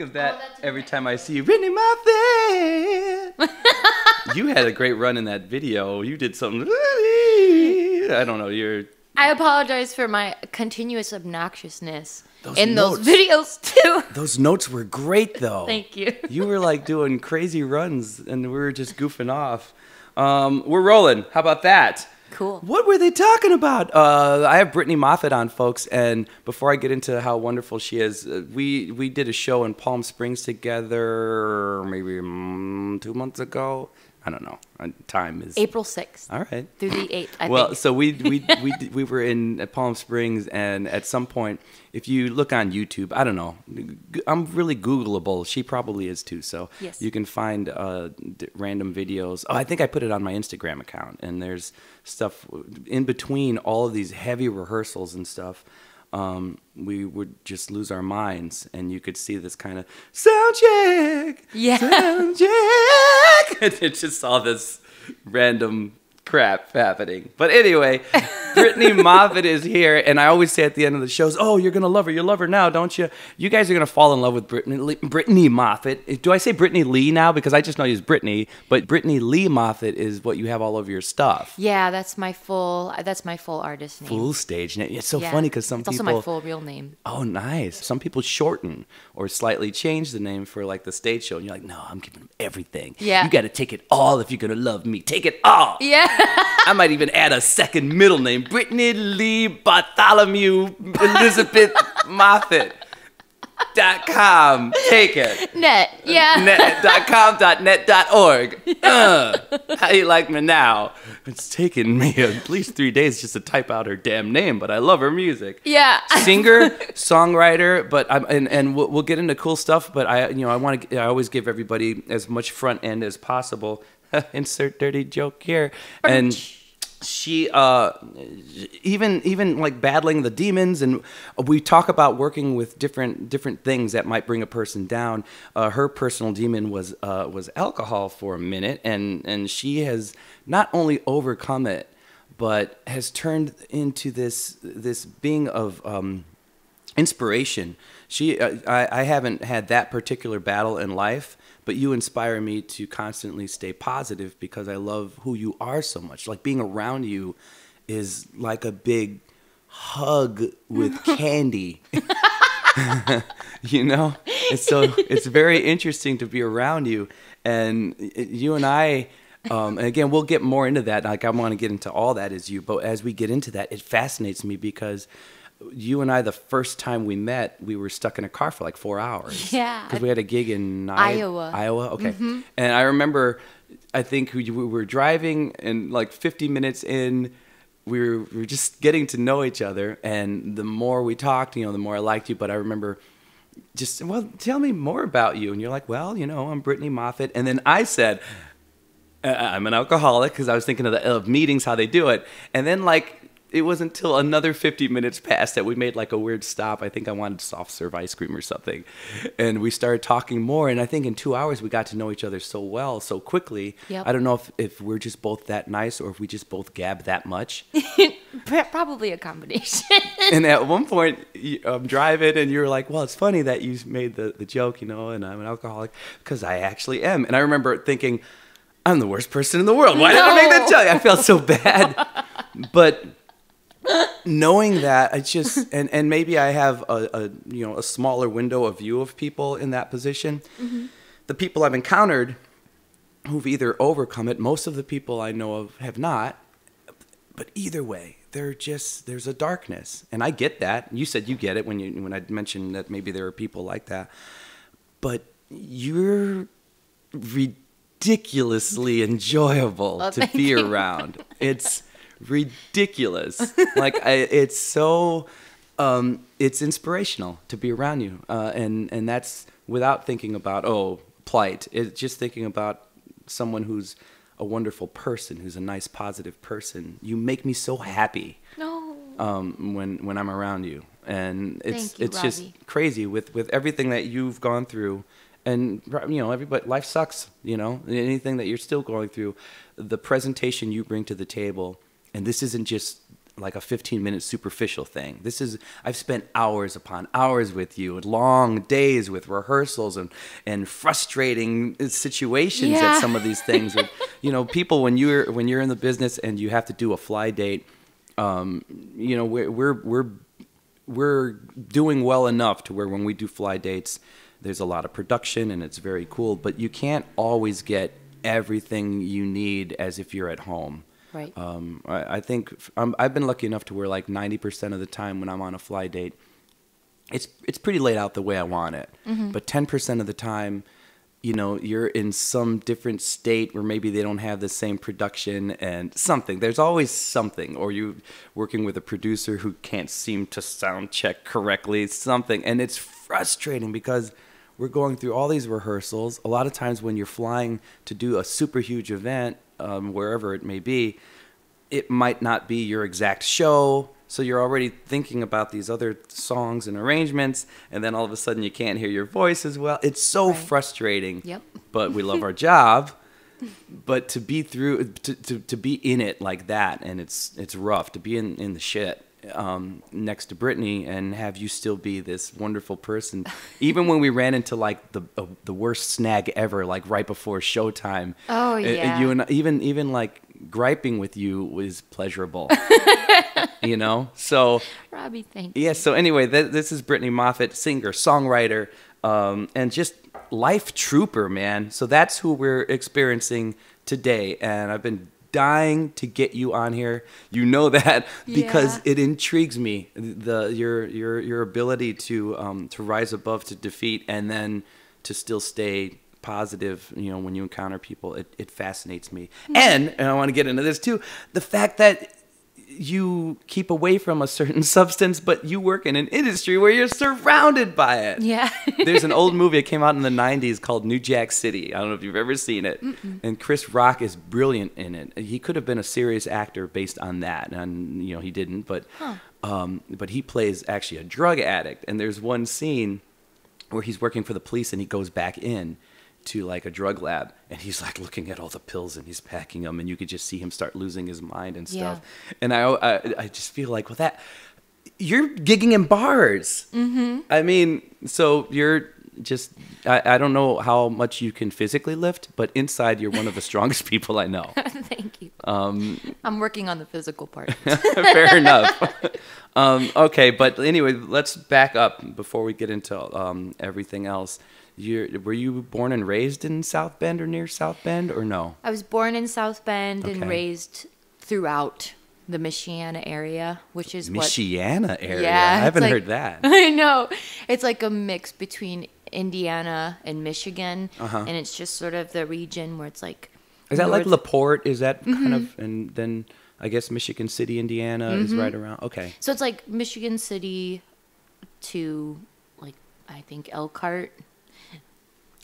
of that every time I see you. Brittany Moffitt! You had a great run in that video. You did something. I don't know. I apologize for my continuous obnoxiousness Those in notes. those videos, too. Those notes were great, though. Thank you. You were like doing crazy runs, and we were just goofing off. We're rolling. How about that? Cool. What were they talking about? I have Brittany Moffitt on, folks, and before I get into how wonderful she is, we did a show in Palm Springs together maybe 2 months ago. I don't know. Time is April 6th. all right. Through the 8th, I Well, think. so we were in Palm Springs, and at some point, if you look on YouTube, I don't know, I'm really Googleable. She probably is too. So Yes. you can find random videos. Oh, I think I put it on my Instagram account, and there's stuff in between all of these heavy rehearsals and stuff. We would just lose our minds, and you could see this kind of sound check, Yeah. sound check. And it's just all this random crap happening. But anyway, Brittany Moffitt is here, and I always say at the end of the shows, "Oh, you're gonna love her. You love her now, don't you?" You guys are gonna fall in love with Brittany Moffitt. Do I say Brittany Lee now because I just know you as Brittany? But Brittany Lee Moffitt is what you have all over your stuff. Yeah, that's my full artist name. Full stage name. It's so Yeah. funny because some it's people. also my full real name. Oh, nice. Some people shorten or slightly change the name for like the stage show, and you're like, "No, I'm giving them everything. Yeah. You got to take it all if you're gonna love me. Take it all." Yeah. I might even add a second middle name, Brittany Lee Bartholomew Elizabeth Moffitt.com. Take it. Net. Yeah. Net.com.net.org. How you like me now? It's taken me at least 3 days just to type out her damn name, but I love her music. Yeah. Singer, songwriter, but we'll get into cool stuff. But I always give everybody as much front end as possible. Insert dirty joke here. And she even like battling the demons, and we talk about working with different things that might bring a person down. Her personal demon was alcohol for a minute, and she has not only overcome it, but has turned into this being of inspiration. I haven't had that particular battle in life, but you inspire me to constantly stay positive because I love who you are so much. Like being around you is like a big hug with candy. You know? It's very interesting to be around you. And you and I, and again, we'll get more into that. Like I want to get into all that as you, but as we get into that, it fascinates me because you and I, the first time we met, we were stuck in a car for like 4 hours. Yeah. Because we had a gig in Iowa. Iowa? Okay. Mm-hmm. And I remember, I think we were driving, and like 50 minutes in, we were just getting to know each other. And the more we talked, the more I liked you. But I remember just, well, tell me more about you. And you're like, well, I'm Brittany Moffitt. And then I said, I'm an alcoholic, because I was thinking of meetings, how they do it. And then like, it wasn't until another 50 minutes passed that we made like a weird stop. I think I wanted soft serve ice cream or something. And we started talking more. And I think in 2 hours, we got to know each other so well, so quickly. Yep. I don't know if we're just both that nice or if we just both gab that much. Probably a combination. And at one point, I'm driving and you're like, well, it's funny that you made the joke, and I'm an alcoholic, because I actually am. And I remember thinking, I'm the worst person in the world. Why did I make that joke? I felt so bad. But knowing that, I just and maybe I have a smaller window of view of people in that position. Mm-hmm. The people I've encountered who've either overcome it, most of the people I know of have not. But either way, there's a darkness, and I get that. You said you get it when I mentioned that maybe there are people like that. But you're ridiculously enjoyable to be around. It's ridiculous. Like it's so it's inspirational to be around you, and that's without thinking about plight. It's just thinking about someone who's a wonderful person, who's a nice, positive person. You make me so happy. No. When I'm around you, and it's Thank you, just Robbie. crazy with everything that you've gone through. And everybody, life sucks. Anything that you're still going through, the presentation you bring to the table. And this isn't just like a 15-minute superficial thing. I've spent hours upon hours with you, long days with rehearsals and frustrating situations at some of these things. With, people, when you're in the business and you have to do a fly date, we're doing well enough to where when we do fly dates, there's a lot of production and it's very cool, but you can't always get everything you need as if you're at home. Right. I think I've been lucky enough to where like 90% of the time when I'm on a fly date, it's pretty laid out the way I want it. Mm-hmm. But 10% of the time, you're in some different state where maybe they don't have the same production and something. There's always something. Or you working with a producer who can't seem to sound check correctly, something. And it's frustrating because we're going through all these rehearsals. A lot of times when you're flying to do a super huge event, wherever it may be, it might not be your exact show. So you're already thinking about these other songs and arrangements, and then all of a sudden you can't hear your voice as well. It's so frustrating. Yep. But we love our job. But to be to be in it like that, and it's rough to be in the shit next to Brittany and have you still be this wonderful person. Even when we ran into like the worst snag ever, like right before showtime. Oh yeah. You and even like griping with you was pleasurable. So Robbie, thank you. Yeah, so anyway, this is Brittany Moffitt, singer, songwriter, and just life trooper, man. So that's who we're experiencing today, and I've been dying to get you on here. You know that because it intrigues me, your ability to rise above to defeat and then to still stay positive, when you encounter people. It fascinates me. And I want to get into this too, the fact that you keep away from a certain substance, but you work in an industry where you're surrounded by it. Yeah. There's an old movie that came out in the 90s called New Jack City. I don't know if you've ever seen it. Mm-mm. And Chris Rock is brilliant in it. He could have been a serious actor based on that. And, he didn't. But he plays actually a drug addict. And there's one scene where he's working for the police and he goes back in to like a drug lab and he's like looking at all the pills and he's packing them and you could just see him start losing his mind and stuff. And I just feel like, well, that you're gigging in bars. Mm-hmm. I mean, so you're just, I don't know how much you can physically lift, but inside you're one of the strongest people I know. Thank you. I'm working on the physical part. Fair enough. Okay, but anyway, let's back up before we get into everything else. Were you born and raised in South Bend or near South Bend or no? I was born in South Bend and raised throughout the Michiana area, which is Michiana area? Yeah, I haven't heard that. I know. It's like a mix between Indiana and Michigan, and it's just sort of the region where it's like... Is that like LaPorte? Is that kind of... And then I guess Michigan City, Indiana is right around... Okay. So it's like Michigan City to, like, I think Elkhart...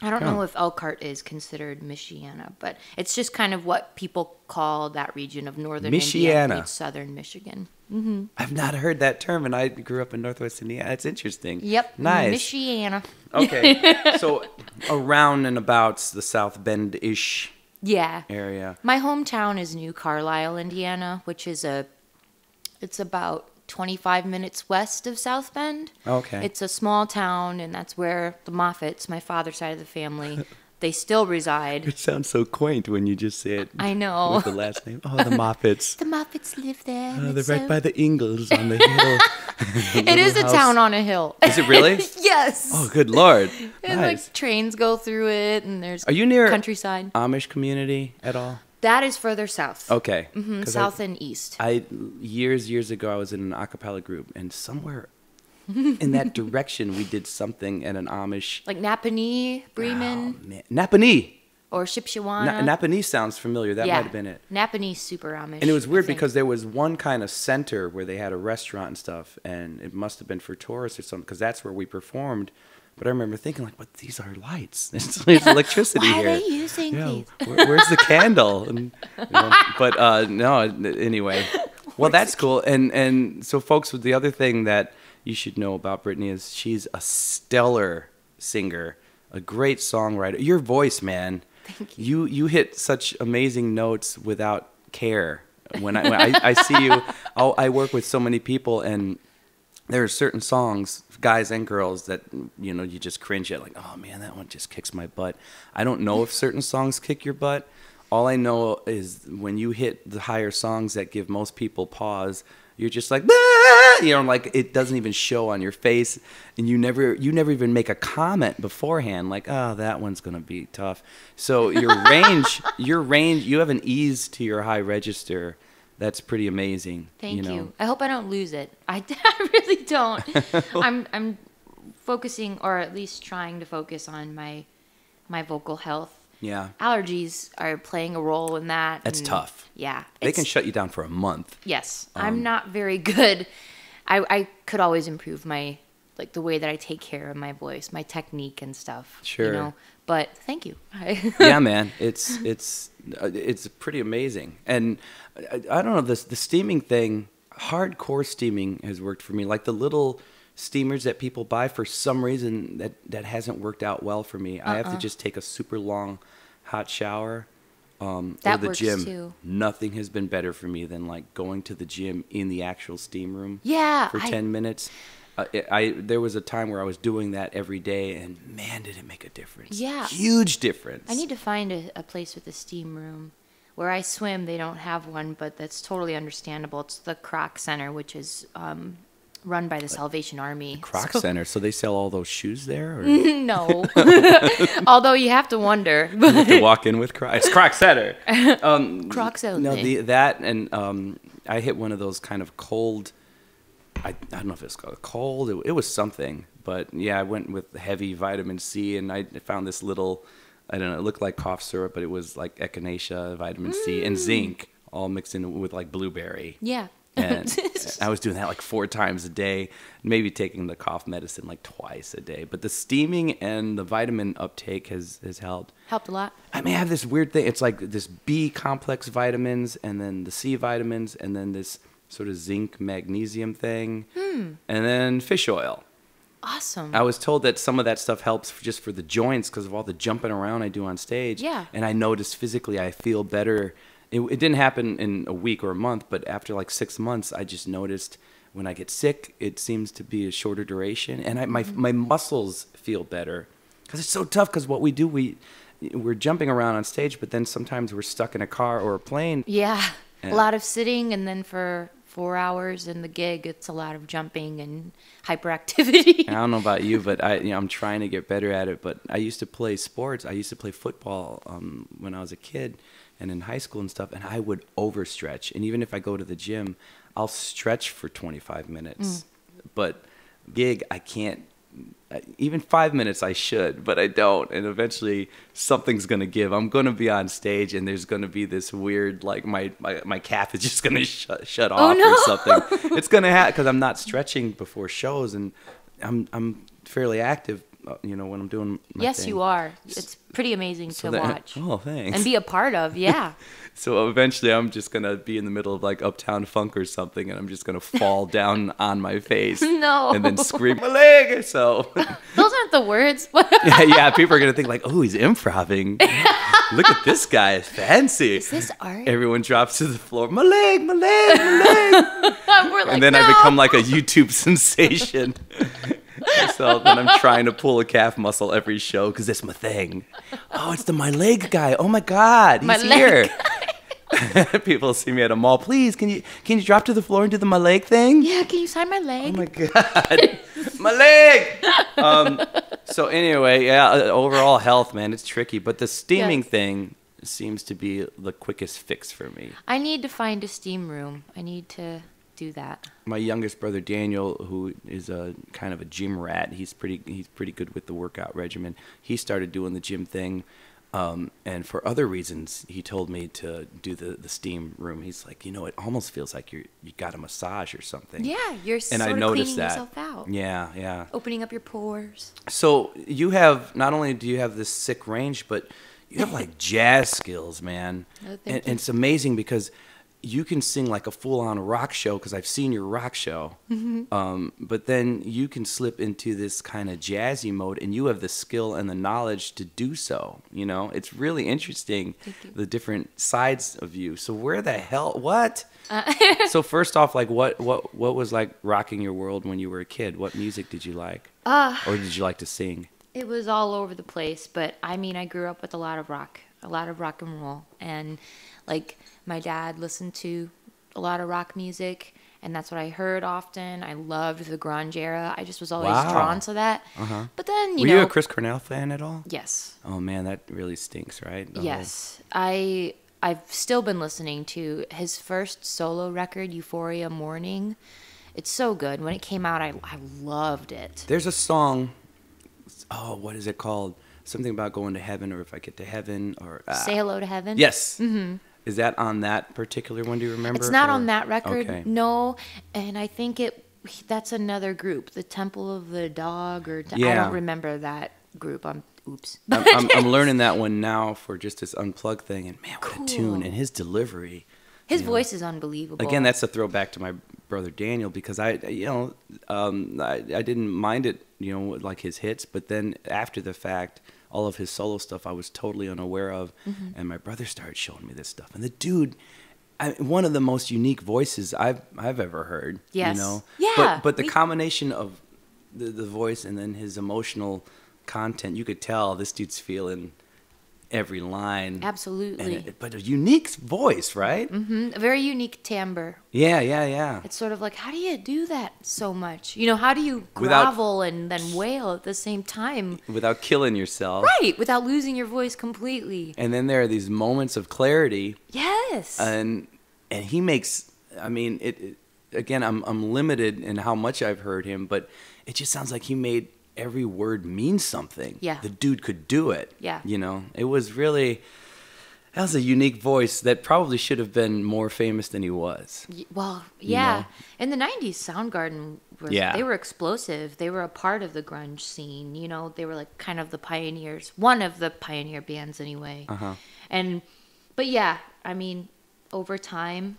I don't know if Elkhart is considered Michiana, but it's just kind of what people call that region of northern Indiana and southern Michigan. Mm-hmm. I've not heard that term, and I grew up in northwest Indiana. That's interesting. Yep. Nice. Michiana. Okay. So around and about the South Bend-ish area. My hometown is New Carlisle, Indiana, which is it's about 25 minutes west of South Bend. Okay. It's a small town, and that's where the Moffitts, my father's side of the family, they still reside. It sounds so quaint when you just say it. I know. With the last name. Oh, the Moffitts. The Moffitts live there. They're right by the Ingalls on the hill. It is a town on a hill. Is it really? Yes. Oh, good Lord. And nice. like trains go through it, and there's Are you near countryside. Amish community at all? That is further south. Okay. Mm-hmm, south and east. Years ago, I was in an a cappella group, and somewhere in that direction, we did something at an Amish... Like Napanee, Bremen? Oh, man. Napanee! Or Shipshewana. Napanee sounds familiar. That might have been it. Napanee's super Amish. And it was weird because there was one kind of center where they had a restaurant and stuff, and it must have been for tourists or something, because that's where we performed. But I remember thinking, like, but these are lights. There's electricity here. Why are they using these? Where's the candle? And, but no, anyway. Well, that's cool. And so, folks, the other thing that you should know about Brittany is she's a stellar singer, a great songwriter. Your voice, man. Thank you. You hit such amazing notes without care. when I see you, I work with so many people, and there are certain songs, guys and girls, that you know you just cringe at, like, oh man, that one just kicks my butt. I don't know if certain songs kick your butt. All I know is when you hit the higher songs that give most people pause, you're just like, bah! You know, like it doesn't even show on your face, and you never even make a comment beforehand, like, oh, that one's gonna be tough. So your range, you have an ease to your high register. That's pretty amazing. Thank you. I hope I don't lose it. I really don't. I'm focusing, or at least trying to focus on my vocal health. Yeah. Allergies are playing a role in that. That's tough. Yeah. They can shut you down for a month. Yes. I'm not very good. I could always improve my, like, the way that I take care of my voice, my technique and stuff. Sure. You know? But thank you. Yeah, man. It's pretty amazing. And I don't know, the steaming thing, hardcore steaming has worked for me. Like the little steamers that people buy, for some reason that hasn't worked out well for me. I have to just take a super long hot shower or the works gym. too. Nothing has been better for me than like going to the gym in the actual steam room for 10 minutes. There was a time where I was doing that every day, and man, did it make a difference. Yeah. Huge difference. I need to find a place with a steam room. Where I swim, they don't have one, but that's totally understandable. It's the Croc Center, which is run by the Salvation Army. Croc Center, so they sell all those shoes there? Or? No. Although you have to wonder. You have to walk in with Croc. It's Croc Center. Crocs only. No, that and I hit one of those kind of cold. I don't know if it's called cold. It was something, but yeah, I went with heavy vitamin C, and I found this little. I don't know. It looked like cough syrup, but it was like echinacea, vitamin C, and zinc, all mixed in with like blueberry. Yeah. And I was doing that like 4 times a day, maybe taking the cough medicine like twice a day. But the steaming and the vitamin uptake has helped. Helped a lot. I mean, I have this weird thing. It's like this B complex vitamins, and then the C vitamins, and then this sort of zinc magnesium thing, and then fish oil. Awesome. I was told that some of that stuff helps just for the joints because of all the jumping around I do on stage. Yeah. And I noticed physically I feel better. It didn't happen in a week or a month, but after like 6 months, I just noticed when I get sick, it seems to be a shorter duration. And my muscles feel better because it's so tough because what we do, we're jumping around on stage, but then sometimes we're stuck in a car or a plane. Yeah. A lot of sitting, and then for 4 hours in the gig, it's a lot of jumping and hyperactivity. I don't know about you, but I'm trying to get better at it. But I used to play sports. I used to play football when I was a kid and in high school and stuff, and I would overstretch. And even if I go to the gym, I'll stretch for 25 minutes. But gig, I can't. Even 5 minutes I should, but I don't. And eventually something's going to give. I'm going to be on stage, and there's going to be this weird, like my calf is just going to shut off or something. It's going to happen because I'm not stretching before shows, and I'm fairly active, when I'm doing my Yes, thing. you are. It's pretty amazing to watch. Oh, thanks. And be a part of, yeah. So eventually I'm just going to be in the middle of like Uptown Funk or something, and I'm just going to fall down on my face. No. And then scream, my leg! Or so. Those aren't the words. yeah, people are going to think like, oh, he's improvising. Look at this guy. Fancy. Is this art? Everyone drops to the floor. My leg, my leg, my leg. We're like, and then no. I become like a YouTube sensation. So then I'm trying to pull a calf muscle every show because that's my thing. Oh, it's the my leg guy. Oh my God, he's here. People see me at a mall. Please, can you drop to the floor and do the my leg thing? Yeah, can you sign my leg? Oh my God, my leg. So anyway, yeah, overall health, man, it's tricky. But the steaming thing seems to be the quickest fix for me. I need to find a steam room. I need to do that. My youngest brother Daniel, who is a kind of a gym rat, he's pretty good with the workout regimen. He started doing the gym thing, and for other reasons, he told me to do the steam room. He's like, it almost feels like you got a massage or something. Yeah, you're and sort I of noticed cleaning that. yourself out. Yeah. Opening up your pores. So you have not only do you have this sick range, but you have like jazz skills, man. Oh, And it's amazing because you can sing like a full-on rock show, because I've seen your rock show. But then you can slip into this kind of jazzy mode, and you have the skill and the knowledge to do so. You know, it's really interesting, the different sides of you. So where the hell, what? So first off, like what was like rocking your world when you were a kid? What music did you like? Or did you like to sing? It was all over the place, but I mean, I grew up with a lot of rock and roll, and like my dad listened to a lot of rock music, and that's what I heard often. I loved the grunge era. I just was always drawn to that. But then, Were you a Chris Cornell fan at all? Yes. Oh man, that really stinks, right? Yes. I've still been listening to his first solo record, Euphoria Morning. It's so good. When it came out, I loved it. There's a song, what is it called? Something about going to heaven, or if I get to heaven, or Say Hello to Heaven. Yes. Is that on that particular one? Do you remember? It's not on that record. Okay. No, and I think that's another group, the Temple of the Dog, or I Yeah. don't remember that group. Oops. I'm learning that one now for just this unplugged thing, and man, what Cool. a tune, and his delivery. His voice is unbelievable. Again, that's a throwback to my brother Daniel, because I didn't mind it, like his hits, but then after the fact, all of his solo stuff I was totally unaware of, and my brother started showing me this stuff, and the dude, one of the most unique voices I've ever heard. Yes. Yeah. But the combination of the voice and then his emotional content, you could tell this dude's feeling every line. Absolutely. But a unique voice, right? A very unique timbre. Yeah. It's sort of like, how do you do that so much? How do you Without- grovel and then wail at the same time? Without killing yourself. Right, without losing your voice completely. And then there are these moments of clarity, Yes. and he makes. I mean, again, I'm limited in how much I've heard him, but it just sounds like he made every word mean something. Yeah. The dude could do it. Yeah. It was really. That was a unique voice that probably should have been more famous than he was. Well, yeah. In the 90s, Soundgarden, they were explosive. They were a part of the grunge scene. They were like kind of the pioneers. One of the pioneer bands anyway. But yeah, I mean, over time,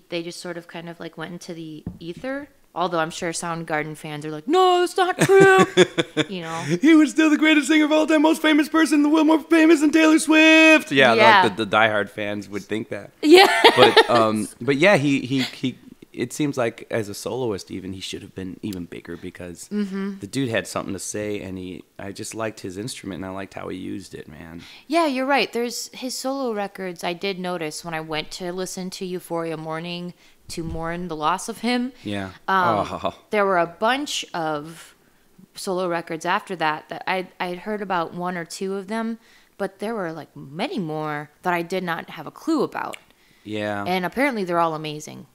they just sort of kind of like went into the ether. Although I'm sure Soundgarden fans are like, no, that's not true. He was still the greatest singer of all time, most famous person in the world, more famous than Taylor Swift. Yeah. Like the diehard fans would think that. Yeah. But yeah, he it seems like as a soloist even, he should have been even bigger, because the dude had something to say, and I just liked his instrument, and I liked how he used it, man. Yeah, you're right. There's his solo records. I did notice when I went to listen to Euphoria Morning to mourn the loss of him. Yeah. There were a bunch of solo records after that I'd heard about one or two of them, but there were like many more that I did not have a clue about. Yeah. And apparently they're all amazing,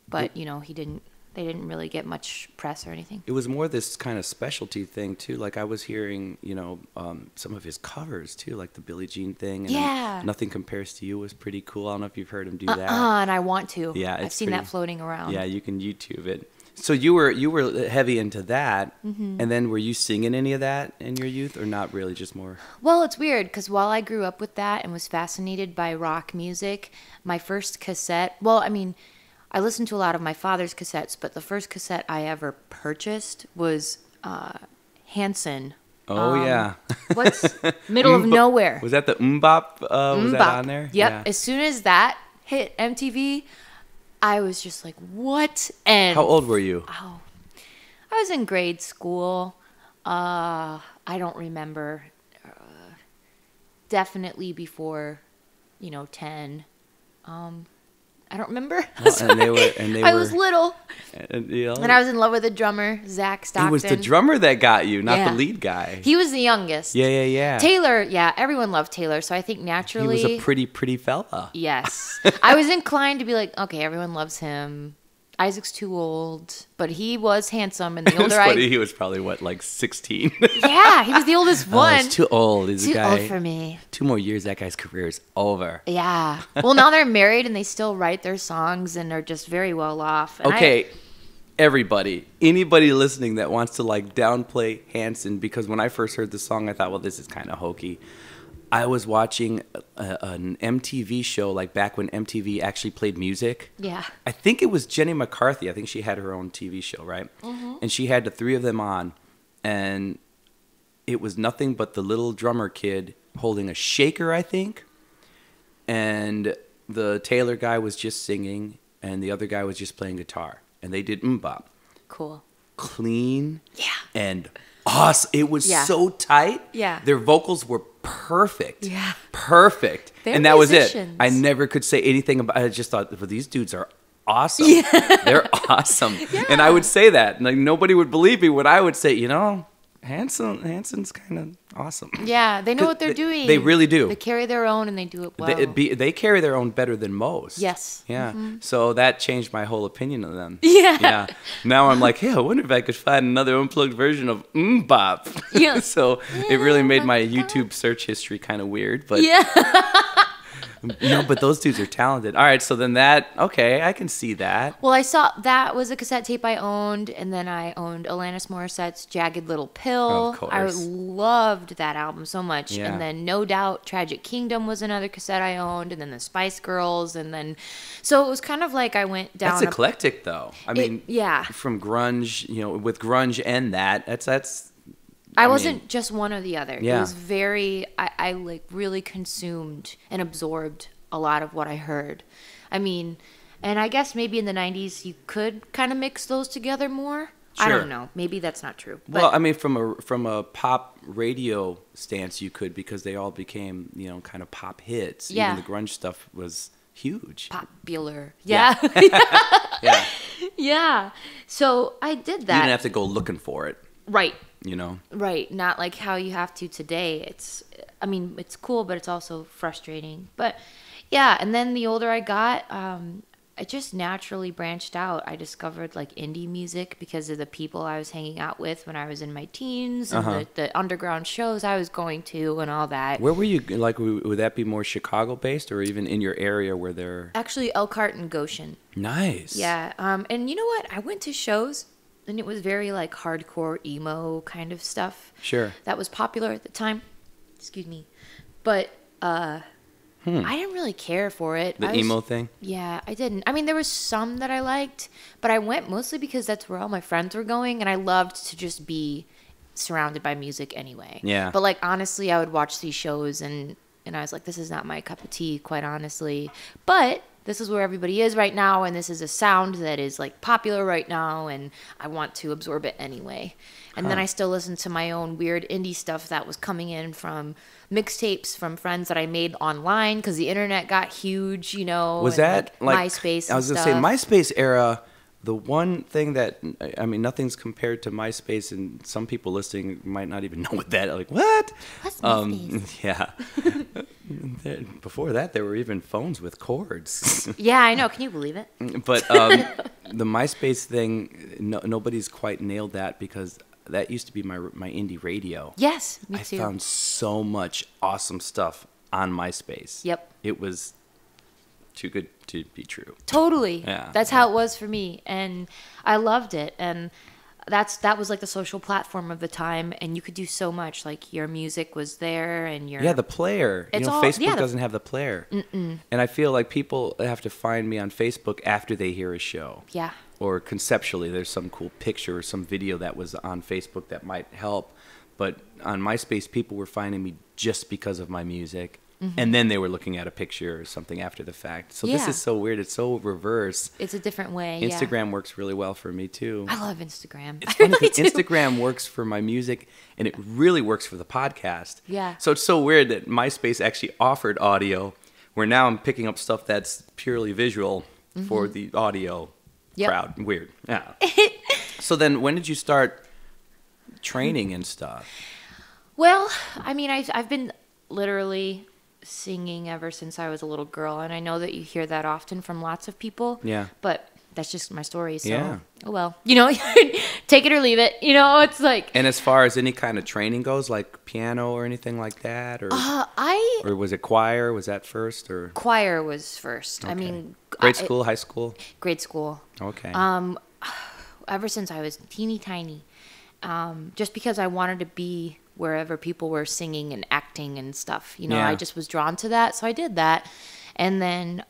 but they didn't really get much press or anything. It was more this kind of specialty thing too. Like I was hearing, some of his covers too, like the Billie Jean thing. And Nothing Compares to You was pretty cool. I don't know if you've heard him do that. And I want to. Yeah, I've seen that floating around. Yeah, you can YouTube it. So you were heavy into that, and then were you singing any of that in your youth, or not really, just more? Well, it's weird because while I grew up with that and was fascinated by rock music, my first cassette. Well, I mean, I listened to a lot of my father's cassettes, but the first cassette I ever purchased was Hanson. Oh, yeah. What's Middle of Nowhere? Was that the Mbop? Was that on there? Yep. Yeah. As soon as that hit MTV, I was just like, what? And how old were you? Oh, I was in grade school. I don't remember. Definitely before, 10. I don't remember. I was little. And I was in love with the drummer, Zach Stockton. It was the drummer that got you, not the lead guy. He was the youngest. Yeah. Taylor, everyone loved Taylor, so I think naturally... He was a pretty fella. Yes. I was inclined to be like, okay, everyone loves him. Isaac's too old, but he was handsome, and the older he was probably, like 16? Yeah, he was the oldest one. He's too old. He's too old for me. 2 more years, that guy's career is over. Yeah. Well, now they're married, and they still write their songs, and are just very well off. And okay, anybody listening that wants to, like, downplay Hanson, because when I first heard the song, I thought, well, this is kind of hokey. I was watching an MTV show, like back when MTV actually played music. Yeah. I think it was Jenny McCarthy. I think she had her own TV show, right? And she had the three of them on, and it was nothing but the little drummer kid holding a shaker, I think. And the Taylor guy was just singing, and the other guy was just playing guitar. And they did bop. Cool. Clean. Yeah. And awesome. It was so tight. Yeah. Their vocals were perfect. Yeah. Perfect. They're and that musicians. was it. I never could say anything about it. I just thought, well, these dudes are awesome. Yeah. They're awesome. Yeah. And I would say that. Like, nobody would believe me when I would say, Hanson's kind of awesome. Yeah, they know what they're doing. They really do. They carry their own and they do it well. They carry their own better than most. Yes. Yeah. Mm-hmm. So that changed my whole opinion of them. Yeah. Yeah. Now I'm like, hey, I wonder if I could find another unplugged version of Bop. Yeah. So it really made my YouTube search history kind of weird. But but those dudes are talented. All right, so then I can see that. Well, I saw that was a cassette tape I owned, and then I owned Alanis Morissette's Jagged Little Pill. Of course. I loved that album so much. Yeah. And then No Doubt Tragic Kingdom was another cassette I owned, and then the Spice Girls, and then so it was kind of like I went down. That's eclectic, though. I mean, yeah. From grunge, with grunge and that's. I wasn't just one or the other. Yeah. It was very, I like really consumed and absorbed a lot of what I heard. I mean, and I guess maybe in the 90s you could kind of mix those together more. Sure. I don't know. Maybe that's not true. But, Well, I mean, from a pop radio stance, you could, because they all became, kind of pop hits. Yeah. Even the grunge stuff was huge. Popular. Yeah. Yeah. Yeah. So I did You that. didn't have to go looking for it. Right. Right. Not like how you have to today. It's cool, but it's also frustrating. But yeah, and then the older I got, I just naturally branched out. I discovered like indie music because of the people I was hanging out with when I was in my teens and the underground shows I was going to and all that. Where were you? Like, would that be more Chicago based, or even in your area where they're Actually, Elkhart and Goshen. nice? Yeah. And you know what? I went to shows. And it was very like hardcore emo kind of stuff. Sure. That was popular at the time. Excuse me. But I didn't really care for it. The emo thing? Yeah, I didn't. I mean, there was some that I liked, but I went mostly because that's where all my friends were going, and I loved to just be surrounded by music anyway. Yeah. But like honestly, I would watch these shows and I was like, this is not my cup of tea, quite honestly. But this is where everybody is right now, and this is a sound that is like popular right now, and I want to absorb it anyway. And then I still listened to my own weird indie stuff that was coming in from mixtapes from friends that I made online because the internet got huge, Was that like MySpace? I was going gonna say MySpace era. The one thing that, I mean, nothing's compared to MySpace, and some people listening might not even know what that, like, what? What's MySpace? Yeah. Before that, there were even phones with cords. Yeah, I know. Can you believe it? But the MySpace thing, nobody's quite nailed that, because that used to be my indie radio. Yes, me too. I found so much awesome stuff on MySpace. Yep. It was too good to be true. Totally. Yeah. That's how it was for me, and I loved it. And that was like the social platform of the time, and you could do so much. Like your music was there, and the player. Facebook doesn't have the player, and I feel like people have to find me on Facebook after they hear a show. Yeah. Or conceptually, there's some cool picture or some video that was on Facebook that might help, but on MySpace, people were finding me just because of my music. And then they were looking at a picture or something after the fact. So this is so weird. It's so reverse. It's a different way. Instagram works really well for me too. I love Instagram. It's funny because Instagram works for my music, and it really works for the podcast. Yeah. So it's so weird that MySpace actually offered audio, where now I'm picking up stuff that's purely visual for the audio crowd. Weird. Yeah. So then when did you start training and stuff? Well, I mean, I've been literally singing ever since I was a little girl, and I know that you hear that often from lots of people. Yeah. But that's just my story. So, yeah. Oh well, take it or leave it. It's like. And as far as any kind of training goes, like piano or anything like that, or or was it choir? Was that first, or choir was first? Okay. I mean, grade school, high school. Grade school. Okay. Ever since I was teeny tiny, just because I wanted to be wherever people were singing and acting and stuff. You know, Yeah. I just was drawn to that, so I did that. And then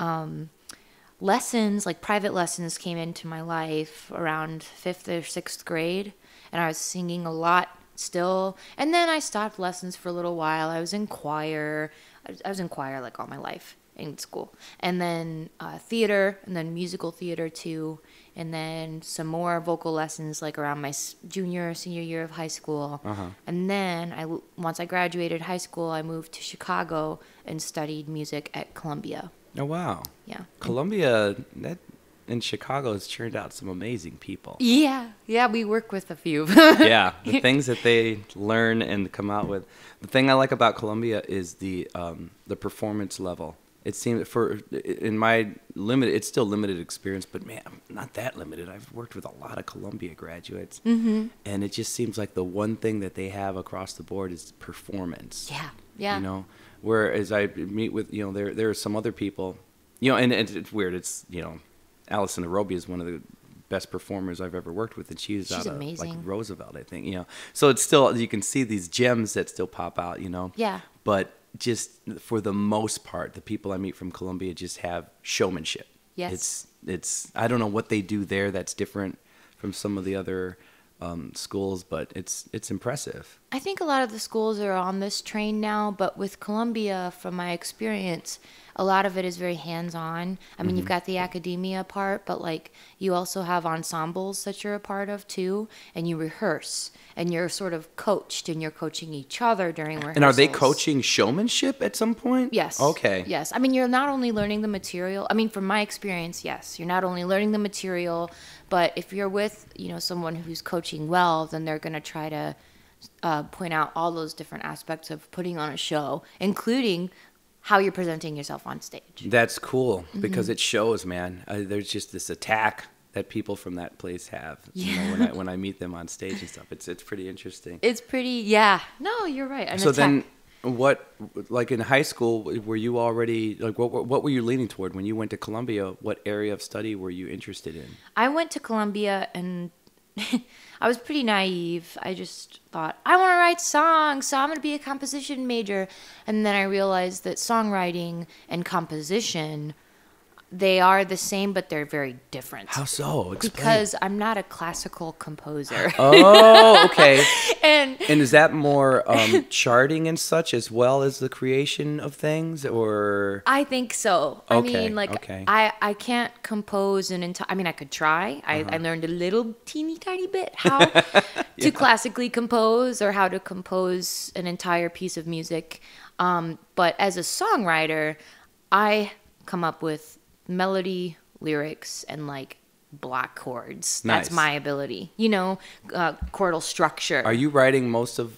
lessons, like private lessons, came into my life around 5th or 6th grade, and I was singing a lot still. And then I stopped lessons for a little while. I was in choir. I was in choir like all my life in school. And then theater, and then musical theater too. And then some more vocal lessons like around my junior or senior year of high school. And then once I graduated high school, I moved to Chicago and studied music at Columbia. Oh, wow. Yeah. Columbia, that in Chicago has churned out some amazing people. Yeah. Yeah, we work with a few. Yeah, the things that they learn and come out with. The thing I like about Columbia is the performance level. It seems in my it's still limited experience, but man, I'm not that limited. I've worked with a lot of Columbia graduates, and it just seems like the one thing that they have across the board is performance. Yeah. Yeah. You know, whereas I meet with, you know, there are some other people, you know, and it's weird. It's, you know, Allison Arobi is one of the best performers I've ever worked with, and she's out of amazing. like Roosevelt, I think, you know. So it's still, you can see these gems that still pop out, you know. Yeah. But just for the most part, the people I meet from Columbia just have showmanship. Yes. It's I don't know what they do there that's different from some of the other schools, but it's impressive. I think a lot of the schools are on this train now, but with Columbia, from my experience, a lot of it is very hands-on. I mean, you've got the academia part, but like you also have ensembles that you're a part of too, and you rehearse, and you're sort of coached, and you're coaching each other during rehearsals. And are they coaching showmanship at some point? Yes. Okay. Yes. I mean, you're not only learning the material. I mean, from my experience, yes, you're not only learning the material, but if you're with, you know, someone who's coaching well, then they're going to try to point out all those different aspects of putting on a show, including how you're presenting yourself on stage. That's cool because it shows, man. There's just this attack that people from that place have. Yeah. You know, when I meet them on stage and stuff, it's pretty interesting. It's pretty, yeah. No, you're right. So then, what, like in high school, were you already like what were you leaning toward when you went to Columbia? What area of study were you interested in? I went to Columbia and I was pretty naive. I just thought, I want to write songs, so I'm going to be a composition major. And then I realized that songwriting and composition, they are the same, but they're very different. How so? Explain. Because I'm not a classical composer. Oh, okay. And is that more charting and such as well as the creation of things, or? I think so. I Okay, mean, like, okay. I can't compose an entire... I mean, I could try. I learned a little teeny tiny bit how to classically compose or how to compose an entire piece of music. But as a songwriter, I come up with melody, lyrics, and, like, block chords. Nice. That's my ability. You know, chordal structure. Are you writing most of,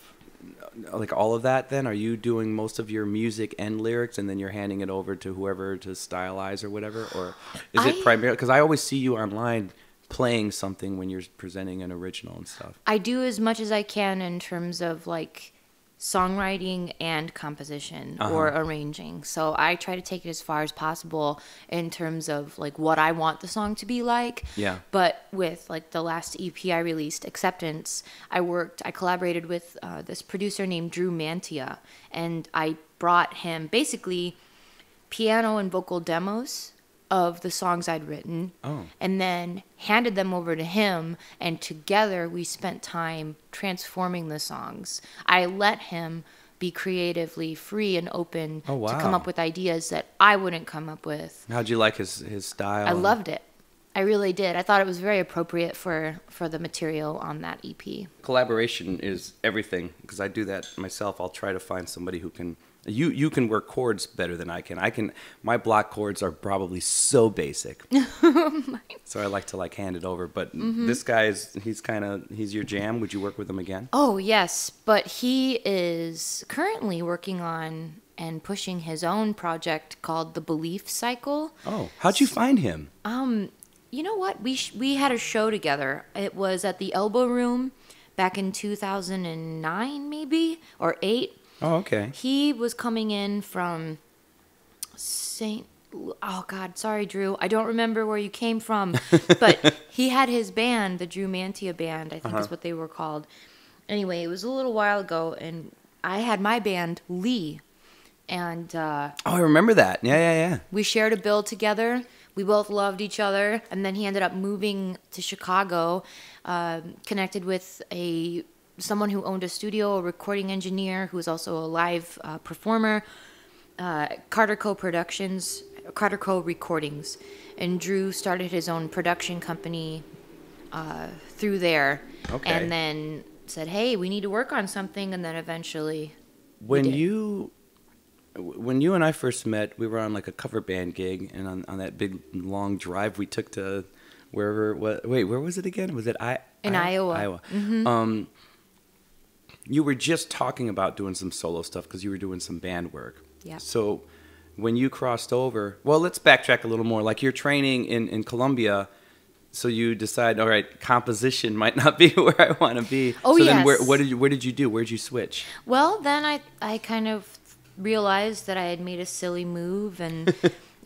like, all of that then? Are you doing most of your music and lyrics and then you're handing it over to whoever to stylize or whatever? Or is it primarily, because I always see you online playing something when you're presenting an original and stuff. I do as much as I can in terms of, like, songwriting and composition or arranging. So I try to take it as far as possible in terms of, like, what I want the song to be like. Yeah. But with, like, the last EP I released, Acceptance, I collaborated with this producer named Drew Mantia, and I brought him basically piano and vocal demos of the songs I'd written, and then handed them over to him, and together we spent time transforming the songs. I let him be creatively free and open to come up with ideas that I wouldn't come up with. How'd you like his style? I loved it. I really did. I thought it was very appropriate for the material on that EP. Collaboration is everything, because I do that myself. I'll try to find somebody who can... You can work chords better than I can. My block chords are probably so basic. So I like to, like, hand it over. But this guy he's your jam. Would you work with him again? Oh, yes. But he is currently working on and pushing his own project called The Belief Cycle. Oh, how'd you find him? You know what? We had a show together. It was at the Elbow Room back in 2009, maybe, or 8. Oh, okay. He was coming in from oh God, sorry, Drew. I don't remember where you came from, but he had his band, the Drew Mantia Band, I think is what they were called. Anyway, it was a little while ago, and I had my band, Lee. And oh, I remember that. Yeah. we shared a bill together. We both loved each other. And then he ended up moving to Chicago, connected with someone who owned a studio, a recording engineer who was also a live performer, Carter Co. Recordings. And Drew started his own production company through there. Okay. And then said, hey, we need to work on something. And then eventually When you and I first met, we were on like a cover band gig, and on that big long drive we took to wherever. Where was it again? Was it in Iowa? Iowa. Mm-hmm. You were just talking about doing some solo stuff because you were doing some band work. Yeah. So when you crossed over, well, let's backtrack a little more. Like you're training in Columbia, so you decide, all right, composition might not be where I want to be. Oh, so yes. then where did you do? Where did you switch? Well, then I kind of realized that I had made a silly move and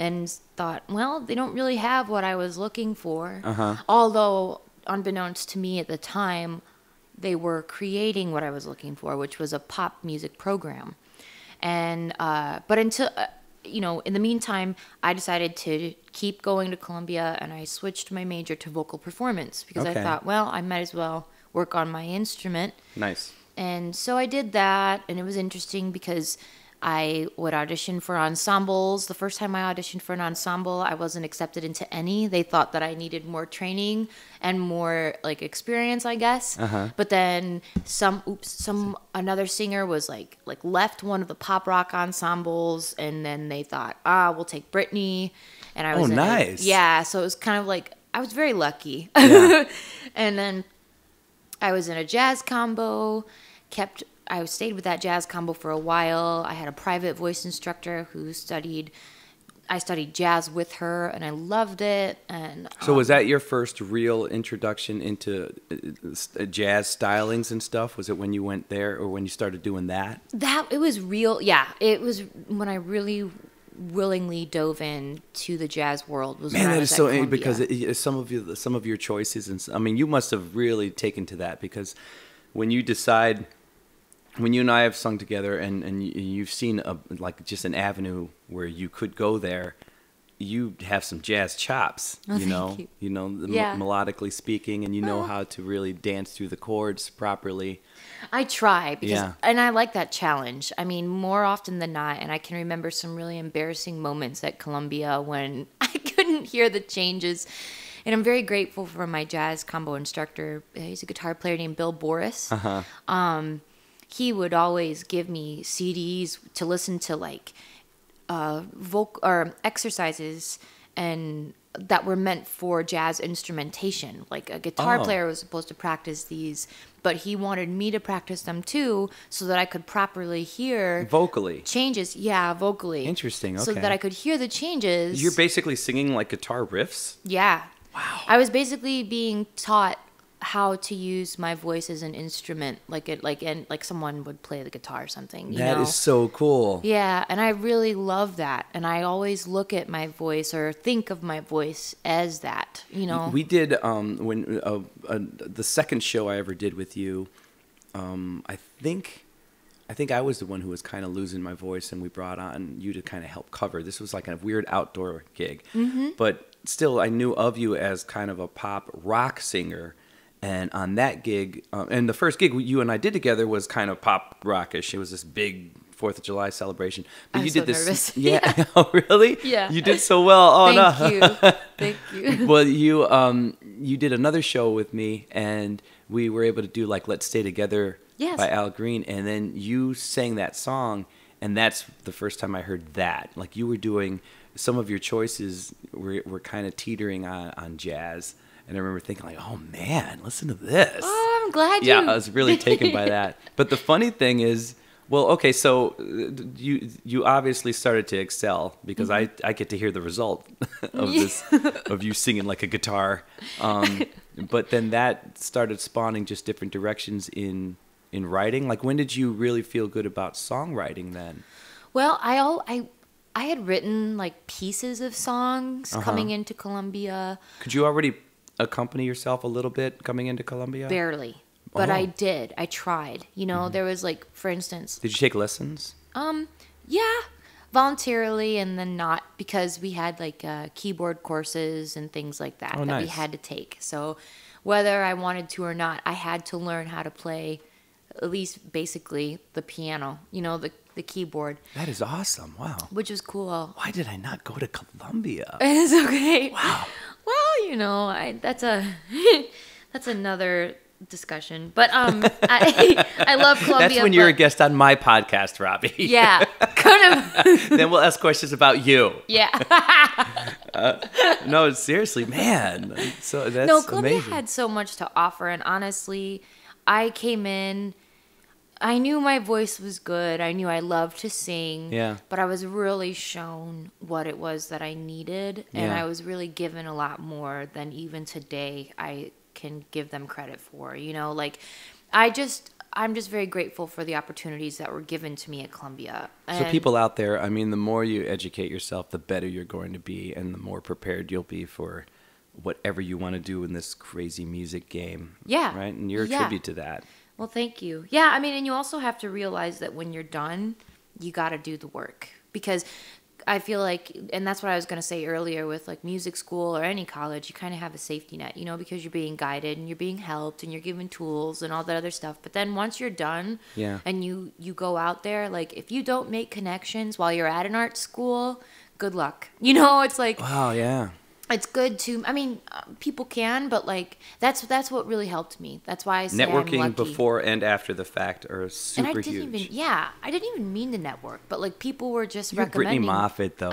and thought, well, they don't really have what I was looking for. Although, unbeknownst to me at the time, they were creating what I was looking for, which was a pop music program. And but until in the meantime, I decided to keep going to Columbia, and I switched my major to vocal performance because I thought, well, I might as well work on my instrument. Nice. And so I did that, and it was interesting because I would audition for ensembles. The first time I auditioned for an ensemble, I wasn't accepted into any. They thought that I needed more training and more like experience, I guess. But then another singer was like left one of the pop rock ensembles, and then they thought, we'll take Brittany. And I was nice. So it was kind of like I was very lucky. Yeah. And then I was in a jazz combo. I stayed with that jazz combo for a while. I had a private voice instructor I studied jazz with her, and I loved it. And so was that your first real introduction into jazz stylings and stuff? Was it when you went there, or when you started doing that? It was real. Yeah, it was when I really willingly dove into the jazz world. Man, that is so because some of your choices, and I mean, you must have really taken to that, because when you and I have sung together, and you've seen just an avenue where you could go there, you have some jazz chops, Thank you. Melodically speaking, and you know how to really dance through the chords properly. I try and I like that challenge. I mean, more often than not, and I can remember some really embarrassing moments at Columbia when I couldn't hear the changes. And I'm very grateful for my jazz combo instructor. He's a guitar player named Bill Boris. He would always give me CDs to listen to, like vocal or exercises and that were meant for jazz instrumentation. Like a guitar player was supposed to practice these, but he wanted me to practice them too, so that I could properly hear vocally changes. Yeah, vocally. Interesting. Okay. So that I could hear the changes. You're basically singing like guitar riffs? Yeah. Wow. I was basically being taught how to use my voice as an instrument, like someone would play the guitar or something. That is so cool. Yeah, and I really love that, and I always look at my voice or think of my voice as that. We did when the second show I ever did with you. I think I was the one who was kind of losing my voice, and we brought on you to kind of help cover. This was like a weird outdoor gig, but still, I knew of you as kind of a pop rock singer. And on that gig, and the first gig you and I did together was kind of pop rockish. It was this big 4th of July celebration. But you did this. Nervous. Yeah. Oh, really? Yeah. You did so well. Oh, Thank you. Thank you. Well, you did another show with me, and we were able to do like "Let's Stay Together" by Al Green, and then you sang that song, and that's the first time I heard that. Like you were doing some of your choices were kind of teetering on jazz. And I remember thinking, like, oh, man, listen to this. Oh, I'm glad Yeah, I was really taken by that. But the funny thing is, well, okay, so you obviously started to excel because I get to hear the result of this, of you singing like a guitar. But then that started spawning just different directions in writing. Like, when did you really feel good about songwriting then? Well, I had written, like, pieces of songs coming into Columbia. Could you already accompany yourself a little bit coming into Columbia? Barely. but Oh. I did. I tried. You know, there was like, for instance, Did you take lessons? yeah, voluntarily, and then not, because we had like keyboard courses and things like that Oh, that we nice. had to take. So whether I wanted to or not, I had to learn how to play at least basically the piano, you know, the keyboard, That is awesome. Wow. which was cool. Why did I not go to Columbia? It's okay. Wow. Well, you know, that's another discussion. But I love Columbia. That's when you're a but- guest on my podcast, Robbie. Yeah, kind of. Then we'll ask questions about you. Yeah. No, seriously, man. So that's No, Columbia amazing. had so much to offer, and honestly, I came in. I knew my voice was good. I knew I loved to sing. Yeah. But I was really shown what it was that I needed, and Yeah. I was really given a lot more than even today I can give them credit for. You know, like I'm just very grateful for the opportunities that were given to me at Columbia. So And- people out there, I mean, the more you educate yourself, the better you're going to be, and the more prepared you'll be for whatever you want to do in this crazy music game. Yeah. Right? And you're a Yeah. tribute to that. Well, thank you. Yeah, I mean, and you also have to realize that when you're done, you got to do the work, because I feel like, and that's what I was going to say earlier with like music school or any college, you kind of have a safety net, you know, because you're being guided and you're being helped and you're given tools and all that other stuff. But then once you're done Yeah. and you go out there, like if you don't make connections while you're at an art school, good luck. You know, it's like, Wow, yeah. it's good to, I mean, people can, but like that's what really helped me. That's why I say I'm Networking lucky. before and after the fact are super And I didn't huge. even, I didn't even mean to network, but like people were just You're Brittany recommending. Moffitt, though.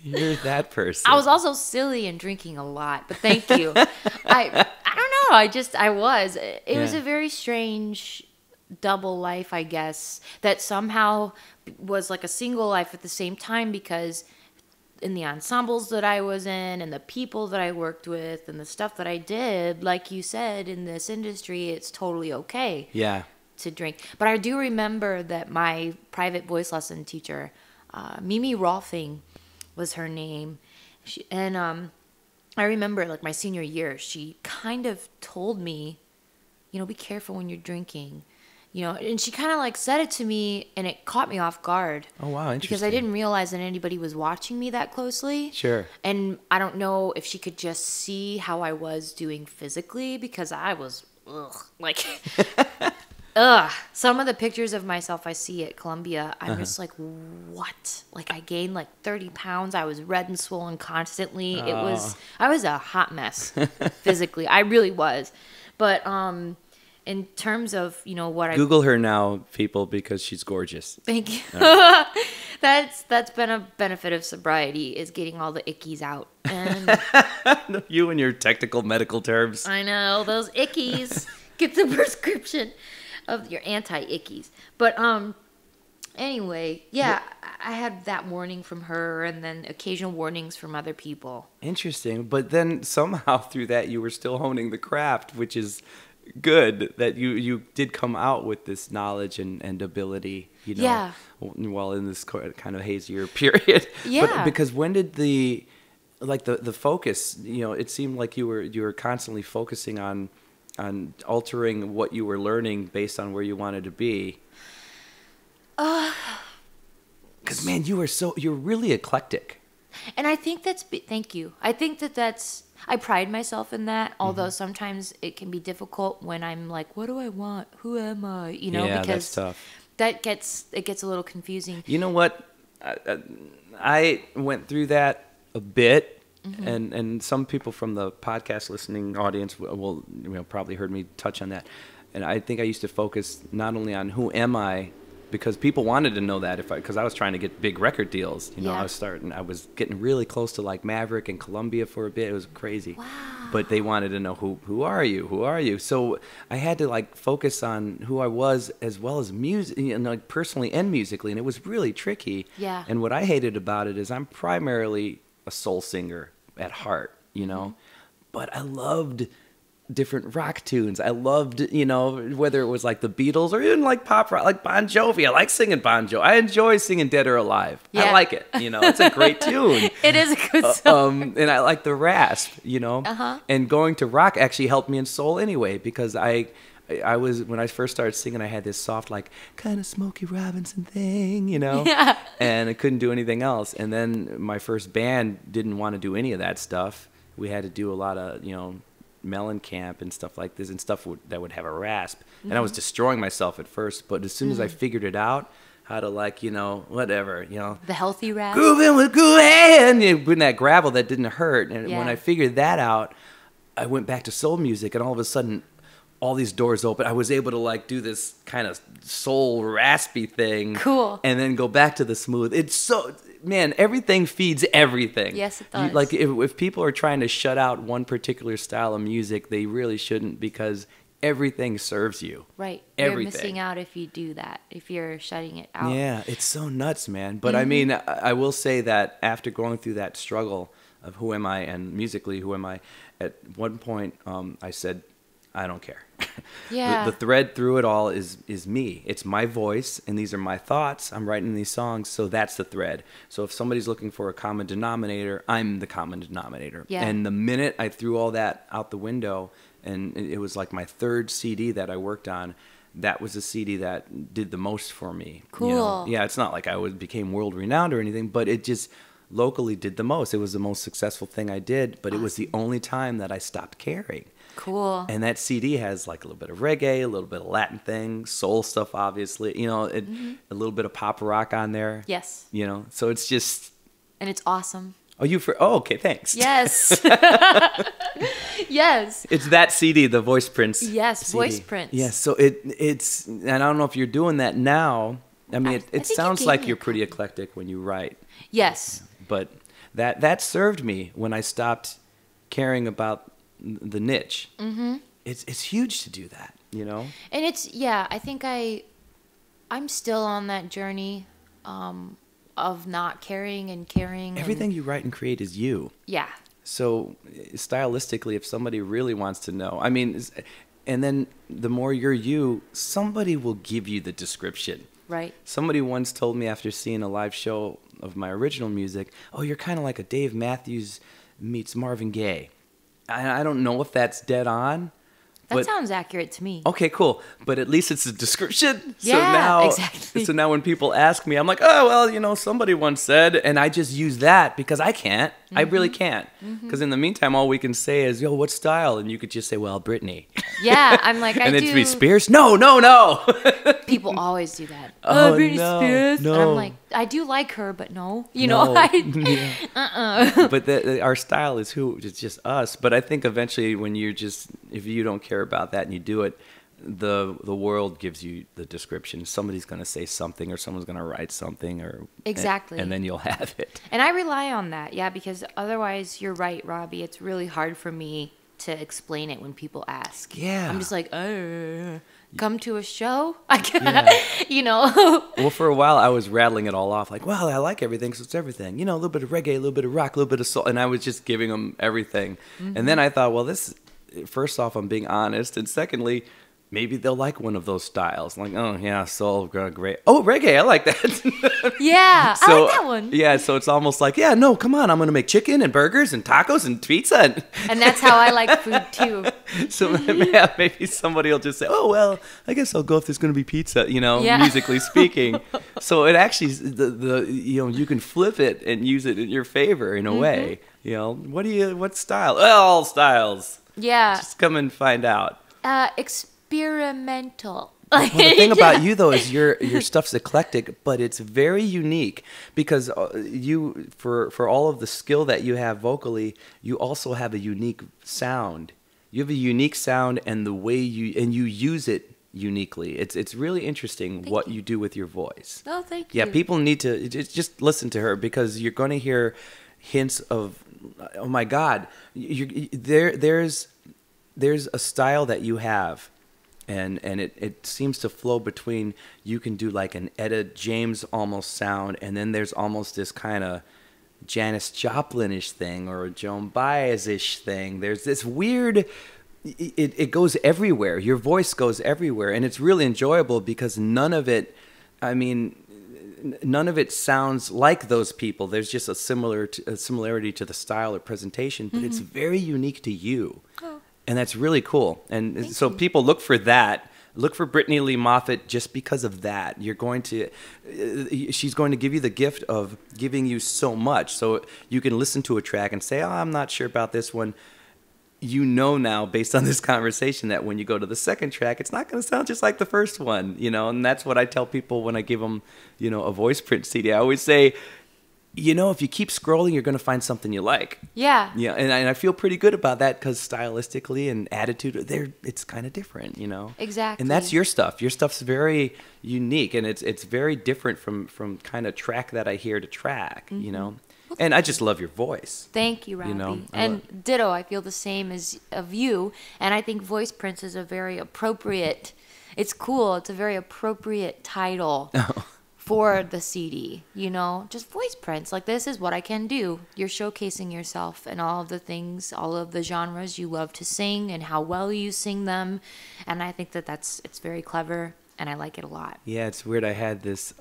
You're that person. I was also silly and drinking a lot, but thank you. I don't know. I was. It was Yeah. a very strange double life, I guess, that somehow was like a single life at the same time, because in the ensembles that I was in and the people that I worked with and the stuff that I did, like you said, in this industry, it's totally okay Yeah. to drink. But I do remember that my private voice lesson teacher, Mimi Rolfing was her name. I remember like my senior year, she kind of told me, you know, be careful when you're drinking. You know, and she kind of like said it to me, and it caught me off guard. Oh, wow, interesting. Because I didn't realize that anybody was watching me that closely. Sure. And I don't know if she could just see how I was doing physically, because I was, like, some of the pictures of myself I see at Columbia, I'm just like, what? Like, I gained like 30 pounds. I was red and swollen constantly. I was a hot mess physically. I really was. But, in terms of, you know, what I Google her now, people, because she's gorgeous. Thank you. That's been a benefit of sobriety, is getting all the ickies out. And You and your technical medical terms. I know those ickies. Get the prescription of your anti-ickies. But anyway, yeah, I had that warning from her, and then occasional warnings from other people. Interesting. But then somehow through that, you were still honing the craft, which is good that you did come out with this knowledge and ability, you know, Yeah. while in this kind of hazier period. Yeah. But because when did the focus, you know, it seemed like you were constantly focusing on altering what you were learning based on where you wanted to be. Because man, you're really eclectic. And I think thank you. I think I pride myself in that, although sometimes it can be difficult when I'm like, what do I want? Who am I? You know, Yeah, because that's tough. it gets a little confusing. You know what? I went through that a bit, Mm-hmm. and some people from the podcast listening audience will probably heard me touch on that. And I think I used to focus not only on who am I, because people wanted to know that because I was trying to get big record deals. You know, Yeah. I was getting really close to like Maverick and Columbia for a bit. It was crazy. Wow. But they wanted to know who are you? Who are you? So I had to like focus on who I was as well as music, you know, like personally and musically, and it was really tricky. Yeah. And what I hated about it is I'm primarily a soul singer at heart, you know, but I loved different rock tunes. I loved, whether it was like the Beatles or even like pop rock, like Bon Jovi. I like singing Bon Jovi. I enjoy singing Dead or Alive. Yeah. I like it. It's a great tune. It is a good song. And I like the rasp, Uh-huh. And going to rock actually helped me in soul anyway, because I was, when I first started singing, I had this soft, like, kind of Smokey Robinson thing, Yeah. And I couldn't do anything else. And then my first band didn't want to do any of that stuff. We had to do a lot of, Mellencamp and stuff like this, and stuff that would have a rasp. And I was destroying myself at first, but as soon as I figured it out, how to, like, whatever, The healthy rasp. grooving with groove hand, putting that gravel that didn't hurt. And Yeah. when I figured that out, I went back to soul music, and all of a sudden, all these doors open. I was able to, like, do this kind of soul raspy thing. Cool. And then go back to the smooth. It's so, man, everything feeds everything. Yes, it does. Like, if people are trying to shut out one particular style of music, they really shouldn't, because everything serves you. Right. Everything. You're missing out if you do that, if you're shutting it out. Yeah, it's so nuts, man. But I mean, I will say that after going through that struggle of who am I and musically who am I, at one point I said, I don't care. Yeah. The thread through it all is me. It's my voice, and these are my thoughts. I'm writing these songs, so that's the thread. So if somebody's looking for a common denominator, I'm the common denominator. Yeah. And the minute I threw all that out the window, and it was like my third CD that I worked on, that was a CD that did the most for me. Cool. Yeah, it's not like I became world renowned or anything, but it just locally did the most. It was the most successful thing I did, but it was the only time that I stopped caring. Cool. And that CD has like a little bit of reggae, a little bit of Latin things, soul stuff, obviously, a little bit of pop rock on there. Yes. So it's just. And it's awesome. Okay, thanks. Yes. Yes. It's that CD, the Voice Prints. Yes, CD. Voice Prints. Yes, so it's, and I don't know if you're doing that now. I mean, I it think sounds you gave like me you're a pretty eclectic when you write, Yes. but that served me when I stopped caring about the niche. Mm-hmm. It's huge to do that, And I think I'm still on that journey of not caring and caring. Everything you write and create is you. Yeah. So stylistically, if somebody really wants to know, I mean, and then the more you're you, somebody will give you the description. Right. Somebody once told me after seeing a live show of my original music, oh, you're kind of like a Dave Matthews meets Marvin Gaye. I don't know if that's dead on. That sounds accurate to me. Okay, cool. But at least it's a description. Yeah, exactly. So now when people ask me, I'm like, oh, well, somebody once said, and I just use that because I can't. I really can't. Because in the meantime, all we can say is, yo, what style? And you could just say, well, Brittany. Yeah, I'm like, and then to be Spears? No. People always do that. Oh, Britney no, Spears. no. And I'm like, I do like her, but no. No. Yeah. But our style is it's just us. But I think eventually when if you don't care about that and you do it, the world gives you the description. Somebody's going to say something, or someone's going to write something, or exactly. and then you'll have it. And I rely on that, because otherwise, you're right, Robbie. It's really hard for me to explain it when people ask. Yeah. I'm just like, come to a show? I can't, Well, for a while, I was rattling it all off. Like, well, I like everything, so it's everything. A little bit of reggae, a little bit of rock, a little bit of soul. And I was just giving them everything. And then I thought, well, first off, I'm being honest. And secondly, maybe they'll like one of those styles. Like, oh, yeah, soul, great. Oh, reggae, I like that. Yeah, I like that one. Yeah, so it's almost like, yeah, no, come on, I'm going to make chicken and burgers and tacos and pizza. And that's how I like food, too. So maybe somebody will just say, oh, well, I guess I'll go if there's going to be pizza, musically speaking. So it actually, you can flip it and use it in your favor in a way. What style? Well, all styles. Yeah. Just come and find out. Experimental. Well, the thing about you, though, is your stuff's eclectic, but it's very unique because you, for all of the skill that you have vocally, you also have a unique sound. You have a unique sound, and the way you use it uniquely. It's really interesting what you do with your voice. Oh, thank you. Yeah, people need to just listen to her because you're going to hear hints of, oh my God, there's a style that you have. And it seems to flow between, you can do like an Etta James almost sound, and then there's almost this kind of Janis Joplin-ish thing or a Joan Baez-ish thing. There's this weird it goes everywhere. Your voice goes everywhere, and it's really enjoyable because none of it, I mean, none of it sounds like those people. There's just a similarity to the style or presentation, but it's very unique to you. Oh. And that's really cool. And Thank so you. people look for that. Look for Brittany Lee Moffitt just because of that. You're going to, she's going to give you the gift of giving you so much. So you can listen to a track and say, oh, I'm not sure about this one. You know now, based on this conversation, that when you go to the second track, it's not going to sound just like the first one, you know? And that's what I tell people when I give them, you know, a voice print CD. I always say, you know, if you keep scrolling, you're going to find something you like. Yeah. Yeah, and I feel pretty good about that because stylistically and attitude, it's kind of different, you know. Exactly. And that's your stuff. Your stuff's very unique, and it's very different from kind of track that I hear to track, you know. And I just love your voice. Thank you, Robbie. You know, and ditto, I feel the same as of you. And I think voice prints is a very appropriate. It's cool. It's a very appropriate title. For the CD, you know, just voice prints. Like, this is what I can do. You're showcasing yourself and all of the things, all of the genres you love to sing and how well you sing them. And I think that it's very clever, and I like it a lot. Yeah, it's weird. I had this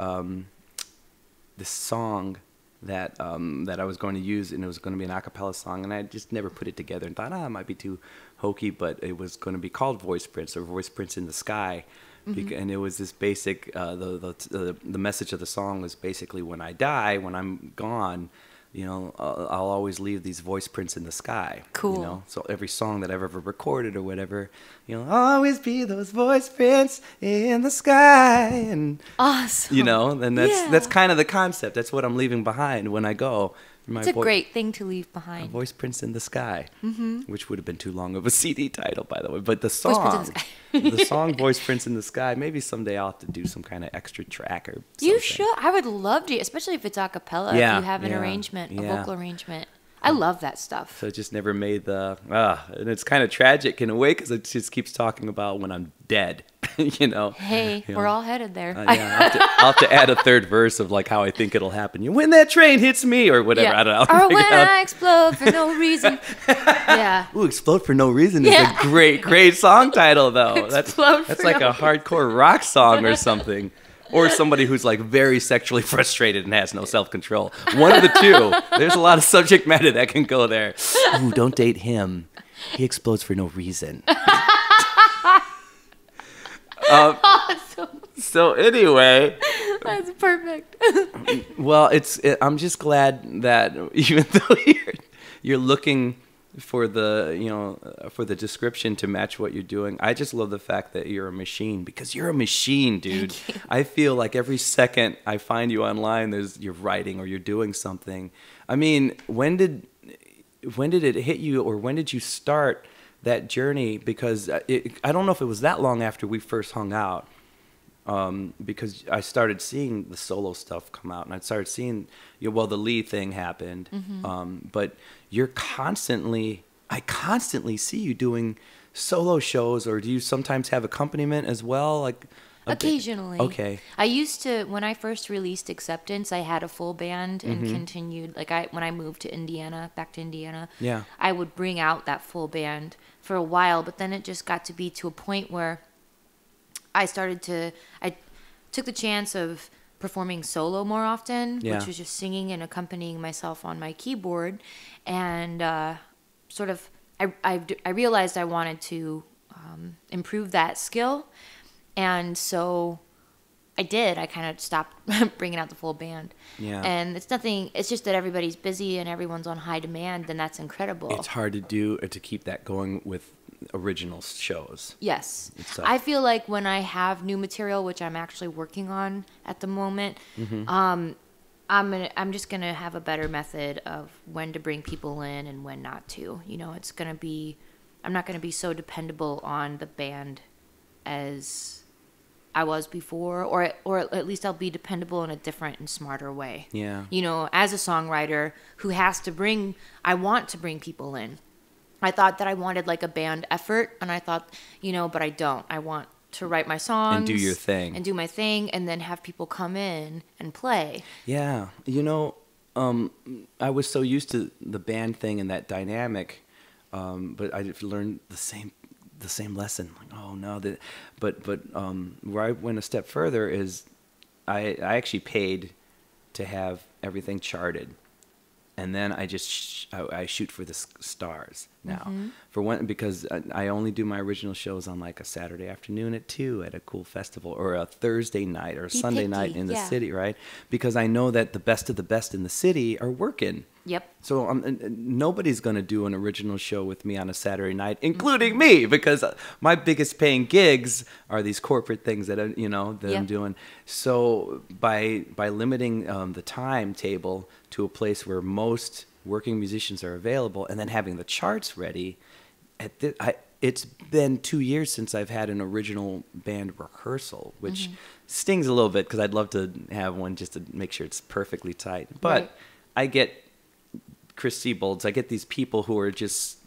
this song that that I was going to use, and it was going to be an a cappella song, and I just never put it together and thought, it might be too hokey, but it was going to be called Voice Prints, or Voice Prints in the Sky. And it was this basic, the message of the song was basically, when I die, when I'm gone, you know, I'll always leave these voice prints in the sky. Cool. You know, so every song that I've ever recorded or whatever, you know, always be those voice prints in the sky. And, awesome. you know, and that's kind of the concept. That's what I'm leaving behind when I go. It's a great thing to leave behind. Voice Prints in the Sky, which would have been too long of a CD title, by the way. But the song, the song Voice Prints in the Sky, maybe someday I'll have to do some kind of extra track or something. You should. I would love to, especially if it's a cappella, if you have an arrangement, a vocal arrangement. I love that stuff. So it just never made the, and it's kind of tragic in a way because it just keeps talking about when I'm dead, you know. Hey, we're all headed there. Yeah, I'll have to add a third verse of like how I think it'll happen. You when that train hits me or whatever. Yeah. I don't know. Or when I explode for no reason. Yeah. Ooh, Explode for No Reason is a great song title though. That's like no a hardcore rock song or something. Or somebody who's like very sexually frustrated and has no self-control. One of the two. There's a lot of subject matter that can go there. Ooh, don't date him. He explodes for no reason. Awesome. So anyway. That's perfect. Well, I'm just glad that even though you're looking for the description to match what you're doing, I just love the fact that you're a machine, because you're a machine, dude. Thank you. I feel like every second I find you online, you're writing or you're doing something. I mean, when did it hit you, or when did you start that journey? Because I don't know if it was that long after we first hung out, because I started seeing the solo stuff come out, and I started seeing, the Lee thing happened, but I constantly see you doing solo shows, or do you sometimes have accompaniment as well? Like occasionally. Okay. I used to, when I first released Acceptance, I had a full band and continued, when I moved to back to Indiana, I would bring out that full band for a while, but then it just got to be to a point where I took the chance of performing solo more often, which was just singing and accompanying myself on my keyboard. And I realized I wanted to improve that skill. And so I did. I kind of stopped bringing out the full band. Yeah. And it's just that everybody's busy and everyone's on high demand, and that's incredible. It's hard to do, to keep that going with original shows. Yes. I feel like when I have new material, which I'm actually working on at the moment, I'm just gonna have a better method of when to bring people in and when not to. I'm not gonna be so dependable on the band as I was before, or at least I'll be dependable in a different and smarter way. Yeah. As a songwriter who I want to bring people in. I thought that I wanted like a band effort, and I thought, but I don't. I want to write my songs and do your thing and do my thing, and then have people come in and play. Yeah. I was so used to the band thing and that dynamic, but I learned the same the same lesson. Like, oh no, but where I went a step further is I actually paid to have everything charted, and then I just I shoot for the stars now for one, because I only do my original shows on like a Saturday afternoon at 2 at a cool festival, or a Thursday night or a Sunday night in the city, right? Because I know that the best of the best in the city are working. Yep. So nobody's going to do an original show with me on a Saturday night, including me, because my biggest paying gigs are these corporate things that I'm doing. So by limiting the timetable to a place where most working musicians are available, and then having the charts ready, it's been 2 years since I've had an original band rehearsal, which stings a little bit because I'd love to have one just to make sure it's perfectly tight. But I get Chris Siebold's. I get these people who are just...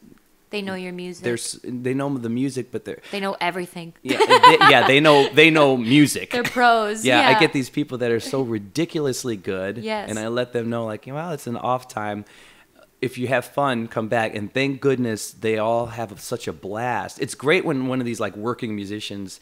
They know your music. They know the music, but they know everything. They know music. They're pros. Yeah, I get these people that are so ridiculously good. Yes. And I let them know, like, well, it's an off time. If you have fun, come back. And thank goodness they all have such a blast. It's great when one of these like working musicians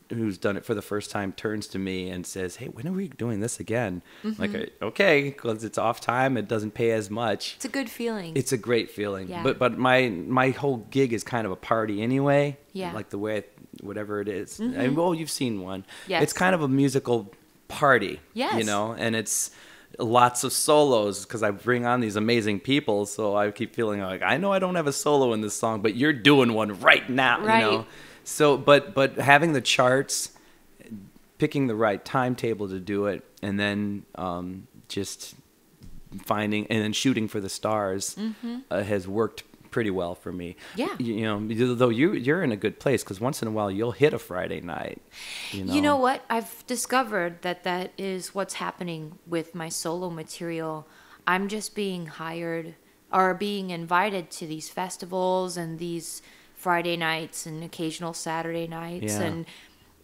who's done it for the first time turns to me and says, hey, when are we doing this again? Like, okay, because it's off time, it doesn't pay as much. It's a good feeling. It's a great feeling. Yeah. But my whole gig is kind of a party anyway. Yeah. Like the way, whatever it is. And, well, you've seen one. Yes. It's kind of a musical party. Yes. And it's lots of solos because I bring on these amazing people. So I keep feeling like, I know I don't have a solo in this song, but you're doing one right now, Right. So, but having the charts, picking the right timetable to do it, and then just finding and then shooting for the stars has worked pretty well for me. Yeah. Though you're in a good place, because once in a while you'll hit a Friday night. You know what? I've discovered that is what's happening with my solo material. I'm just being hired or being invited to these festivals and these Friday nights and occasional Saturday nights.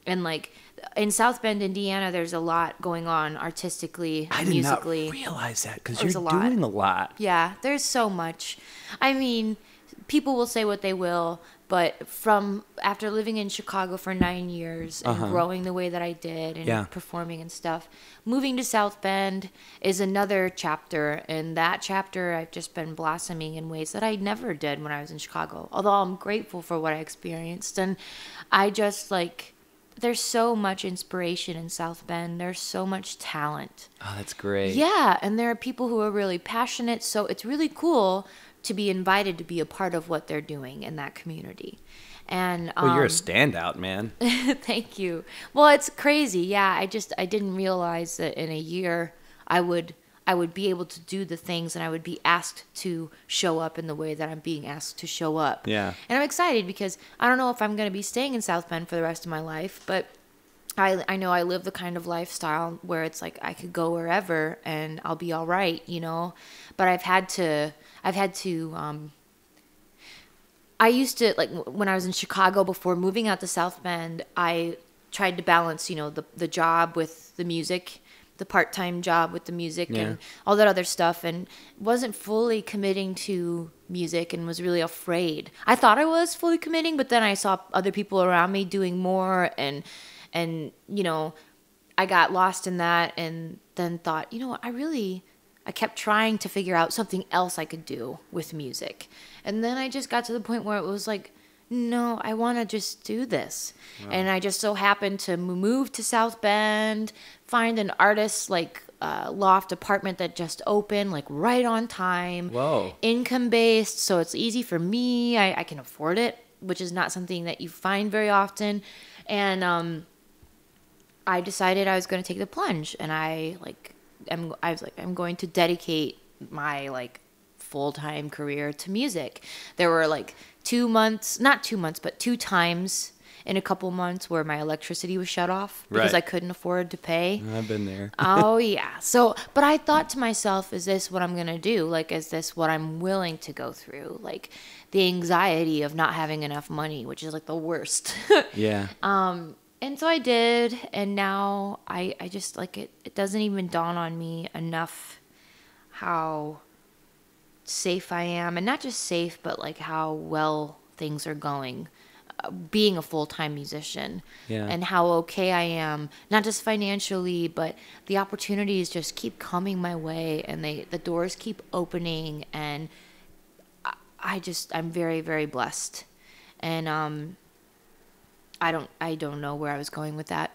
And like in South Bend, Indiana, there's a lot going on artistically, musically. I did not realize that, because you're doing a lot. Yeah, there's so much. I mean, people will say what they will, but after living in Chicago for 9 years and growing the way that I did and performing and stuff, moving to South Bend is another chapter. And that chapter, I've just been blossoming in ways that I never did when I was in Chicago. Although I'm grateful for what I experienced. And I just there's so much inspiration in South Bend. There's so much talent. Oh, that's great. Yeah, and there are people who are really passionate. So it's really cool to be invited to be a part of what they're doing in that community. And well, you're a standout, man. Thank you. Well, it's crazy. Yeah, I didn't realize that in a year I would be able to do the things, and I would be asked to show up in the way that I'm being asked to show up. Yeah. And I'm excited because I don't know if I'm going to be staying in South Bend for the rest of my life, but I know I live the kind of lifestyle where it's like I could go wherever and I'll be all right, But I've had to I used to, like, when I was in Chicago before moving out to South Bend, I tried to balance, the job with the music, the part-time job with the music and all that other stuff, and wasn't fully committing to music and was really afraid. I thought I was fully committing, but then I saw other people around me doing more, and I got lost in that, and then thought, I kept trying to figure out something else I could do with music. And then I just got to the point where it was like, no, I want to just do this. Wow. And I just so happened to move to South Bend, find an artist's loft apartment that just opened right on time. Whoa. Income based, so it's easy for me. I can afford it, which is not something that you find very often. And I decided I was going to take the plunge, and I was like, I'm going to dedicate my full-time career to music. There were 2 months, not 2 months, but 2 times in a couple months where my electricity was shut off because I couldn't afford to pay. I've been there. Oh yeah. So, but I thought to myself, is this what I'm going to do? Is this what I'm willing to go through? The anxiety of not having enough money, which is the worst. Yeah. And so I did, and now I just it doesn't even dawn on me enough how safe I am, and not just safe, but how well things are going being a full-time musician, Yeah. and how okay I am, not just financially, but the opportunities just keep coming my way, and the doors keep opening, and I'm very, very blessed. And I don't know where I was going with that.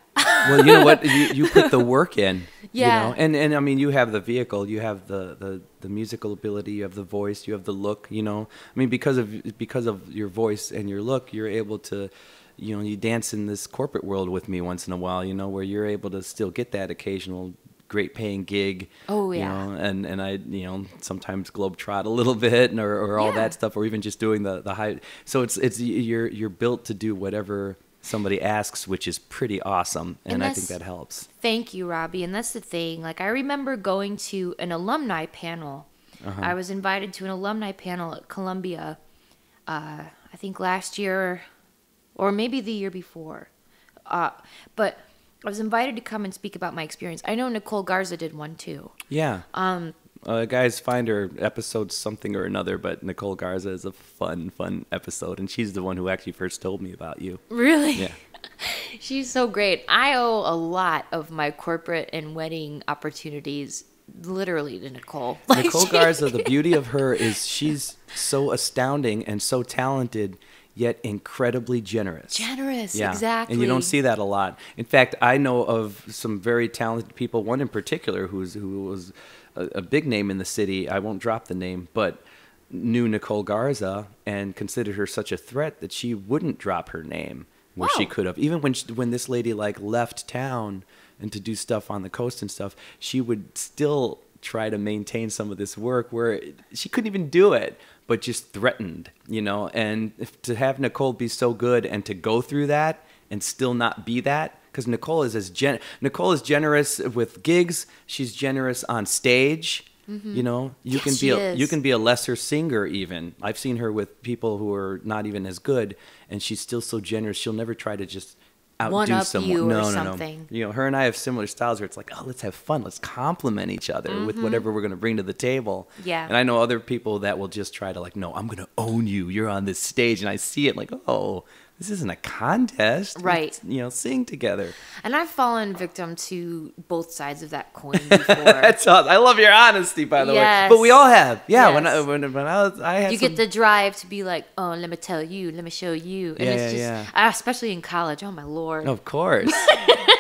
Well, you know what? You put the work in. Yeah. You know? And I mean, you have the vehicle, you have the musical ability, you have the voice, you have the look. You know, I mean, because of your voice and your look, you're able to, you know, you dance in this corporate world with me once in a while. You know, where you're able to still get that occasional great paying gig. Oh, you yeah. know, and I, you know, sometimes globetrot a little bit, or all Yeah. that stuff, or even just doing the high. So it's you're built to do whatever somebody asks, which is pretty awesome, and I think that helps. Thank you, Robbie. And that's the thing. Like, I remember going to an alumni panel. I was invited to an alumni panel at Columbia, I think last year, or maybe the year before. But I was invited to come and speak about my experience. I know Nicole Garza did one too. Yeah. Guys, find her episode something or another, but Nicole Garza is a fun episode, and she's the one who actually first told me about you. Really? Yeah. She's so great. I owe a lot of my corporate and wedding opportunities literally to Nicole. Nicole Garza, the beauty of her is she's so astounding and so talented, yet incredibly generous. Generous, Yeah. exactly. And you don't see that a lot. In fact, I know of some very talented people, one in particular who was a big name in the city. I won't drop the name, but knew Nicole Garza and considered her such a threat that she wouldn't drop her name where she Wow. could have. Even when this lady like left town and to do stuff on the coast and stuff, she would still try to maintain some of this work where she couldn't even do it, but just threatened, you know. And to have Nicole be so good and to go through that and still not be that, because Nicole is Nicole is generous with gigs. She's generous on stage. You know, you Yes, she is. you can be a lesser singer even. I've seen her with people who are not even as good, and she's still so generous. She'll never try to just outdo One up someone. you or No. something. You know, her and I have similar styles where it's like, oh, let's have fun. Let's compliment each other with whatever we're going to bring to the table. Yeah. And I know other people that will just try to like, no, I'm going to own you. You're on this stage. And I see it like, oh, this isn't a contest. Right. Let's, you know, sing together. And I've fallen victim to both sides of that coin before. That's awesome. I love your honesty, by the way. Yes. But we all have. Yeah. Yes. When I was, I had You some, get the drive to be like, oh, let me tell you, let me show you. And it's just, especially in college, oh my Lord. Of course.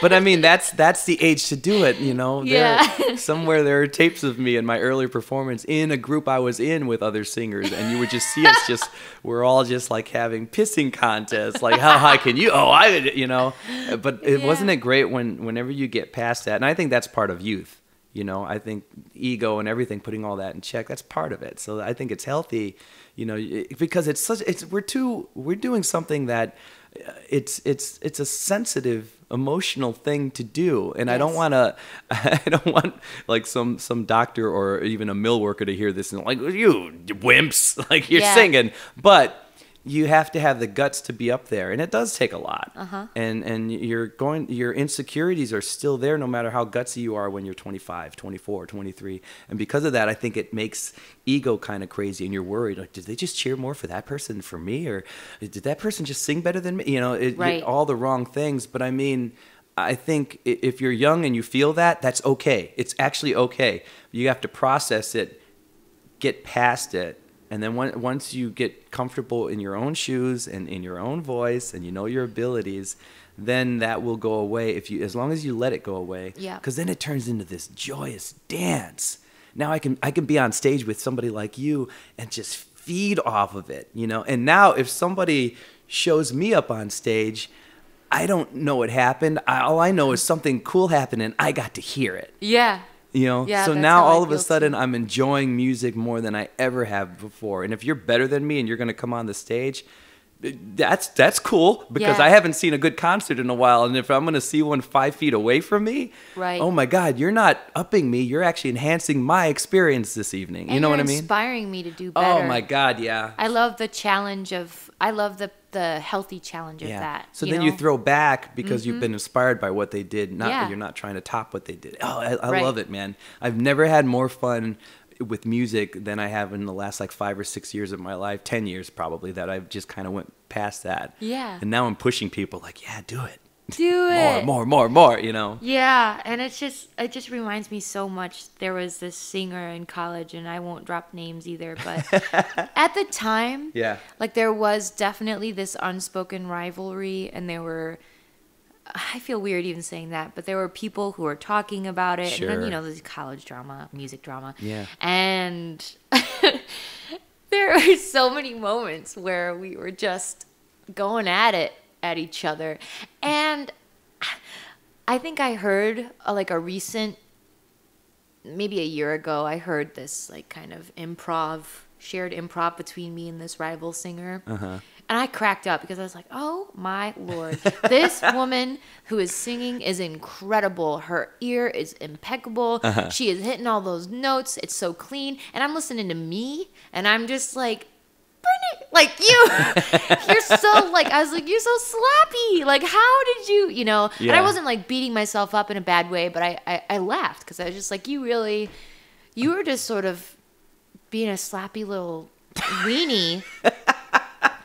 But I mean, that's the age to do it, you know. Yeah. Somewhere there are tapes of me in my early performance in a group I was in with other singers, and you would just see us we're all just like having pissing contests, like how high can you? Oh, you know. But wasn't it great whenever you get past that? And I think that's part of youth. You know, I think ego and everything, putting all that in check, that's part of it. So I think it's healthy, you know, because we're doing something that it's a sensitive, emotional thing to do, and Yes. I don't want like some doctor or even a mill worker to hear this and like, you wimps, like you're singing, but you have to have the guts to be up there, and it does take a lot. And your insecurities are still there no matter how gutsy you are when you're 25, 24, 23. And because of that, I think it makes ego kind of crazy, and you're worried, like, did they just cheer more for that person than for me? Or did that person just sing better than me? You know, Right. all the wrong things. But I mean, I think if you're young and you feel that, that's okay. It's actually okay. You have to process it, get past it. And then once you get comfortable in your own shoes and in your own voice and you know your abilities, then that will go away as long as you let it go away. Yeah. Because then it turns into this joyous dance. Now I can be on stage with somebody like you and just feed off of it, you know. And now if somebody shows me up on stage, I don't know what happened. All I know is something cool happened and I got to hear it. Yeah. You know, Yeah, so that's now how I all of a feel sudden too. I'm enjoying music more than I ever have before. And if you're better than me and you're going to come on the stage, that's cool, because Yeah. I haven't seen a good concert in a while. And if I'm going to see one 5 feet away from me, Right. oh my God, you're not upping me. You're actually enhancing my experience this evening. You And know you're what I mean? inspiring me to do better. Oh my God, yeah. I love the challenge I love the healthy challenge of that. So then you know? throw back because you've been inspired by what they did. Not Yeah. you're not trying to top what they did. Oh, I Right. love it, man. I've never had more fun with music than I have in the last like 5 or 6 years of my life, 10 years probably, that I've just kind of went past that. Yeah. And now I'm pushing people like, yeah, do it. Do it. More, you know? Yeah, and it just reminds me so much. There was this singer in college, and I won't drop names either, but at the time, Yeah. like there was definitely this unspoken rivalry, and I feel weird even saying that, but there were people who were talking about it, Sure. and then, you know, there's college drama, music drama. Yeah. And there are so many moments where we were just going at each other. And I think I heard like a recent, maybe a year ago, I heard this like kind of shared improv between me and this rival singer. Uh-huh. And I cracked up because I was like, oh my Lord, this woman who is singing is incredible. Her ear is impeccable. Uh-huh. She is hitting all those notes. It's so clean. And I'm listening to me, and I'm just like, Brittany, like you're so like, I was like, you're so sloppy. Like, how did you, you know? Yeah. And I wasn't like beating myself up in a bad way, but I laughed because I was just like, you were just sort of being a slappy little weenie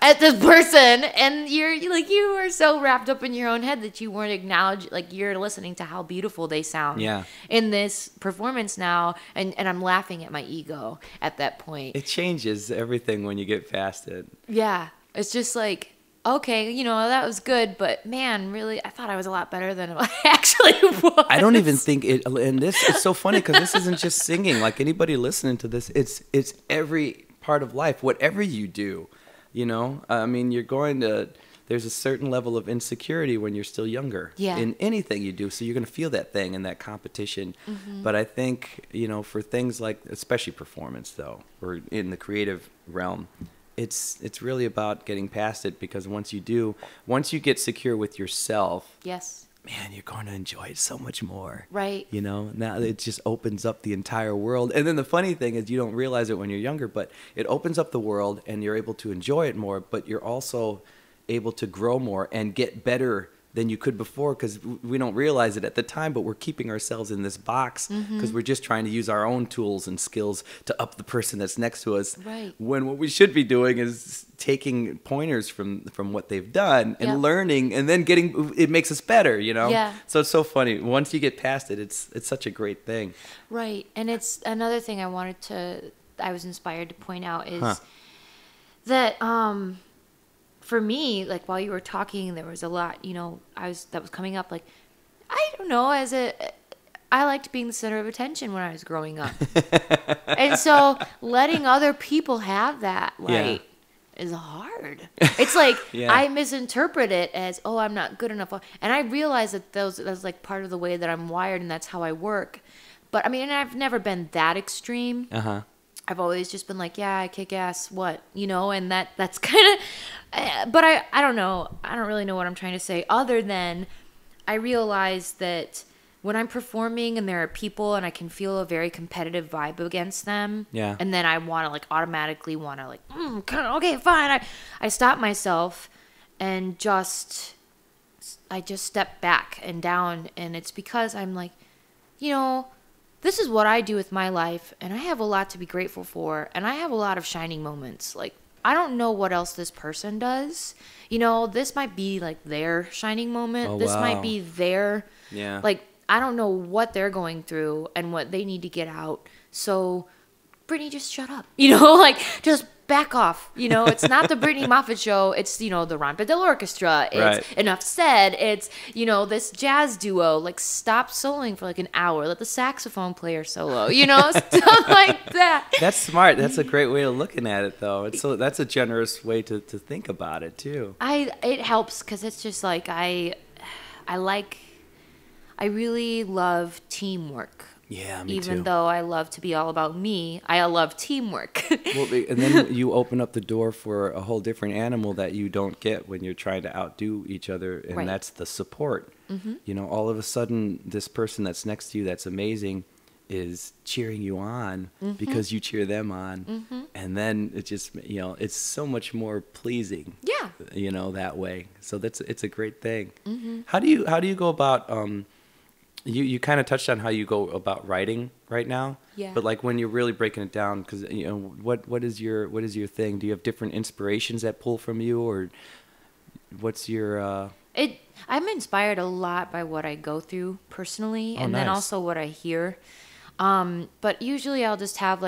at this person, and you were so wrapped up in your own head that you weren't acknowledged, like you're listening to how beautiful they sound in this performance now, and I'm laughing at my ego at that point. It changes everything when you get past it. Yeah, it's just like, okay, you know, that was good, but man, really, I thought I was a lot better than I actually was. I don't even think it, and this is so funny because this isn't just singing. Like anybody listening to this, it's every part of life, whatever you do. You know, I mean, there's a certain level of insecurity when you're still younger in anything you do. So you're going to feel that thing in that competition. Mm-hmm. But I think, you know, for things like, especially performance though, or in the creative realm, it's really about getting past it, because once you get secure with yourself, yes, man, you're going to enjoy it so much more. Right. You know, now it just opens up the entire world. And then the funny thing is you don't realize it when you're younger, but it opens up the world and you're able to enjoy it more, but you're also able to grow more and get better than you could before, because we don't realize it at the time, but we're keeping ourselves in this box because we're just trying to use our own tools and skills to up the person that's next to us. Right. When what we should be doing is taking pointers from what they've done and learning, and then it makes us better, you know? Yeah. So it's so funny. Once you get past it, it's such a great thing. Right. And it's another thing I was inspired to point out is that, for me, like while you were talking, there was a lot, you know, that was coming up. Like, I don't know, I liked being the center of attention when I was growing up. And so letting other people have that right is hard. It's like, I misinterpret it as, oh, I'm not good enough. And I realize that that's like part of the way that I'm wired, and that's how I work. But I mean, I've never been that extreme. I've always just been like, yeah, I kick ass, what, you know, and that's kind of, but I don't know. I don't really know what I'm trying to say, other than I realize that when I'm performing and there are people and I can feel a very competitive vibe against them, and then I want to like automatically want to like, okay, fine. I stop myself and I just step back and down, and it's because I'm like, you know, this is what I do with my life, and I have a lot to be grateful for, and I have a lot of shining moments. Like, I don't know what else this person does. You know, this might be like their shining moment. Oh, this wow. might be their, like, I don't know what they're going through and what they need to get out. So, Brittany, just shut up. You know, like, just back off. You know, it's not the Brittany Moffitt show. It's, you know, the Rompedale Orchestra. It's Enough Said. It's, you know, this jazz duo. Like, stop soloing for like an hour. Let the saxophone player solo. You know, stuff like that. That's smart. That's a great way of looking at it, though. That's a generous way to think about it, too. It helps because it's just like I really love teamwork. Yeah, me too. Even though I love to be all about me, I love teamwork. Well, and then you open up the door for a whole different animal that you don't get when you're trying to outdo each other, and that's the support. You know, all of a sudden, this person that's next to you that's amazing is cheering you on because you cheer them on, and then it just, you know, it's so much more pleasing. Yeah, you know, that way. So it's a great thing. How do you go about You kind of touched on how you go about writing right now. Yeah. But like when you're really breaking it down, because what is your thing? Do you have different inspirations that pull from you, or what's your? I'm inspired a lot by what I go through personally, and then nice. also what I hear. But usually I'll just have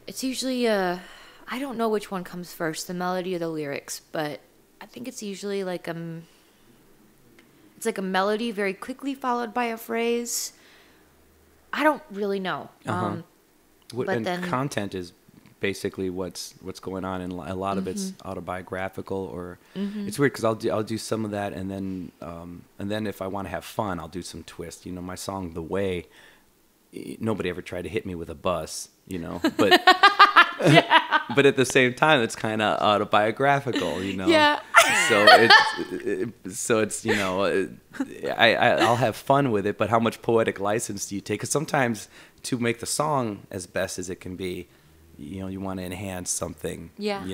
it's usually I don't know which one comes first, the melody or the lyrics, but I think it's usually it's like a melody very quickly followed by a phrase. I don't really know. And content is basically what's going on, and a lot of it's autobiographical, or it's weird because I'll do some of that, and then if I want to have fun, I'll do some twist. My song "The Way," nobody ever tried to hit me with a bus, but but at the same time, it's kind of autobiographical, Yeah. So it's I'll have fun with it, but how much poetic license do you take? Because sometimes to make the song as best as it can be, you want to enhance something. Yeah.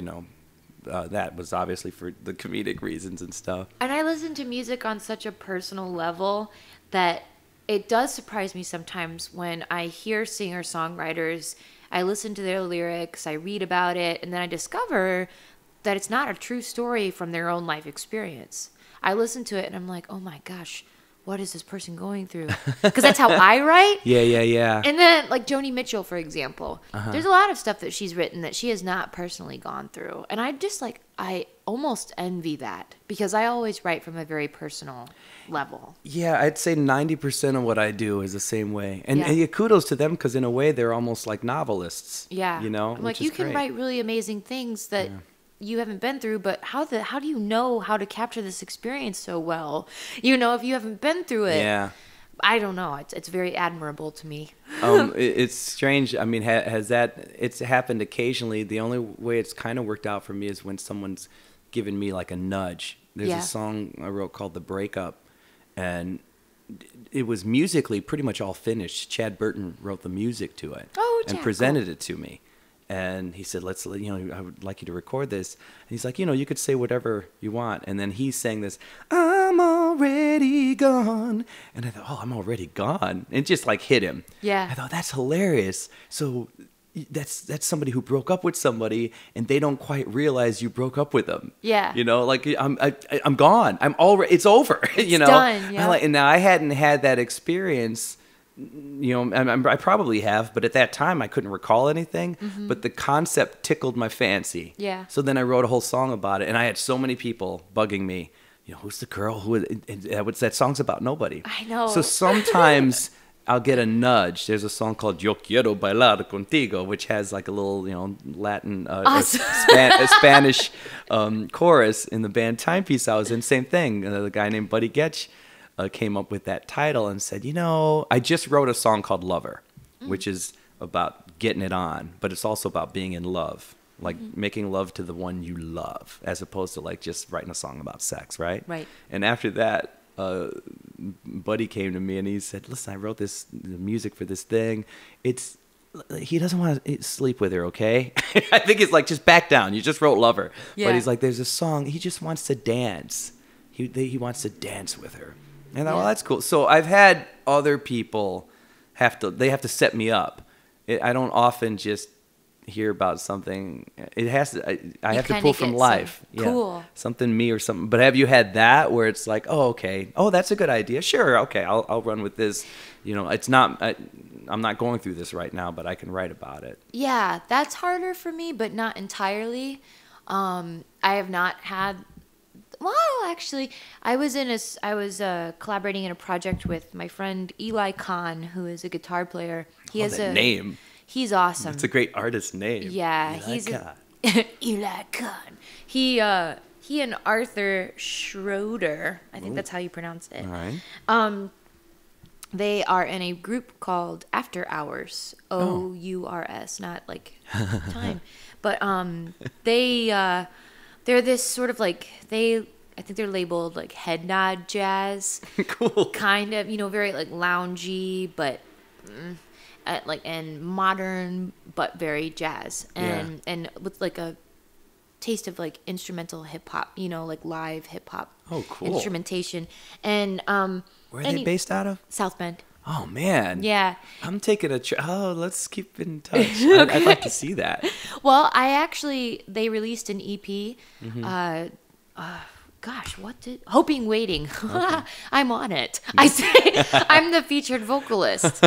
That was obviously for the comedic reasons and stuff. And I listen to music on such a personal level that it does surprise me sometimes when I hear singer-songwriters. I listen to their lyrics, I read about it, and then I discover that it's not a true story from their own life experience. I listen to it and I'm like, oh my gosh, what is this person going through? Because that's how I write. Yeah. And then like Joni Mitchell, for example, there's a lot of stuff that she's written that she has not personally gone through. And I almost envy that because I always write from a very personal level. Yeah, I'd say 90% of what I do is the same way. And kudos to them, because in a way they're almost like novelists. Yeah. I'm like, you can write really amazing things that you haven't been through, but how do you know how to capture this experience so well? If you haven't been through it. Yeah. I don't know. It's very admirable to me. It's strange. I mean, it's happened occasionally. The only way it's kind of worked out for me is when someone's given me like a nudge. There's a song I wrote called "The Breakup," and it was musically pretty much all finished. Chad Burton wrote the music to it and presented it to me. And he said, I would like you to record this. And he's like, you could say whatever you want. And then he sang this, "I'm already gone." And I thought, oh, I'm already gone. And it just like hit him. Yeah. I thought, that's hilarious. So that's somebody who broke up with somebody and they don't quite realize you broke up with them. Yeah. I'm gone. I'm already, it's over. It's done. Yeah. And now I hadn't had that experience. I probably have, but at that time I couldn't recall anything. But the concept tickled my fancy. Yeah. So then I wrote a whole song about it, and I had so many people bugging me. Who's the girl? That song's about nobody. I know. So sometimes I'll get a nudge. There's a song called "Yo Quiero Bailar Contigo," which has like a little, Latin, awesome. a Spanish chorus in the band Timepiece I was in. Same thing. The guy named Buddy Getch came up with that title and said, I just wrote a song called "Lover," which is about getting it on, but it's also about being in love, like making love to the one you love, as opposed to like just writing a song about sex, right? Right. And after that, Buddy came to me and he said, "Listen, I wrote the music for this thing. He doesn't want to sleep with her, okay?" I think it's like, just back down. You just wrote "Lover," but he's like, "There's a song. He just wants to dance. He wants to dance with her." And I thought, well, that's cool. So I've had other people have to set me up. I don't often just hear about something. It has to. I have to pull from life. Cool. Something me or something. But have you had that where it's like, oh, okay, oh, that's a good idea. Sure, okay, I'll run with this. It's not. I'm not going through this right now, but I can write about it. Yeah, that's harder for me, but not entirely. I have not had. Well, actually, I was collaborating in a project with my friend Eli Kahn, who is a guitar player. He has a name. He's awesome. It's a great artist name. Yeah, Eli Kahn. He and Arthur Schroeder, I think that's how you pronounce it. All right. They are in a group called After Hours, OURS, not like time, but they're this sort of like I think they're labeled like head nod jazz. Cool. Kind of, very like loungy, but and modern, but very jazz, and with like a taste of like instrumental hip hop, you know, like live hip hop. Oh, cool. Instrumentation. And where are they based out of? South Bend. Oh man. Yeah. I'm taking a let's keep in touch. I'd like to see that. Well, they released an EP. Gosh, Hoping Waiting. Okay. I'm on it. I say I'm the featured vocalist.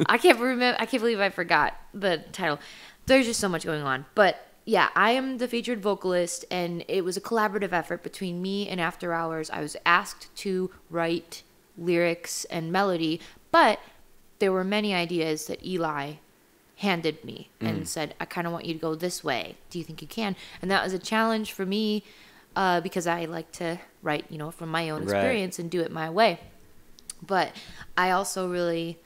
I can't believe I forgot the title. There's just so much going on. But yeah, I am the featured vocalist, and it was a collaborative effort between me and After Hours. I was asked to write lyrics and melody, but there were many ideas that Eli handed me and said, I kind of want you to go this way. Do you think you can? And that was a challenge for me because I like to write, you know, from my own experience and do it my way. But I also really,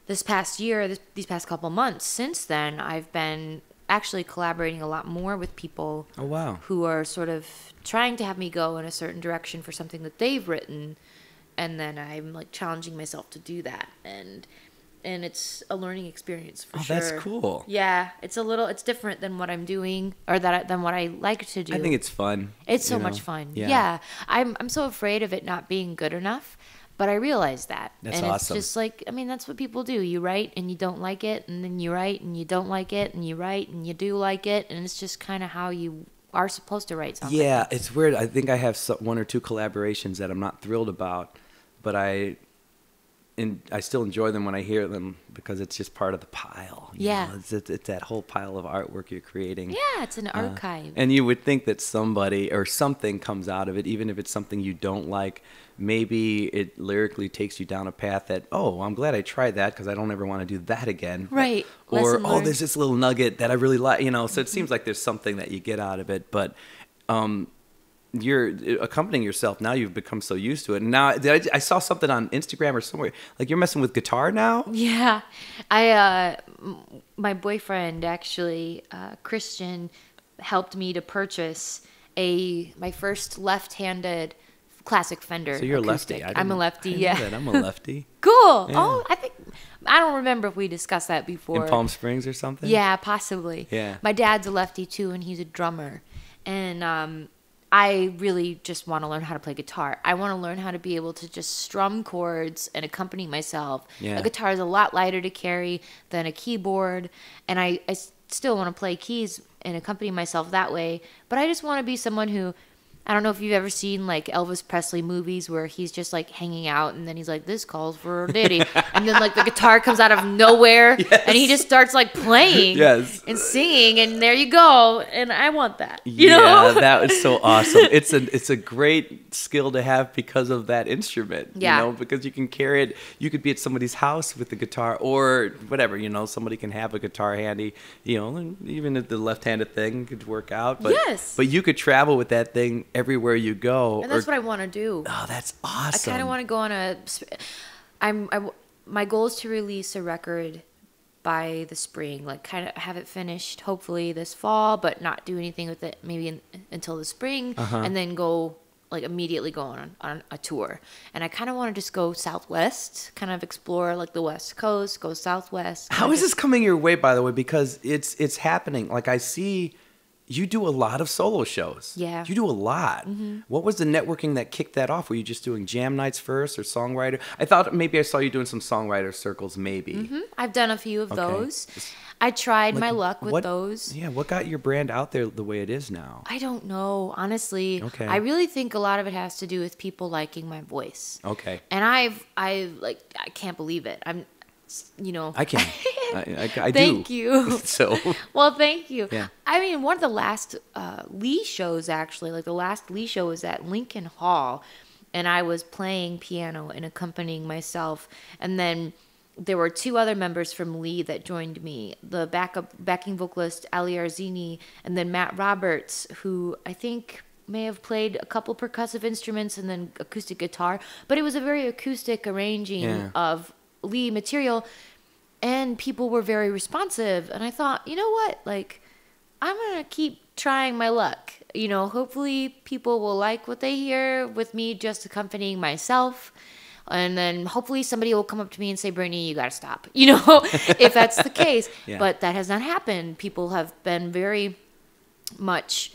this past year, these past couple months since then, I've been actually collaborating a lot more with people who are sort of trying to have me go in a certain direction for something that they've written. And then I'm like challenging myself to do that. And it's a learning experience for sure. Oh, that's cool. Yeah, it's different than what I'm doing than what I like to do. I think it's fun. It's so much fun. Yeah. I'm so afraid of it not being good enough, but I realize that. That's and awesome. It's just like, I mean, that's what people do. You write and you don't like it, and then you write and you don't like it, and you write and you do like it, and it's just kind of how you are supposed to write something. Yeah, it's weird. I think I have one or two collaborations that I'm not thrilled about, but I still enjoy them when I hear them because it's just part of the pile. You know? It's that whole pile of artwork you're creating. Yeah, it's an archive. And you would think that somebody or something comes out of it, even if it's something you don't like. Maybe it lyrically takes you down a path that, oh, I'm glad I tried that because I don't ever want to do that again. Right. Or, oh, there's this little nugget that I really like, you know. So it seems like there's something that you get out of it. But you're accompanying yourself now. You've become so used to it. And now I saw something on Instagram or somewhere, like you're messing with guitar now. Yeah, my boyfriend actually, Christian, helped me to purchase my first left-handed classic Fender. So you're acoustic. a lefty. I'm a lefty. Yeah, I'm a lefty. Cool. Yeah. Oh, I don't remember if we discussed that before. In Palm Springs or something. Yeah, possibly. Yeah. My dad's a lefty too, and he's a drummer. And I really just want to learn how to play guitar. I want to learn how to be able to just strum chords and accompany myself. Yeah. A guitar is a lot lighter to carry than a keyboard, and I still want to play keys and accompany myself that way. But I just want to be someone who, I don't know if you've ever seen like Elvis Presley movies where he's just like hanging out and then he's like, this calls for a ditty. And then like the guitar comes out of nowhere and he just starts like playing and singing, and there you go. And I want that. You know? That was so awesome. It's a great skill to have because of that instrument. Yeah. You know, because you can carry it. You could be at somebody's house with the guitar or whatever, you know, somebody can have a guitar handy, you know, and even if the left-handed thing could work out. But, but you could travel with that thing everywhere you go. And that's what I want to do. Oh, that's awesome. I kind of want to go on my goal is to release a record by the spring, like kind of have it finished hopefully this fall, but not do anything with it maybe until the spring, and then go like immediately go on a tour. And I kind of want to just go southwest, kind of explore like the West Coast, go southwest. How is this coming your way, by the way? Because it's happening. Like I see you do a lot of solo shows. Yeah. You do a lot. What was the networking that kicked that off? Were you just doing jam nights first or songwriter? I thought maybe I saw you doing some songwriter circles maybe. I've done a few of those. I tried my luck with those. Yeah, what got your brand out there the way it is now? I don't know, honestly. Okay. I really think a lot of it has to do with people liking my voice. Okay. And I can't believe it. You know. I can. I do. Thank you. So. Well, thank you. Yeah. I mean, one of the last Lee shows, actually, like the last Lee show was at Lincoln Hall, and I was playing piano and accompanying myself. And then there were two other members from Lee that joined me, the backing vocalist Ali Arzini, and then Matt Roberts, who I think may have played a couple percussive instruments and then acoustic guitar. But it was a very acoustic arranging of Lee material, and people were very responsive. And I thought, you know what, like, I'm gonna keep trying my luck. You know, hopefully people will like what they hear with me just accompanying myself, and then hopefully somebody will come up to me and say, Brittany, you gotta stop, you know, if that's the case. But that has not happened. People have been very much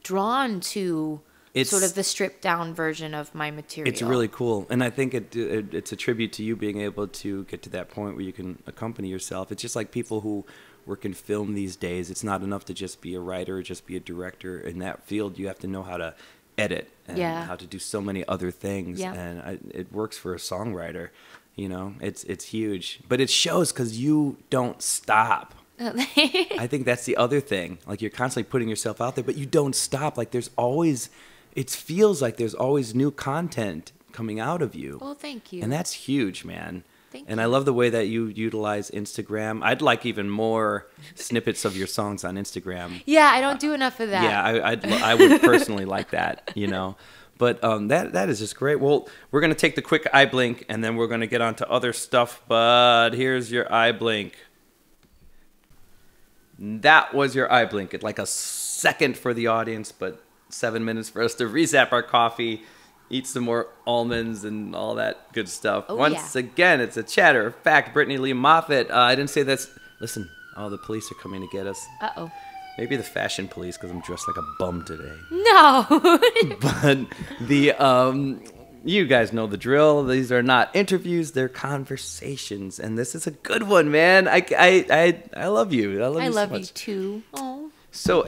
drawn to It's sort of the stripped down version of my material. It's really cool, and I think it's a tribute to you being able to get to that point where you can accompany yourself. It's just like people who work in film these days. It's not enough to just be a writer or just be a director. In that field, you have to know how to edit and how to do so many other things. Yeah. And it works for a songwriter. You know, it's huge, but it shows because you don't stop. I think that's the other thing. Like, you're constantly putting yourself out there, but you don't stop. Like, it feels like there's always new content coming out of you. Well, thank you. And that's huge, man. Thank and you. I love the way that you utilize Instagram. I'd like even more snippets of your songs on Instagram. Yeah, I don't do enough of that. Yeah, I would personally like that, you know. But that is just great. Well, we're going to take the quick eye blink, and then we're going to get on to other stuff. But here's your eye blink. That was your eye blink. It's like a second for the audience, but 7 minutes for us to rezap our coffee, eat some more almonds and all that good stuff. Oh, Once again, it's a chatter of fact. Brittany Lee Moffitt. I didn't say this. Listen, the police are coming to get us. Uh-oh. Maybe the fashion police, because I'm dressed like a bum today. No. But you guys know the drill. These are not interviews; they're conversations, and this is a good one, man. I love you. I love you. I so love much. you too. Oh. So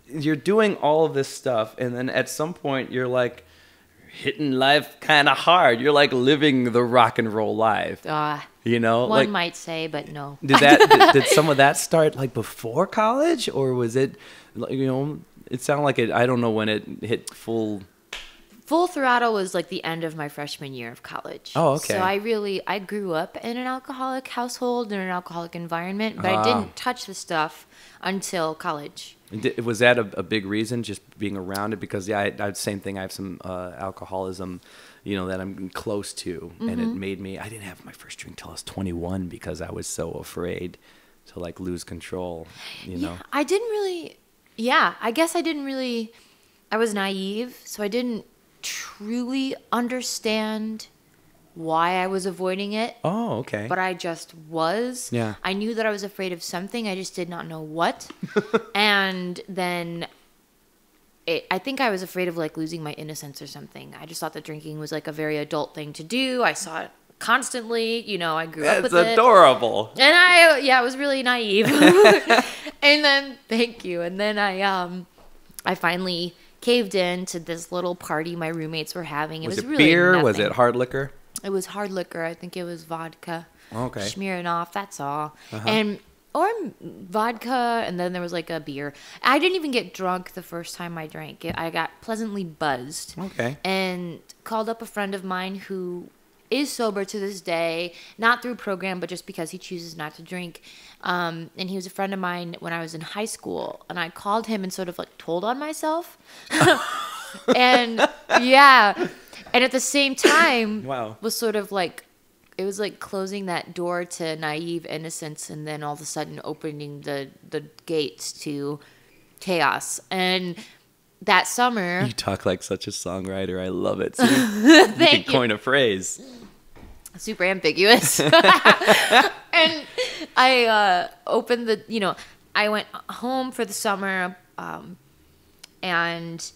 you're doing all of this stuff, and then at some point you're like hitting life kind of hard. You're like living the rock and roll life. You know, one might say, but no. Did some of that start like before college, or was it, you know? It sounded like it. I don't know when it hit full. Full throttle was like the end of my freshman year of college. Oh, okay. So I grew up in an alcoholic household, in an alcoholic environment, but I didn't touch the stuff until college. Was that a big reason, just being around it? Because I same thing. I have some alcoholism, you know, that I'm close to, and it made me. I didn't have my first drink till I was 21 because I was so afraid to like lose control. You know. I didn't really. Yeah, I guess I didn't really. I was naive, so I didn't truly understand why I was avoiding it. Oh, okay. But I just was. Yeah. I knew that I was afraid of something. I just did not know what. And then I think I was afraid of like losing my innocence or something. I just thought that drinking was like a very adult thing to do. I saw it constantly. You know, I grew up with it. That's adorable. And I was really naive. And then, thank you. And then I finally caved in to this little party my roommates were having. It was really beer? nothing. Was it hard liquor? It was hard liquor. I think it was vodka. Okay. Smirnoff, that's all. Or vodka, and then there was like a beer. I didn't even get drunk the first time I drank it. I got pleasantly buzzed. Okay. And called up a friend of mine who is sober to this day, not through program, but just because he chooses not to drink. And he was a friend of mine when I was in high school, and I called him and sort of like told on myself. And yeah, and at the same time, was sort of like, it was like closing that door to naive innocence, and then all of a sudden opening the gates to chaos. And that summer, you talk like such a songwriter. I love it. So Thank you. Coin a phrase. Super ambiguous. And I opened I went home for the summer, and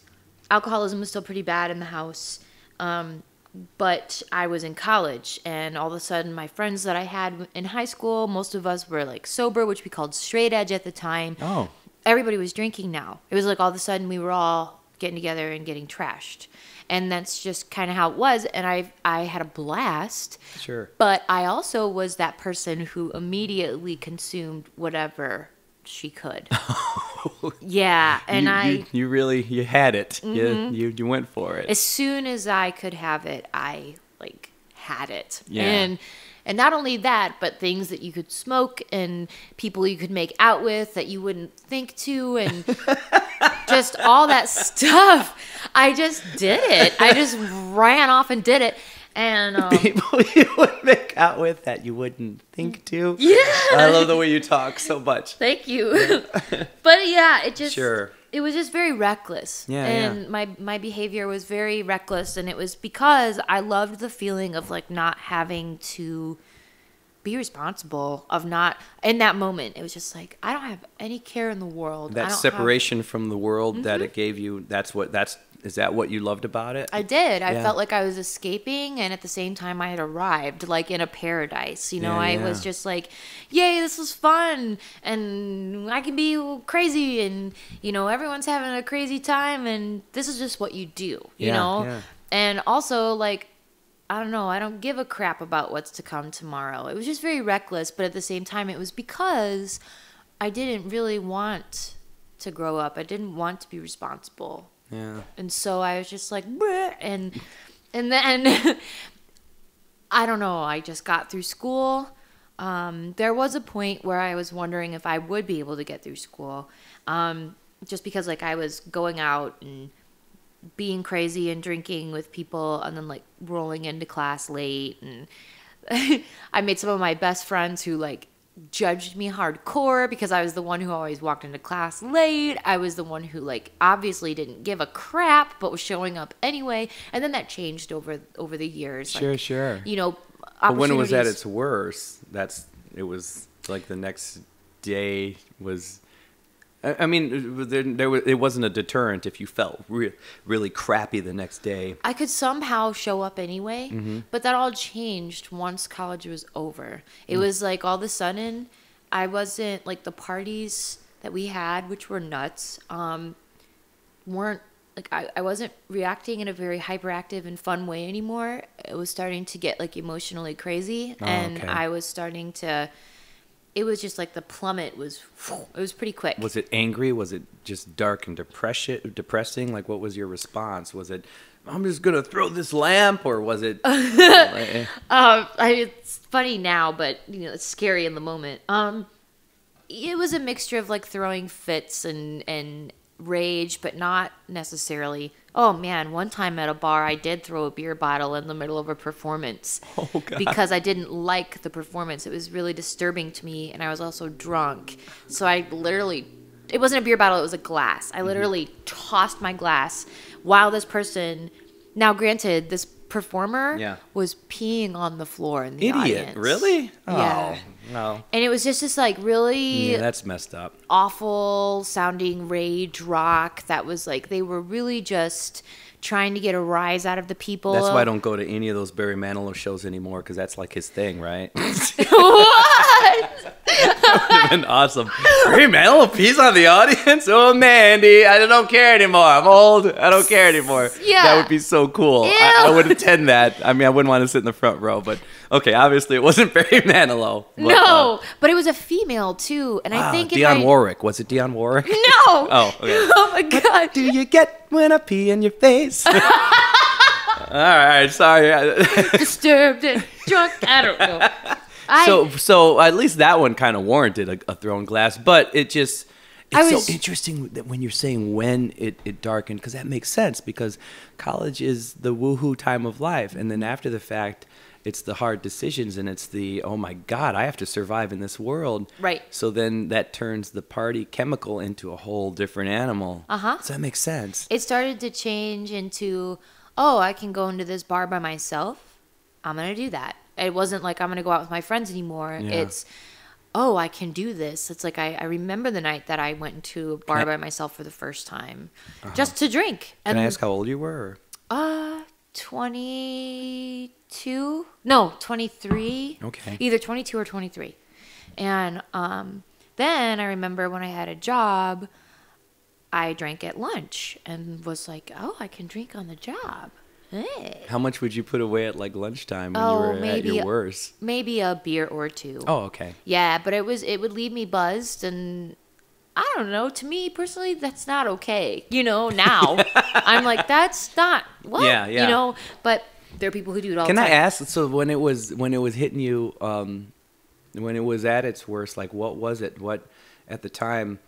alcoholism was still pretty bad in the house. But I was in college, and all of a sudden my friends that I had in high school, most of us were like sober, which we called straight edge at the time. Oh. Everybody was drinking now. It was like all of a sudden we were all getting together and getting trashed. And that's just kind of how it was. And I had a blast. Sure. But I also was that person who immediately consumed whatever she could. Yeah. And you had it. You went for it. As soon as I could have it, I like had it. Yeah. And not only that, but things that you could smoke and people you could make out with that you wouldn't think to, and just all that stuff. I just did it. I just ran off and did it. And people you would make out with that you wouldn't think to. Yeah. I love the way you talk so much. Thank you. But yeah, it just... Sure. It was just very reckless. Yeah, and my behavior was very reckless, and it was because I loved the feeling of like not having to be responsible, of not, in that moment, it was just like, I don't have any care in the world. That separation from the world that it gave you, is that what you loved about it? I did. I felt like I was escaping, and at the same time I had arrived like in a paradise. I was just like, yay, this was fun, and I can be crazy, and everyone's having a crazy time, and this is just what you do, you know? Yeah. And also, like, I don't know, I don't give a crap about what's to come tomorrow. It was just very reckless, but at the same time it was because I didn't really want to grow up. I didn't want to be responsible. Yeah. And so I was just like, bleh, and then I don't know, I just got through school. There was a point where I was wondering if I would be able to get through school. Just because like I was going out and being crazy and drinking with people, and then like rolling into class late, and I made some of my best friends who like judged me hardcore because I was the one who always walked into class late. I was the one who like obviously didn't give a crap but was showing up anyway. And then that changed over the years. Sure. But when it was at its worst, it was like the next day was. I mean, it wasn't a deterrent if you felt really crappy the next day. I could somehow show up anyway, but that all changed once college was over. It was like all of a sudden, I wasn't like the parties that we had, which were nuts, weren't like I wasn't reacting in a very hyperactive and fun way anymore. It was starting to get like emotionally crazy, and I was starting to. It was just like the plummet it was pretty quick. Was it angry? Was it just dark and depressing? Like, what was your response? Was it, I'm just going to throw this lamp, or was it? It's funny now, but it's scary in the moment. It was a mixture of like throwing fits and rage, but not necessarily. Oh man, one time at a bar I did throw a beer bottle in the middle of a performance. Oh, God. Because I didn't like the performance. It was really disturbing to me, and I was also drunk. So I literally, it wasn't a beer bottle, it was a glass. I literally tossed my glass while this person, now granted, this performer was peeing on the floor in the audience. Really? Yeah. Oh, no. And it was just this like really that's messed up. Awful sounding rage rock that was like they were really just trying to get a rise out of the people. That's why I don't go to any of those Barry Manilow shows anymore, because that's like his thing, right? What? That would have been awesome. Barry Manilow pees on the audience? Oh, Mandy, I don't care anymore. I'm old. I don't care anymore. Yeah. That would be so cool. I would attend that. I mean, I wouldn't want to sit in the front row, but okay, obviously it wasn't Barry Manilow. But, but it was a female too, and I think Dionne Warwick. Was it Dionne Warwick? No. Oh, okay. Oh my God. What do you get when I pee in your face? All right, sorry. Disturbed and drunk. I don't know. So at least that one kind of warranted a thrown glass, but it's so interesting that when you're saying when it darkened, because that makes sense, because college is the woohoo time of life, and then after the fact, it's the hard decisions, and it's the, oh my God, I have to survive in this world. Right. So then that turns the party chemical into a whole different animal. So that makes sense. It started to change into, oh, I can go into this bar by myself. I'm going to do that. It wasn't like I'm going to go out with my friends anymore. Yeah. It's, oh, I can do this. It's like I remember the night that I went into a bar by myself for the first time just to drink. Can I ask how old you were? 22? No, 23. Okay. Either 22 or 23. And then I remember when I had a job, I drank at lunch and was like, oh, I can drink on the job. Hey. How much would you put away at like lunchtime when you were at your worst? Maybe a beer or two. Oh, okay. Yeah, but it would leave me buzzed, and I don't know. To me personally, that's not okay. Now I'm like, that's not what. Yeah. But there are people who do it all the time. Can I ask? So when it was hitting you, when it was at its worst, like what was it? What at the time?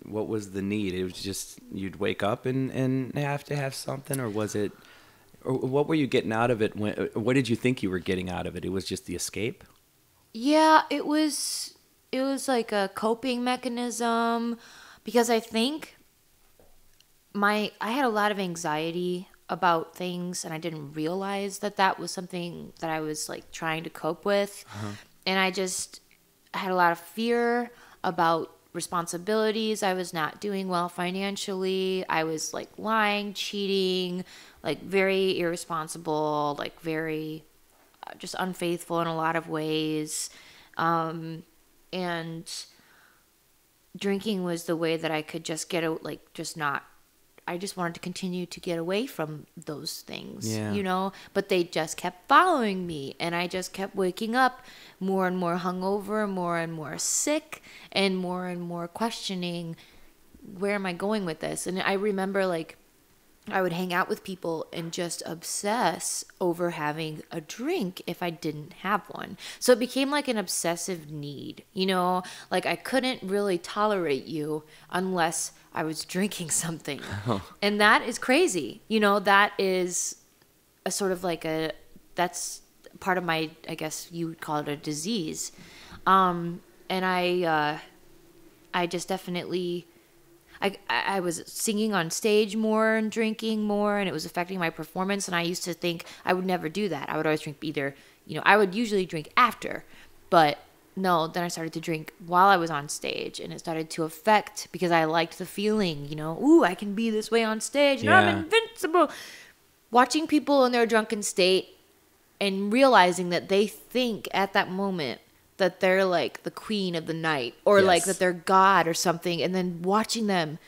What was the need? It was just you'd wake up and have to have something, or was it? Or what were you getting out of it? What did you think you were getting out of it? It was just the escape? Yeah, it was like a coping mechanism, because I think I had a lot of anxiety about things, and I didn't realize that was something that I was like trying to cope with. And I had a lot of fear about responsibilities. I was not doing well financially. I was like lying, cheating, like very irresponsible, like very just unfaithful in a lot of ways. And drinking was the way that I could just I just wanted to continue to get away from those things, but they just kept following me, and I just kept waking up more and more hungover, more and more sick, and more questioning, where am I going with this? And I remember like I would hang out with people and just obsess over having a drink if I didn't have one. So it became like an obsessive need, like I couldn't really tolerate you unless I was drinking something. Oh. And that is crazy. That is a sort of like that's part of my, I guess you would call it a disease. And I just definitely, I was singing on stage more and drinking more, and it was affecting my performance. And I used to think I would never do that. I would always drink I would usually drink after, but no, then I started to drink while I was on stage, and it started to affect because I liked the feeling, ooh, I can be this way on stage, and I'm invincible. Watching people in their drunken state and realizing that they think at that moment that they're like the queen of the night, or like that they're God or something, and then watching them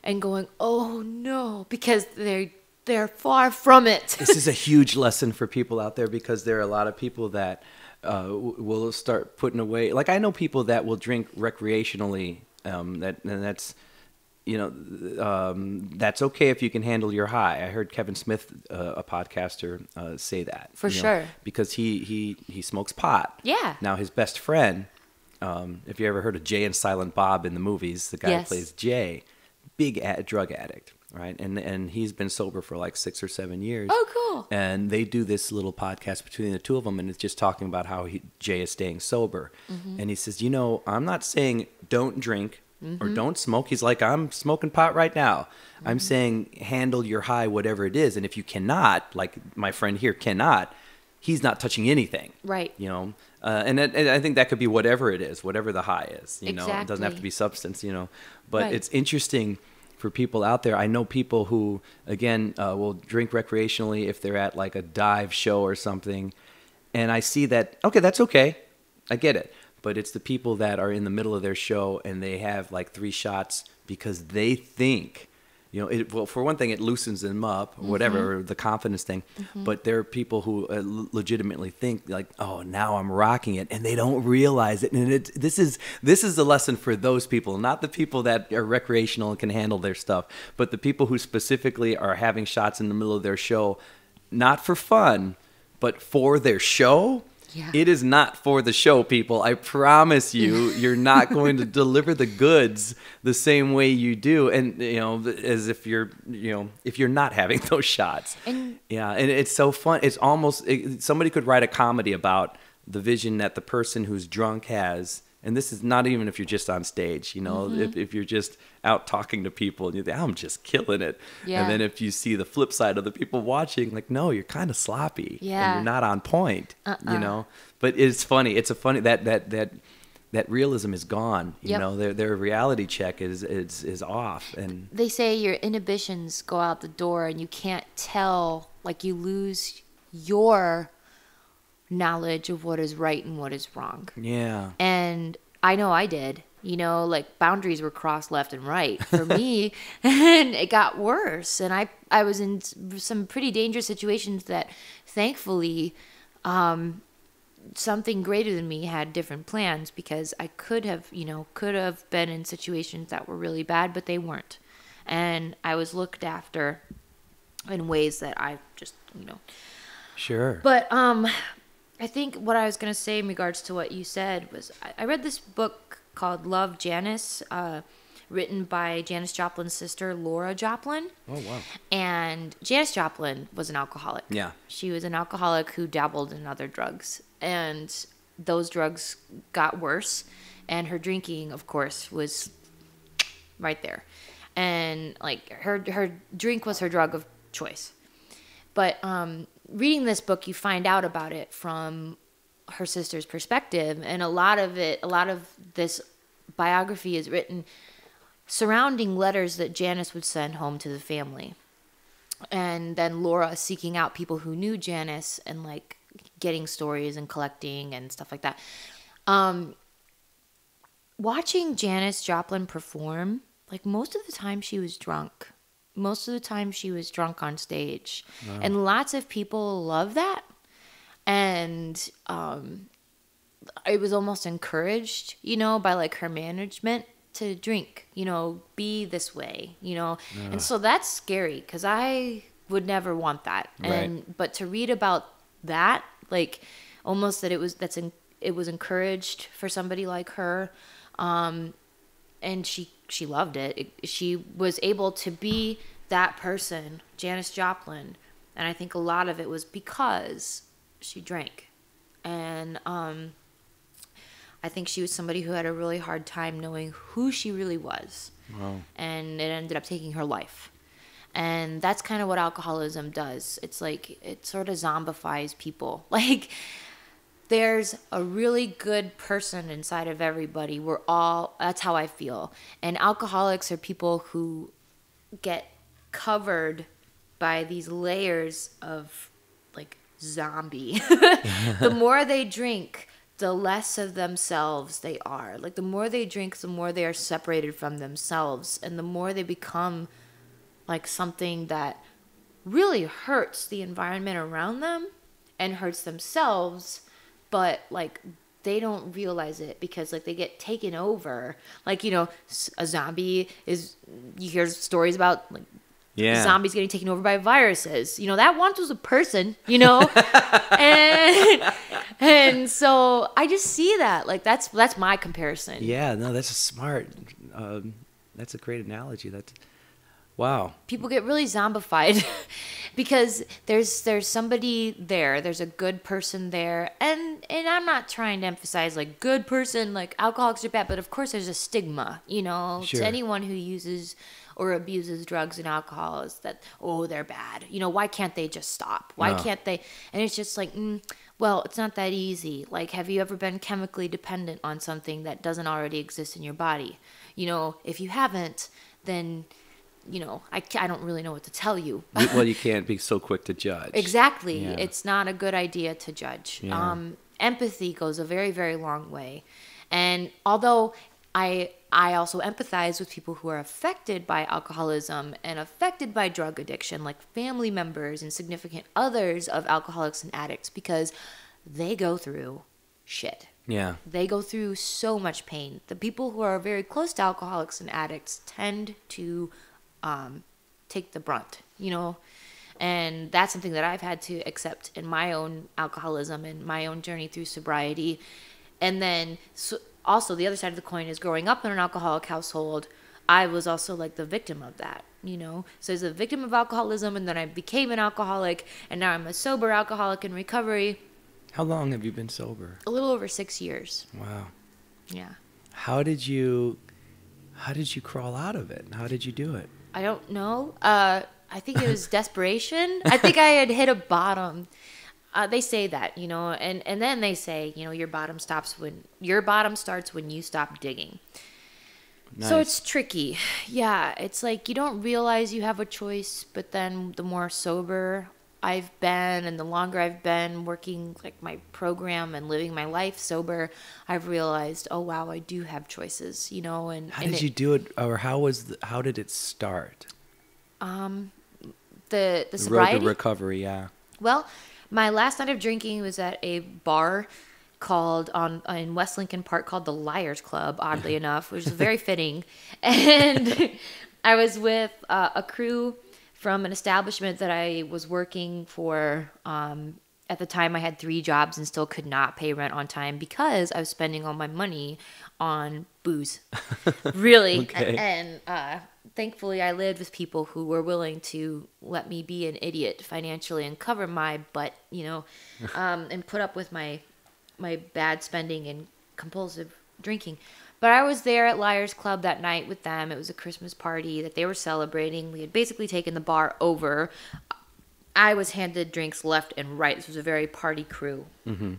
and going, oh no, because they're far from it. This is a huge lesson for people out there, because there are a lot of people that will start putting away. Like I know people that will drink recreationally. That's that's okay if you can handle your high. I heard Kevin Smith, a podcaster, say that for sure, because he smokes pot. Yeah. Now his best friend, if you ever heard of Jay and Silent Bob in the movies, the guy who plays Jay, big drug addict. Right. And he's been sober for like 6 or 7 years. Oh, cool. And they do this little podcast between the two of them. And it's just talking about how Jay is staying sober. Mm-hmm. And he says, I'm not saying don't drink or don't smoke. He's like, I'm smoking pot right now. Mm-hmm. I'm saying handle your high, whatever it is. And if you cannot, like my friend here cannot, he's not touching anything. Right. And I think that could be whatever it is, whatever the high is. Exactly. It doesn't have to be substance, But It's interesting for people out there. I know people who, again, will drink recreationally if they're at like a dive show or something. And I see that, okay, that's okay. I get it. But it's the people that are in the middle of their show and they have like 3 shots because they think, for one thing, it loosens them up, or whatever, the confidence thing. Mm-hmm. But there are people who legitimately think like, oh, now I'm rocking it, and they don't realize it. And this is the lesson for those people, not the people that are recreational and can handle their stuff, but the people who specifically are having shots in the middle of their show, not for fun, but for their show. Yeah. It is not for the show, people. I promise you, you're not going to deliver the goods the same way you do, and as if you're not having those shots. And it's so fun. It's almost somebody could write a comedy about the vision that the person who's drunk has. And this is not even if you're just on stage, if you're just out talking to people and you think, I'm just killing it. Yeah. And then if you see the flip side of the people watching, like, no, you're kind of sloppy. Yeah. And you're not on point, But it's funny. It's a funny, that realism is gone. Their reality check is off. And they say your inhibitions go out the door and you can't tell, like you lose your knowledge of what is right and what is wrong. Yeah. And I know I did. Like boundaries were crossed left and right for me, and it got worse. And I was in some pretty dangerous situations that thankfully something greater than me had different plans, because I could have been in situations that were really bad, but they weren't. And I was looked after in ways that I just, Sure. But I think what I was going to say in regards to what you said was I read this book called Love, Janis, written by Janis Joplin's sister, Laura Joplin. Oh, wow. And Janis Joplin was an alcoholic. Yeah. She was an alcoholic who dabbled in other drugs. And those drugs got worse. And her drinking, of course, was right there. And, like, her drink was her drug of choice. But reading this book, you find out about it from her sister's perspective, and a lot of this biography is written surrounding letters that Janice would send home to the family, and then Laura seeking out people who knew Janice and like getting stories and collecting and stuff like that. Watching Janis Joplin perform, like most of the time she was drunk. Most of the time she was drunk on stage. Wow. And lots of people love that. And it was almost encouraged, you know, by like her management to drink, you know, be this way, you know. And so that's scary because I would never want that. Right. But to read about that, like almost that it was encouraged for somebody like her. And she loved it. She was able to be that person, Janis Joplin. And I think a lot of it was because she drank. And I think she was somebody who had a really hard time knowing who she really was. Wow. And it ended up taking her life. And that's kind of what alcoholism does. It's like it sort of zombifies people. Like there's a really good person inside of everybody. That's how I feel. And alcoholics are people who get covered by these layers of like zombie. The more they drink, the less of themselves they are. Like the more they drink, the more they are separated from themselves. And the more they become like something that really hurts the environment around them and hurts themselves. But like they don't realize it because like they get taken over. Like, you know, a zombie is, you hear stories about like zombies getting taken over by viruses. You know, that once was a person, you know? and so I just see that. Like that's my comparison. Yeah, no, that's a smart, that's a great analogy. Wow. People get really zombified because there's somebody there. There's a good person there. And I'm not trying to emphasize like good person, like alcoholics are bad, but of course there's a stigma, you know, to anyone who uses or abuses drugs and alcohol is that, oh, they're bad. You know, why can't they just stop? Why can't they? And it's just like, well, it's not that easy. Like, have you ever been chemically dependent on something that doesn't already exist in your body? You know, if you haven't, then you know, I don't really know what to tell you. Well, you can't be so quick to judge. Exactly. Yeah. It's not a good idea to judge. Yeah. Empathy goes a very, very long way. And although I also empathize with people who are affected by alcoholism and affected by drug addiction, like family members and significant others of alcoholics and addicts, because they go through shit. Yeah. They go through so much pain. The people who are very close to alcoholics and addicts tend to take the brunt, you know, and that's something that I've had to accept in my own alcoholism and my own journey through sobriety. And then also the other side of the coin is growing up in an alcoholic household. I was also like the victim of that, you know, so as a victim of alcoholism, and then I became an alcoholic, and now I'm a sober alcoholic in recovery. How long have you been sober? A little over 6 years. Wow. Yeah. How did you crawl out of it? How did you do it? I don't know. I think it was desperation. I think I had hit a bottom. They say that, you know, and then they say, you know, your bottom starts when you stop digging. Nice. So it's tricky. Yeah, it's like you don't realize you have a choice, but then the more sober I've been and the longer I've been working like my program and living my life sober, I've realized, oh wow, I do have choices, you know. And how did you do it, or how did it start? The sobriety? Road to recovery, yeah. Well, my last night of drinking was at a bar called in West Lincoln Park called the Liars Club, oddly enough, which is very fitting. And I was with a crew from an establishment that I was working for. At the time, I had 3 jobs and still could not pay rent on time because I was spending all my money on booze. Really. Okay. And thankfully, I lived with people who were willing to let me be an idiot financially and cover my butt, you know, and put up with my bad spending and compulsive drinking. But I was there at Liars Club that night with them. It was a Christmas party that they were celebrating. We had basically taken the bar over. I was handed drinks left and right. This was a very party crew. Mm-hmm.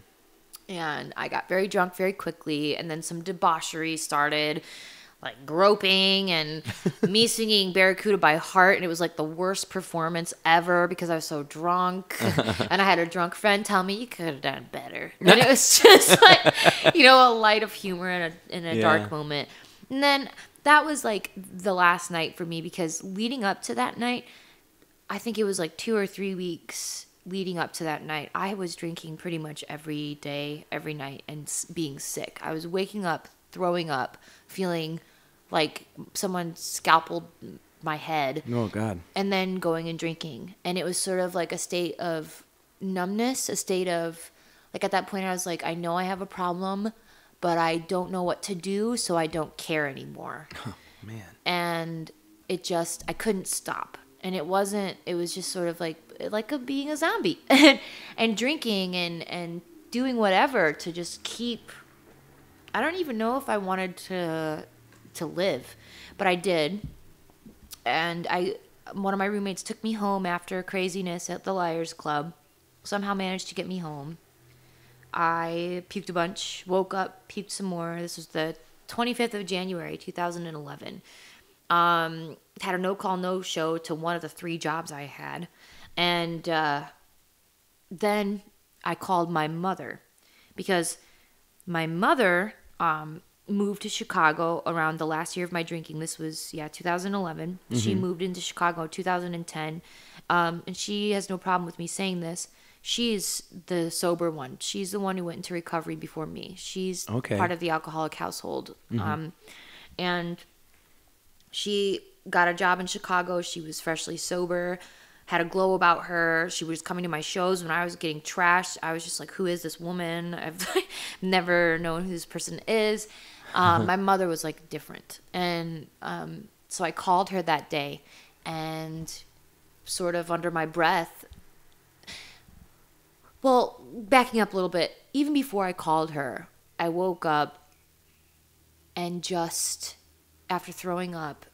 And I got very drunk very quickly, and then some debauchery started, like groping and me singing Barracuda by heart, and it was like the worst performance ever because I was so drunk. And I had a drunk friend tell me, you could have done better. And it was just like, a light of humor in a dark moment. And then that was like the last night for me, because leading up to that night, I think it was like 2 or 3 weeks leading up to that night, I was drinking pretty much every day, every night, and being sick. I was waking up, throwing up, feeling like someone scalpeled my head. Oh, God. And then going and drinking. And it was sort of like a state of numbness, a state of, like at that point I was like, I know I have a problem, but I don't know what to do, so I don't care anymore. Oh, man. And I couldn't stop. And it was just sort of like being a zombie and drinking and doing whatever to just keep, I don't even know if I wanted to live, but I did. And one of my roommates took me home after craziness at the Liars Club, somehow managed to get me home. I puked a bunch, woke up, puked some more. This was the 25th of January, 2011. Had a no-call, no-show to one of the 3 jobs I had. And then I called my mother, because my mother moved to Chicago around the last year of my drinking. This was, 2011. Mm-hmm. She moved into Chicago 2010. And she has no problem with me saying this. She's the sober one. She's the one who went into recovery before me. She's part of the alcoholic household. Mm-hmm. And she got a job in Chicago. She was freshly sober, had a glow about her. She was coming to my shows when I was getting trashed. I was just like, who is this woman? I've never known who this person is. My mother was like different. And so I called her that day, and sort of under my breath, well, backing up a little bit, even before I called her, I woke up and just, after throwing up,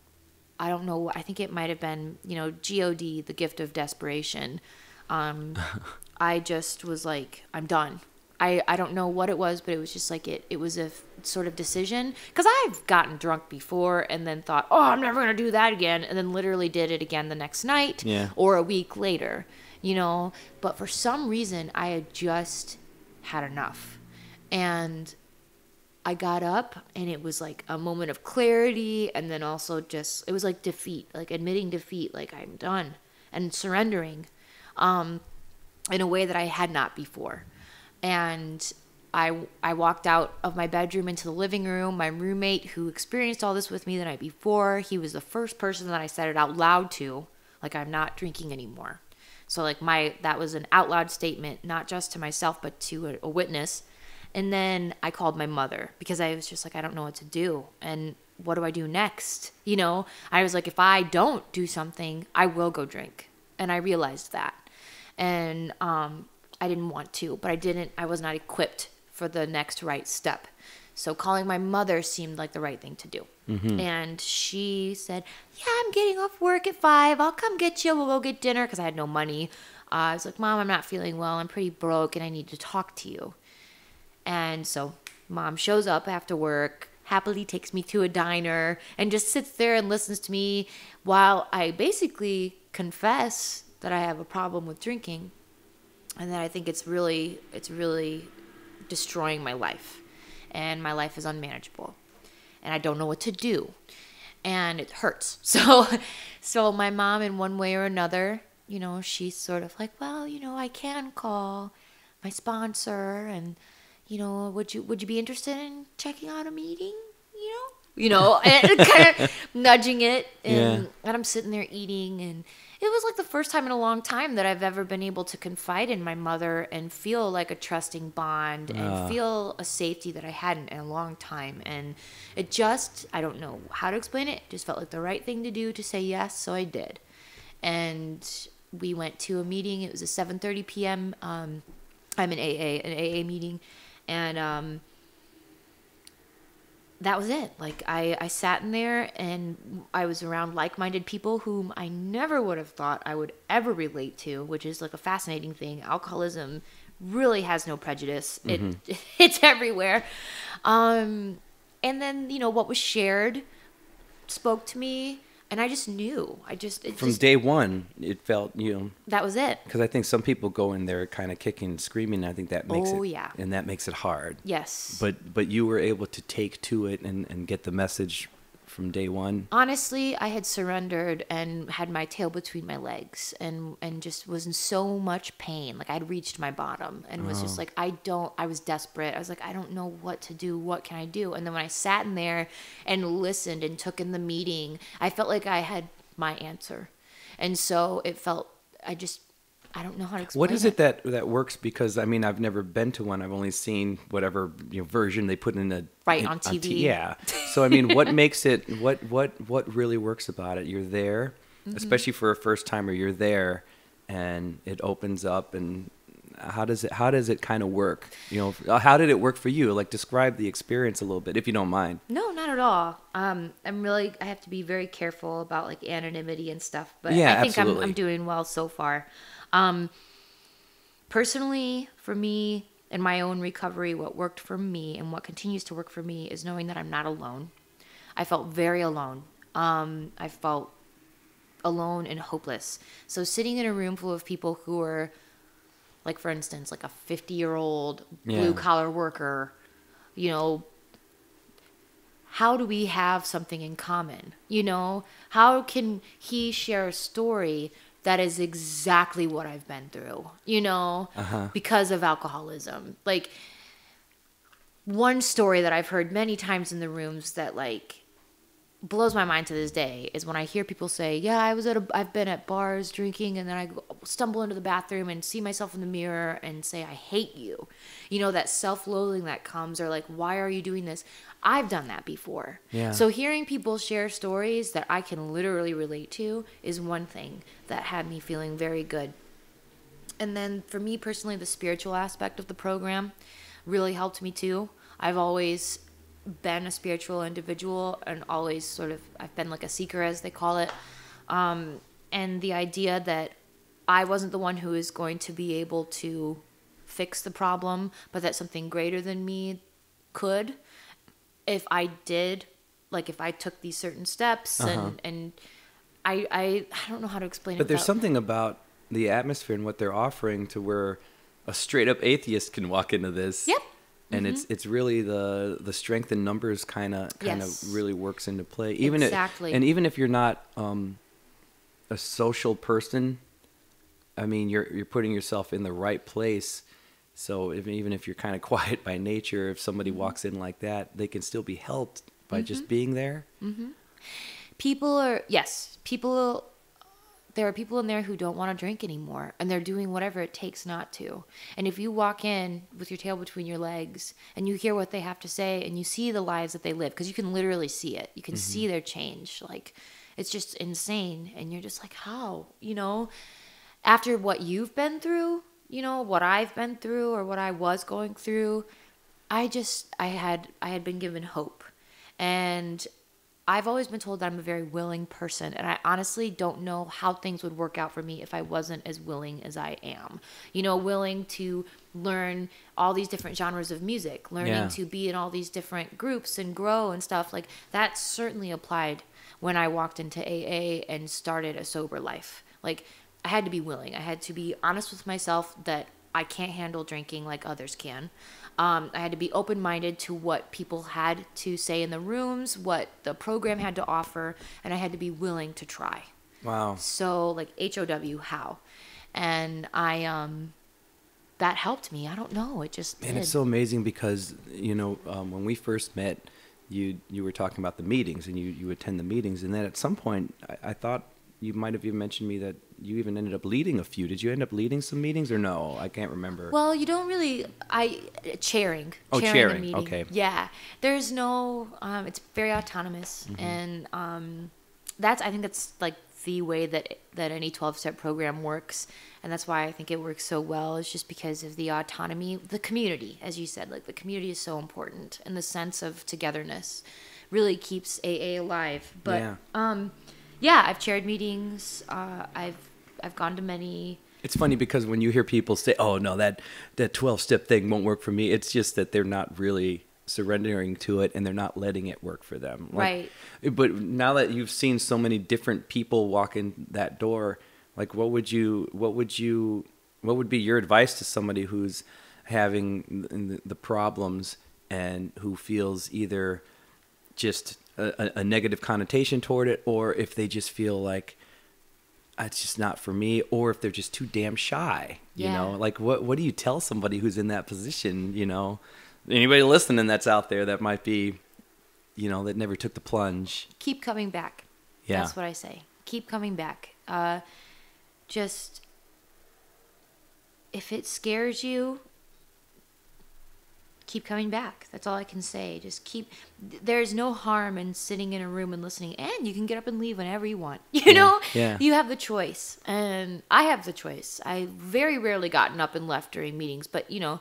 I don't know, I think it might have been, G-O-D, the gift of desperation. I just was like, I'm done. I don't know what it was, but it was just like it was a sort of decision. Because I've gotten drunk before and then thought, oh, I'm never going to do that again. And then literally did it again the next night or a week later, But for some reason, I had just had enough. And I got up, and it was like a moment of clarity, and then also it was like defeat, like admitting defeat, like I'm done, and surrendering in a way that I had not before. And I walked out of my bedroom into the living room. My roommate, who experienced all this with me the night before, he was the first person that I said it out loud to, like, I'm not drinking anymore. So like that was an out loud statement, not just to myself, but to a witness. And then I called my mother, because I was just like, I don't know what to do. And what do I do next? I was like, if I don't do something, I will go drink. And I realized that. And I didn't want to, but I was not equipped for the next right step. So calling my mother seemed like the right thing to do. Mm-hmm. And she said, yeah, I'm getting off work at 5. I'll come get you. We'll go get dinner, because I had no money. I was like, Mom, I'm not feeling well. I'm pretty broke, and I need to talk to you. And so Mom shows up after work, happily takes me to a diner, and just sits there and listens to me while I basically confess that I have a problem with drinking, and that I think it's really destroying my life, and my life is unmanageable, and I don't know what to do, and it hurts. So my mom, in one way or another, she's sort of like, well, I can call my sponsor, and would you be interested in checking out a meeting? And kind of nudging it, and I'm sitting there eating, and it was like the first time in a long time that I've ever been able to confide in my mother and feel like a trusting bond and feel a safety that I hadn't in a long time. And it just, I don't know how to explain it. It just felt like the right thing to do, to say yes, so I did. And we went to a meeting. It was a 7:30 p.m. I'm in an AA meeting. And that was it. Like I sat in there and I was around like-minded people whom I never would have thought I would ever relate to, which is like a fascinating thing. Alcoholism really has no prejudice. It's everywhere. And then, what was shared spoke to me, and I just knew. From day one, it felt, that was it. because I think some people go in there kind of kicking and screaming, and I think that makes and that makes it hard. Yes. But you were able to take to it and get the message from day one. Honestly, I had surrendered and had my tail between my legs and just was in so much pain. Like I'd reached my bottom and was just like, I was desperate. I was like, I don't know what to do. What can I do? And then when I sat in there and listened and took in the meeting, I felt like I had my answer. And so it felt, I don't know how to explain it. What is it that works? Because I mean, I've never been to one. I've only seen whatever version they put in on TV. Yeah. So I mean, what makes it? What really works about it? You're there, especially for a first timer. You're there, and it opens up. And how does it kind of work? How did it work for you? Like describe the experience a little bit, if you don't mind. No, not at all. I have to be very careful about like anonymity and stuff. But yeah, I think absolutely. I'm doing well so far. Personally, for me and my own recovery, what worked for me and what continues to work for me is knowing that I'm not alone. I felt very alone. I felt alone and hopeless. So sitting in a room full of people who are, like, for instance, like a 50-year-old blue-collar worker, how do we have something in common? How can he share a story that is exactly what I've been through, because of alcoholism? Like, one story that I've heard many times in the rooms that, like, blows my mind to this day is when I hear people say, yeah, I've been at bars drinking, and then I stumble into the bathroom and see myself in the mirror and say, I hate you. That self-loathing that comes, or like, why are you doing this? I've done that before. Yeah. So hearing people share stories that I can literally relate to is one thing that had me feeling very good. And then for me personally, the spiritual aspect of the program really helped me too. I've always been a spiritual individual and always I've been like a seeker, as they call it. And the idea that I wasn't the one who is going to be able to fix the problem, but that something greater than me could, if I did, like if I took these certain steps. And I don't know how to explain it. But there's something about the atmosphere and what they're offering to where a straight up atheist can walk into this. Yep. And it's really the strength in numbers kind of really works into play. Even even if you're not a social person, I mean, you're putting yourself in the right place. So even if you're kind of quiet by nature, if somebody walks in like that, they can still be helped by just being there. There are people in there who don't want to drink anymore, and they're doing whatever it takes not to. And if you walk in with your tail between your legs and you hear what they have to say and you see the lives that they live, because you can literally see it. You can see their change. Like, it's just insane. And you're just like, how? After what you've been through, what I've been through or what I was going through, I had been given hope. And I've always been told that I'm a very willing person, and I honestly don't know how things would work out for me if I wasn't as willing as I am. Willing to learn all these different genres of music, learning to be in all these different groups and grow and stuff. Like, that certainly applied when I walked into AA and started a sober life. Like, I had to be willing. I had to be honest with myself that I can't handle drinking like others can. I had to be open-minded to what people had to say in the rooms, what the program had to offer, and I had to be willing to try. Wow. So, like, HOW, how? And that helped me. I don't know. It just did. And it's so amazing because, when we first met, you were talking about the meetings, and you attend the meetings, and then at some point, I thought you might have even mentioned me that you even ended up leading a few. Did you end up leading some meetings or no? I can't remember. Well, you don't really. Chairing. Oh, chairing. The meeting. Okay. Yeah. There's no. It's very autonomous, and I think that's like the way that any 12-step program works. And that's why I think it works so well, is just because of the autonomy, the community, as you said. Like, the community is so important, and the sense of togetherness really keeps AA alive. But I've chaired meetings. I've gone to many. It's funny because when you hear people say, "Oh no, that 12-step thing won't work for me," it's just that they're not really surrendering to it, and they're not letting it work for them. Right. But now that you've seen so many different people walk in that door, like what would be your advice to somebody who's having the problems and who feels either just a negative connotation toward it, or if they just feel like it's just not for me, or if they're just too damn shy, you know? Like what do you tell somebody who's in that position, you know? Anybody listening that's out there that might be, you know, that never took the plunge. Keep coming back. Yeah. That's what I say. Keep coming back. Just, if it scares you, keep coming back. That's all I can say. Just there's no harm in sitting in a room and listening, and you can get up and leave whenever you want. You know? Yeah. You have the choice, and I have the choice. I very rarely gotten up and left during meetings, but, you know,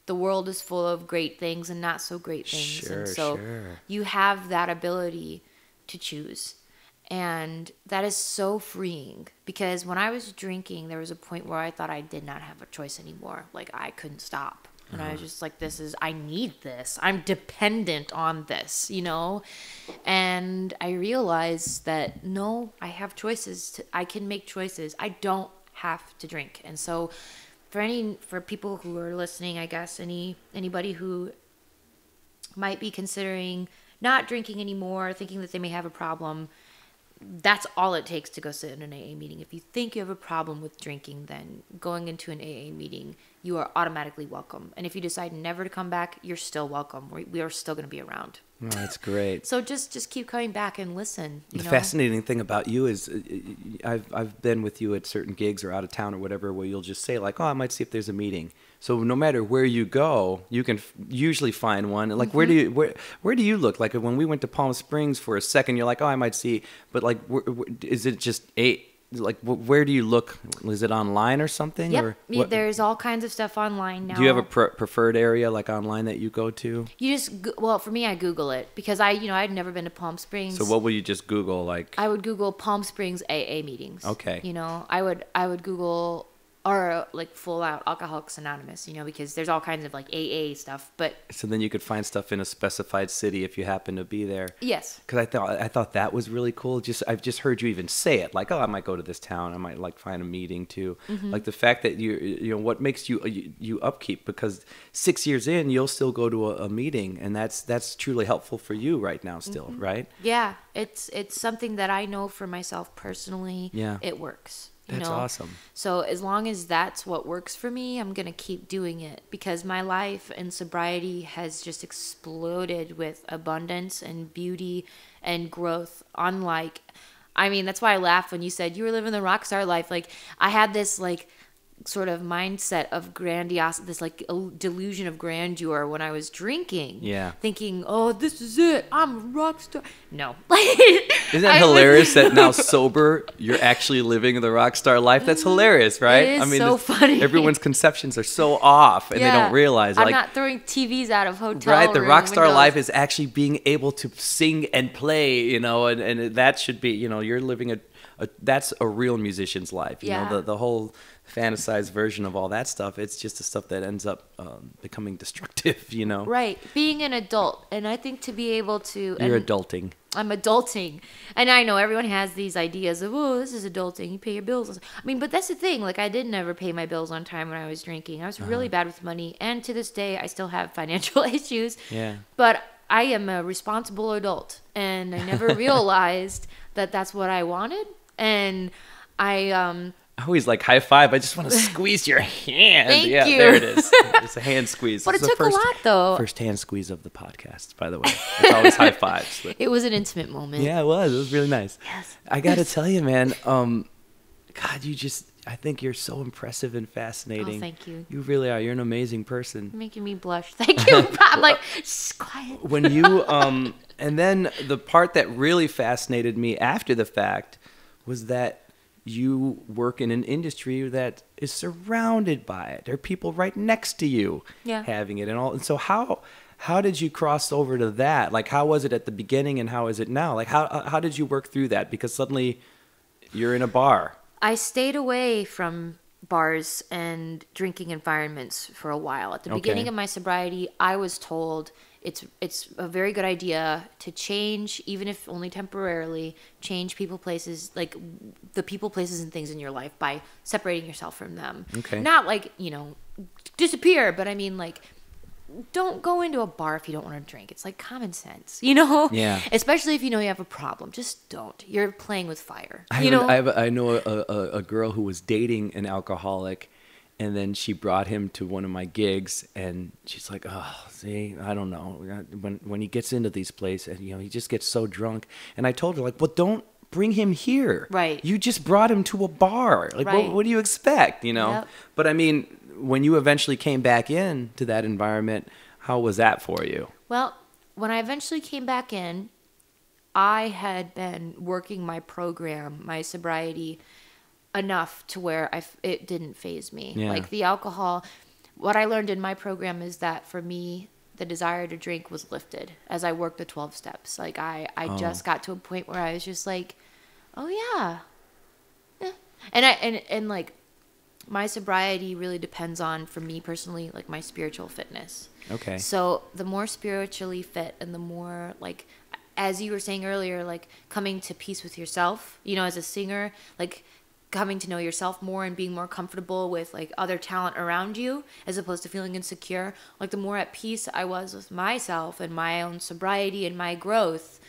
the world is full of great things and not so great things. Sure, and so you have that ability to choose. And that is so freeing, because when I was drinking, there was a point where I thought I did not have a choice anymore. Like, I couldn't stop. And I was just like, I need this. I'm dependent on this, you know? And I realized that, no, I have choices. I can make choices. I don't have to drink. And so for people who are listening, I guess, anybody who might be considering not drinking anymore, thinking that they may have a problem, that's all it takes to go sit in an AA meeting. If you think you have a problem with drinking, then going into an AA meeting, you are automatically welcome. And if you decide never to come back, you're still welcome. We are still going to be around. Oh, that's great. So just keep coming back and listen. The fascinating thing about you is I've been with you at certain gigs or out of town or whatever, where you'll just say like, "Oh, I might see if there's a meeting." So no matter where you go, you can usually find one. Like, where do you look? Like, when we went to Palm Springs for a second, you're like, "Oh, I might see," but like, is it just where do you look? Is it online or something? Yep. Or there's all kinds of stuff online now. Do you have a preferred area like online that you go to? You just for me, I Google it, because I'd never been to Palm Springs. So what will you just Google? Like, I would Google Palm Springs AA meetings. Okay. You know, I would Google, or like full out Alcoholics Anonymous, you know, because there's all kinds of like AA stuff. But so then you could find stuff in a specified city if you happen to be there. Yes. Because I thought that was really cool. I've just heard you even say it, like, "Oh, I might go to this town. I might like find a meeting too." Like the fact that you know what makes you upkeep, because 6 years in you'll still go to a meeting, and that's truly helpful for you right now still, right? Yeah, it's something that I know for myself personally. Yeah, it works. That's awesome. So as long as that's what works for me, I'm going to keep doing it, because my life and sobriety has just exploded with abundance and beauty and growth. That's why I laughed when you said you were living the rock star life. Like, I had this like sort of mindset of grandiosity, this like delusion of grandeur when I was drinking. Yeah. Thinking, "Oh, this is it. I'm a rock star." No. Isn't that hilarious that now sober, you're actually living the rock star life? That's hilarious, right? It is so funny. Everyone's conceptions are so off, and they don't realize. I'm not throwing TVs out of hotel Right, the rock star windows. life is actually being able to sing and play, you know, and that should be, you know, you're living that's a real musician's life. You know, the whole fantasized version of all that stuff, it's just the stuff that ends up becoming destructive, you know? Right. Being an adult. And I think to be able to... You're adulting. I'm adulting. And I know everyone has these ideas of, "Oh, this is adulting. You pay your bills." I mean, but that's the thing. Like, I did never pay my bills on time when I was drinking. I was really bad with money. And to this day, I still have financial issues. Yeah. But I am a responsible adult. And I never realized that that's what I wanted. And I always like, high five. I just want to squeeze your hand. Thank you. There it is. It's a hand squeeze. But it took a lot, though. First hand squeeze of the podcast, by the way. It's always high fives. But. It was an intimate moment. Yeah, it was. It was really nice. Yes. I got to tell you, man, God, I think you're so impressive and fascinating. Oh, thank you. You really are. You're an amazing person. You're making me blush. Thank you. I'm like, just quiet. When you, and then the part that really fascinated me after the fact was that you work in an industry that is surrounded by it. There are people right next to you having it and all. And so how did you cross over to that? Like, how was it at the beginning and how is it now? Like, how did you work through that? Because suddenly you're in a bar. I stayed away from bars and drinking environments for a while. At the beginning of my sobriety, I was told it's a very good idea to change, even if only temporarily, change people, places, like the people, places, and things in your life by separating yourself from them. Okay. Not like, disappear, but I mean, like, don't go into a bar if you don't want to drink. It's like common sense, Yeah. Especially if you know you have a problem. Just don't. You're playing with fire. I know a girl who was dating an alcoholic, and then she brought him to one of my gigs, and she's like, "Oh, see, I don't know. When he gets into these places, he just gets so drunk." And I told her, like, "Well, don't bring him here. Right. You just brought him to a bar. Like, right. what do you expect? Yep. But I mean, when you eventually came back into that environment, how was that for you? Well, when I eventually came back in, I had been working my program, my sobriety, enough to where it didn't faze me. Yeah. Like the alcohol, what I learned in my program is that for me, the desire to drink was lifted as I worked the 12 steps. Like I just got to a point where I was just like, oh yeah. And like my sobriety really depends on, for me personally, like my spiritual fitness. Okay. So the more spiritually fit and the more, like, as you were saying earlier, like coming to peace with yourself, as a singer, like coming to know yourself more and being more comfortable with like other talent around you as opposed to feeling insecure. Like the more at peace I was with myself and my own sobriety and my growth,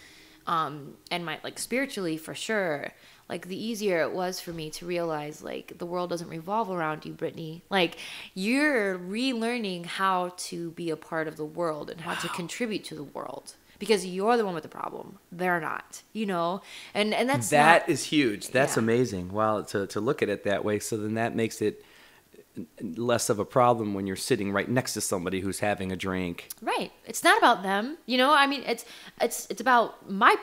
and my, like, spiritually for sure, like the easier it was for me to realize like the world doesn't revolve around you, Brittany. Like you're relearning how to be a part of the world and how to contribute to the world. Because you're the one with the problem. They're not, and that is huge. That's amazing. Wow, to look at it that way. So then that makes it less of a problem when you're sitting right next to somebody who's having a drink. Right. It's not about them. I mean, it's about my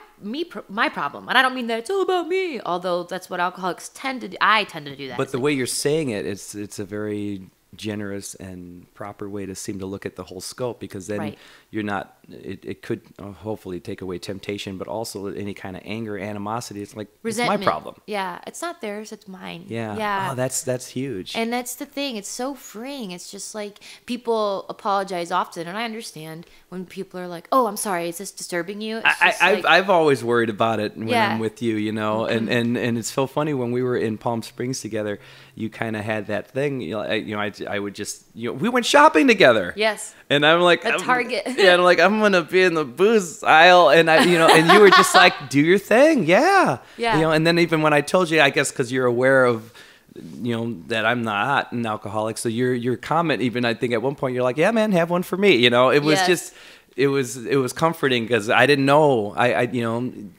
problem. And I don't mean that it's all about me, although that's what alcoholics tend to do. I tend to do that. But the way you're saying it, it's a very generous and proper way to seem to look at the whole scope, because then you're not, it could hopefully take away temptation, but also any kind of anger, animosity. It's like, resentment. It's my problem. Yeah, it's not theirs, it's mine. Yeah. Oh, that's huge. And that's the thing, it's so freeing. It's just like people apologize often, and I understand when people are like, oh, I'm sorry, is this disturbing you? I've always worried about it when I'm with you, Mm-hmm. and it's so funny, when we were in Palm Springs together, you kind of had that thing, I would just, we went shopping together. Yes. And I'm like, at Target. Yeah, and I'm like, I'm gonna be in the booze aisle, and and you were just like, do your thing, yeah. And then even when I told you, I guess because you're aware of, that I'm not an alcoholic, so your comment, even I think at one point you're like, yeah, man, have one for me. It was just. It was comforting because I didn't know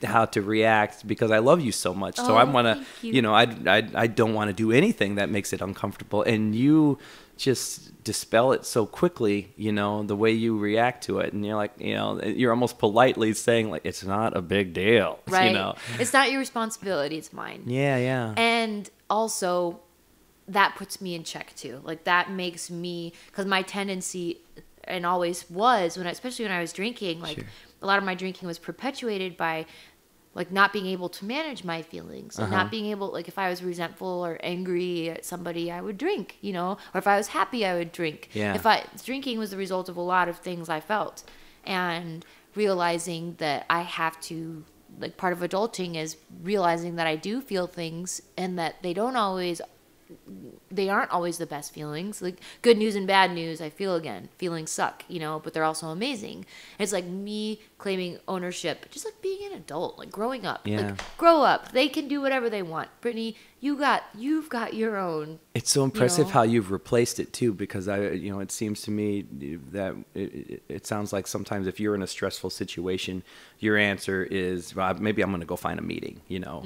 how to react, because I love you so much. So I want to, I don't want to do anything that makes it uncomfortable. And you just dispel it so quickly, the way you react to it. And you're like, you're almost politely saying like, it's not a big deal. Right. It's not your responsibility. It's mine. Yeah. And also that puts me in check too. Like that makes me, because my tendency, and always was, especially when I was drinking, like a lot of my drinking was perpetuated by like not being able to manage my feelings and not being able, like if I was resentful or angry at somebody, I would drink, or if I was happy, I would drink. Drinking was the result of a lot of things I felt, and realizing that I have to, like, part of adulting is realizing that I do feel things and that they aren't always the best feelings. Like good news and bad news, I feel again. Feelings suck, but they're also amazing. It's like me claiming ownership, just like being an adult, like growing up. Yeah. Like grow up. They can do whatever they want. Brittany, you've got your own. It's so impressive how you've replaced it too, because it seems to me that it sounds like sometimes if you're in a stressful situation, your answer is, well, maybe I'm going to go find a meeting,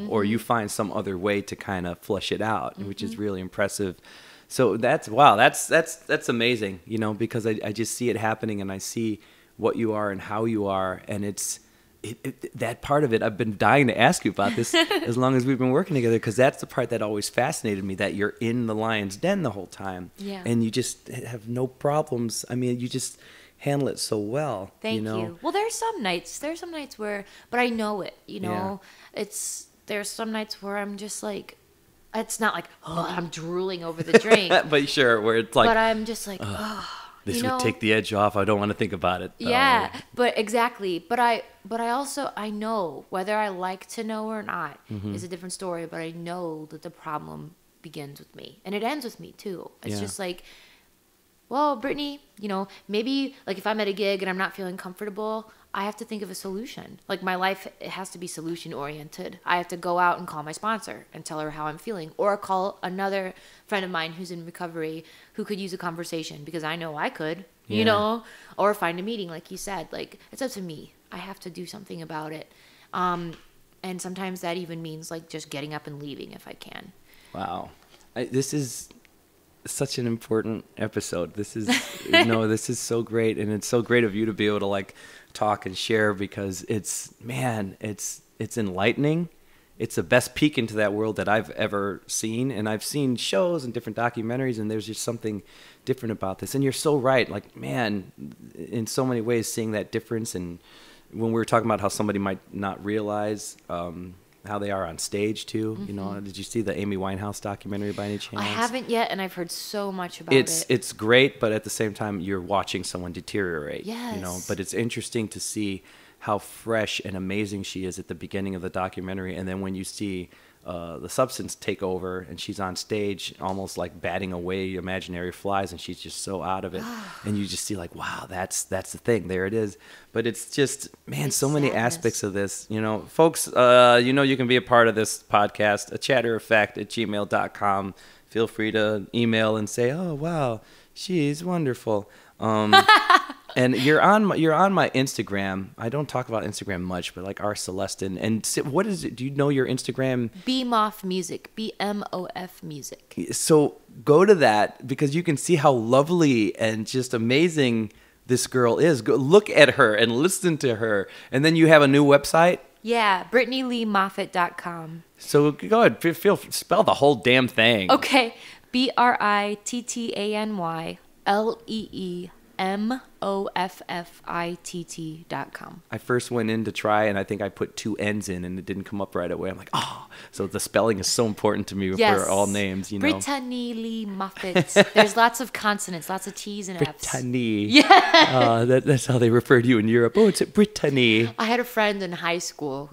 or you find some other way to kind of flush it out, which is really impressive. So that's amazing, because I just see it happening, and I see what you are and how you are, and it's that part of it, I've been dying to ask you about this as long as we've been working together, because that's the part that always fascinated me, that you're in the lion's den the whole time. Yeah. And you just have no problems. I mean, you just handle it so well. Thank you. Well, there's some nights where, but I know it, there's some nights where I'm just like, it's not like, oh, I'm drooling over the drink. But sure, where it's like, but I'm just like, oh. This would take the edge off. I don't want to think about it, though. Yeah, but exactly. But I also, I know, whether I like to know or not is a different story, but I know that the problem begins with me. And it ends with me, too. It's just like, well, Brittany, maybe, like, if I'm at a gig and I'm not feeling comfortable, I have to think of a solution. Like, my life, it has to be solution-oriented. I have to go out and call my sponsor and tell her how I'm feeling, or call another friend of mine who's in recovery who could use a conversation, because I know I could, or find a meeting, like you said. Like, it's up to me. I have to do something about it. And sometimes that even means, like, just getting up and leaving if I can. Wow. This is such an important episode. This is, this is so great. And it's so great of you to be able to, like, talk and share, because it's enlightening. It's the best peek into that world that I've ever seen. And I've seen shows and different documentaries, and there's just something different about this. And you're so right. Like, man, in so many ways, seeing that difference. And when we were talking about how somebody might not realize how they are on stage too, did you see the Amy Winehouse documentary by any chance? I haven't yet, and I've heard so much about it. It's great, but at the same time, you're watching someone deteriorate. Yes. But it's interesting to see how fresh and amazing she is at the beginning of the documentary, and then when you see the substance take over and she's on stage almost like batting away imaginary flies, and she's just so out of it, and you just see like, wow, that's the thing, there it is. But it's just, man, it's so many aspects of this, folks. You can be a part of this podcast, a chattereffect@gmail.com. Feel free to email and say, oh wow, she's wonderful. And you're on my Instagram. I don't talk about Instagram much, but like R Celestin. And what is it? Do you know your Instagram? BMOF Music. BMOF Music. So go to that, because you can see how lovely and just amazing this girl is. Go look at her and listen to her. And then you have a new website? Yeah, BrittanyLeeMoffitt.com. So go ahead, spell the whole damn thing. Okay, BrittanyLeeMoffitt.com. I first went in to try, and I think I put 2 N's in, and it didn't come up right away. I'm like, oh, so the spelling is so important to me for all names, Brittany Lee Moffitt. There's lots of consonants, lots of T's and F's. Brittany. Yeah. That's how they refer to you in Europe. Oh, it's Brittany. I had a friend in high school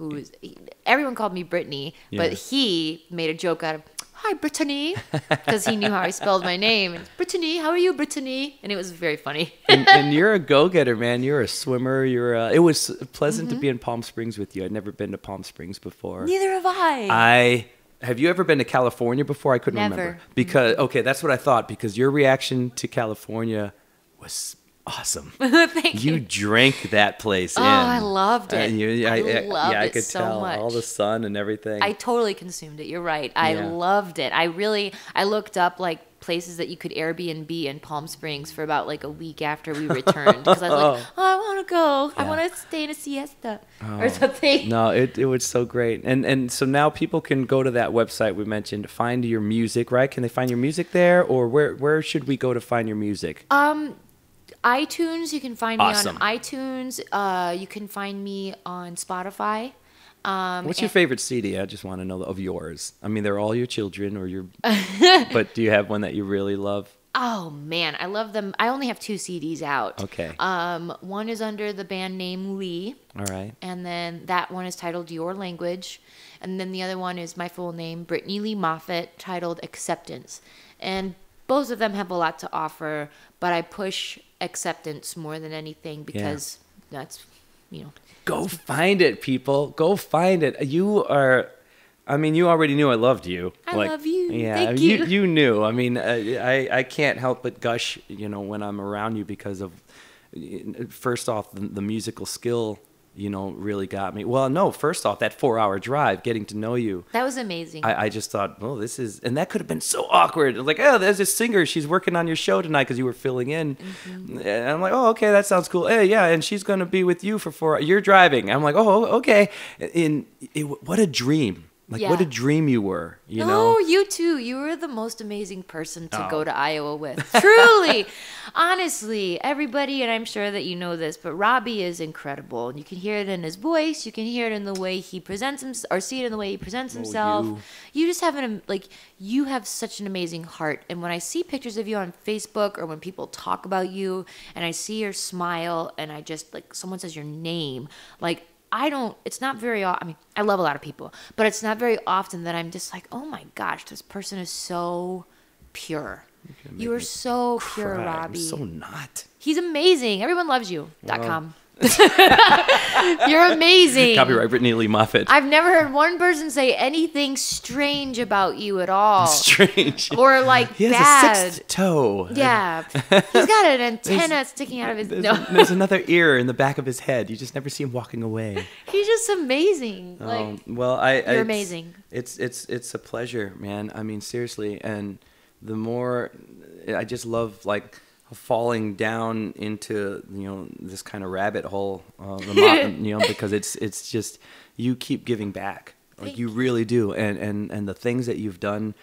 everyone called me Brittany, but he made a joke out of, hi, Brittany, because he knew how I spelled my name. And, Brittany, how are you, Brittany? And it was very funny. and you're a go-getter, man. You're a swimmer. It was pleasant to be in Palm Springs with you. I'd never been to Palm Springs before. Neither have I. Have you ever been to California before? I couldn't remember. Okay, that's what I thought, because your reaction to California was awesome. Thank you. You drank that place in. Oh, I loved it. I could so tell much. All the sun and everything. I totally consumed it. You're right. I loved it. I looked up like places that you could Airbnb in Palm Springs for about like a week after we returned, because I was like, I want to go. I want to stay in a siesta or something. No, it was so great. And so now people can go to that website we mentioned, find your music, right? Can they find your music there, or where should we go to find your music? iTunes, you can find me on iTunes. You can find me on Spotify. What's your favorite CD? I just want to know of yours. I mean, they're all your children or your... But do you have one that you really love? Oh, man. I love them. I only have 2 CDs out. Okay. One is under the band name Lee. All right. And then that one is titled Your Language. And then the other one is my full name, Brittany Lee Moffitt, titled Acceptance. And both of them have a lot to offer, but I push acceptance more than anything, because that's, Go find it, people. Go find it. You already knew I loved you. I love you. Yeah, Thank you. You knew. I mean, I can't help but gush, when I'm around you, because of, first off, the musical skill really got me. Well, no, first off, that 4-hour drive, getting to know you. That was amazing. I just thought, well, and that could have been so awkward. Like, oh, there's this singer. She's working on your show tonight because you were filling in. And I'm like, oh, okay, that sounds cool. Hey, yeah, and she's going to be with you for 4 hours. You're driving. I'm like, oh, okay. What a dream. Like, what a dream you were, you know? Oh, you too. You were the most amazing person to go to Iowa with. Truly. Honestly, everybody, and I'm sure that you know this, but Robbie is incredible. And you can hear it in his voice. You can hear it in the way he presents himself, or see it in the way he presents himself. You just have you have such an amazing heart. And when I see pictures of you on Facebook, or when people talk about you, and I see your smile, and I just, someone says your name, it's not very, I mean, I love a lot of people, but it's not very often that I'm just like, oh my gosh, this person is so pure. You are so pure, Robbie. I'm so not. He's amazing. Everyone loves you. .com. You're amazing. Copyright Brittany Lee Moffitt. I've never heard one person say anything strange about you at all. Strange. Or he has bad. a sixth toe. Yeah. He's got an antenna sticking out of his nose. There's another ear in the back of his head. You just never see him walking away. He's just amazing. You're amazing. It's a pleasure, man. I mean, seriously. And the more I just love falling down into this kind of rabbit hole, because it's just you keep giving back, you really do, and the things that you've done,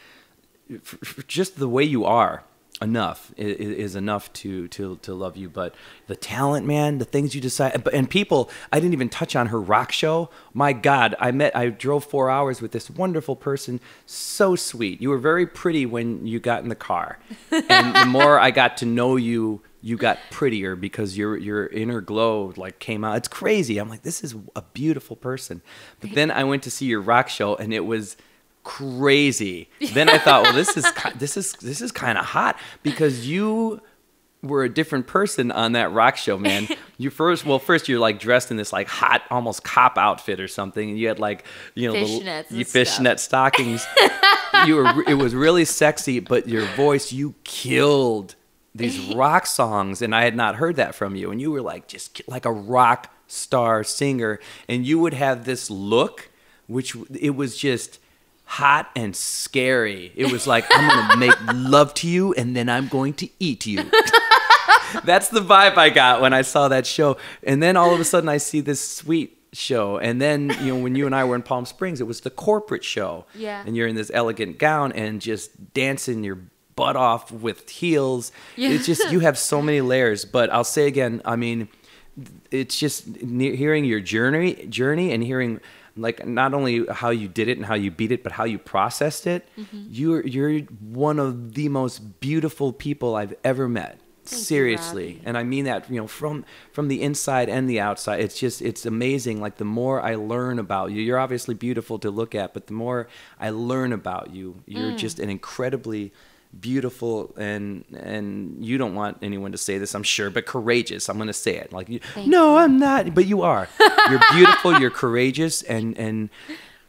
just the way you are, enough is enough to love you. But the talent, man, the things you decide, and people, I didn't even touch on her rock show. My God, I drove 4 hours with this wonderful person, so sweet. You were very pretty when you got in the car, and the more I got to know you, you got prettier because your inner glow came out. It's crazy. I'm like, this is a beautiful person. But then I went to see your rock show, and it was crazy. Then I thought, well, this is kind of hot, because you were a different person on that rock show, man. First you're dressed in this hot, almost cop outfit or something, and you had fishnet stockings. It was really sexy, but your voice, you killed these rock songs, and I had not heard that from you. And you were just like a rock star singer, and you would have this look, which it was just hot and scary. It was like, I'm going to make love to you, and then I'm going to eat you. That's the vibe I got when I saw that show. And then all of a sudden I see this sweet show. And then, when you and I were in Palm Springs, it was the corporate show. Yeah. And you're in this elegant gown and just dancing your butt off with heels. Yeah. It's just, you have so many layers. But I'll say again, I mean, it's just hearing your journey and hearing not only how you did it and how you beat it, but how you processed it. Mm-hmm. You're one of the most beautiful people I've ever met. Seriously. And I mean that, from the inside and the outside. It's amazing. The more I learn about you, you're obviously beautiful to look at, but the more I learn about you, you're just an incredibly beautiful, and you don't want anyone to say this, I'm sure, but courageous. I'm going to say it. No, I'm not, but you are. You're beautiful, you're courageous, and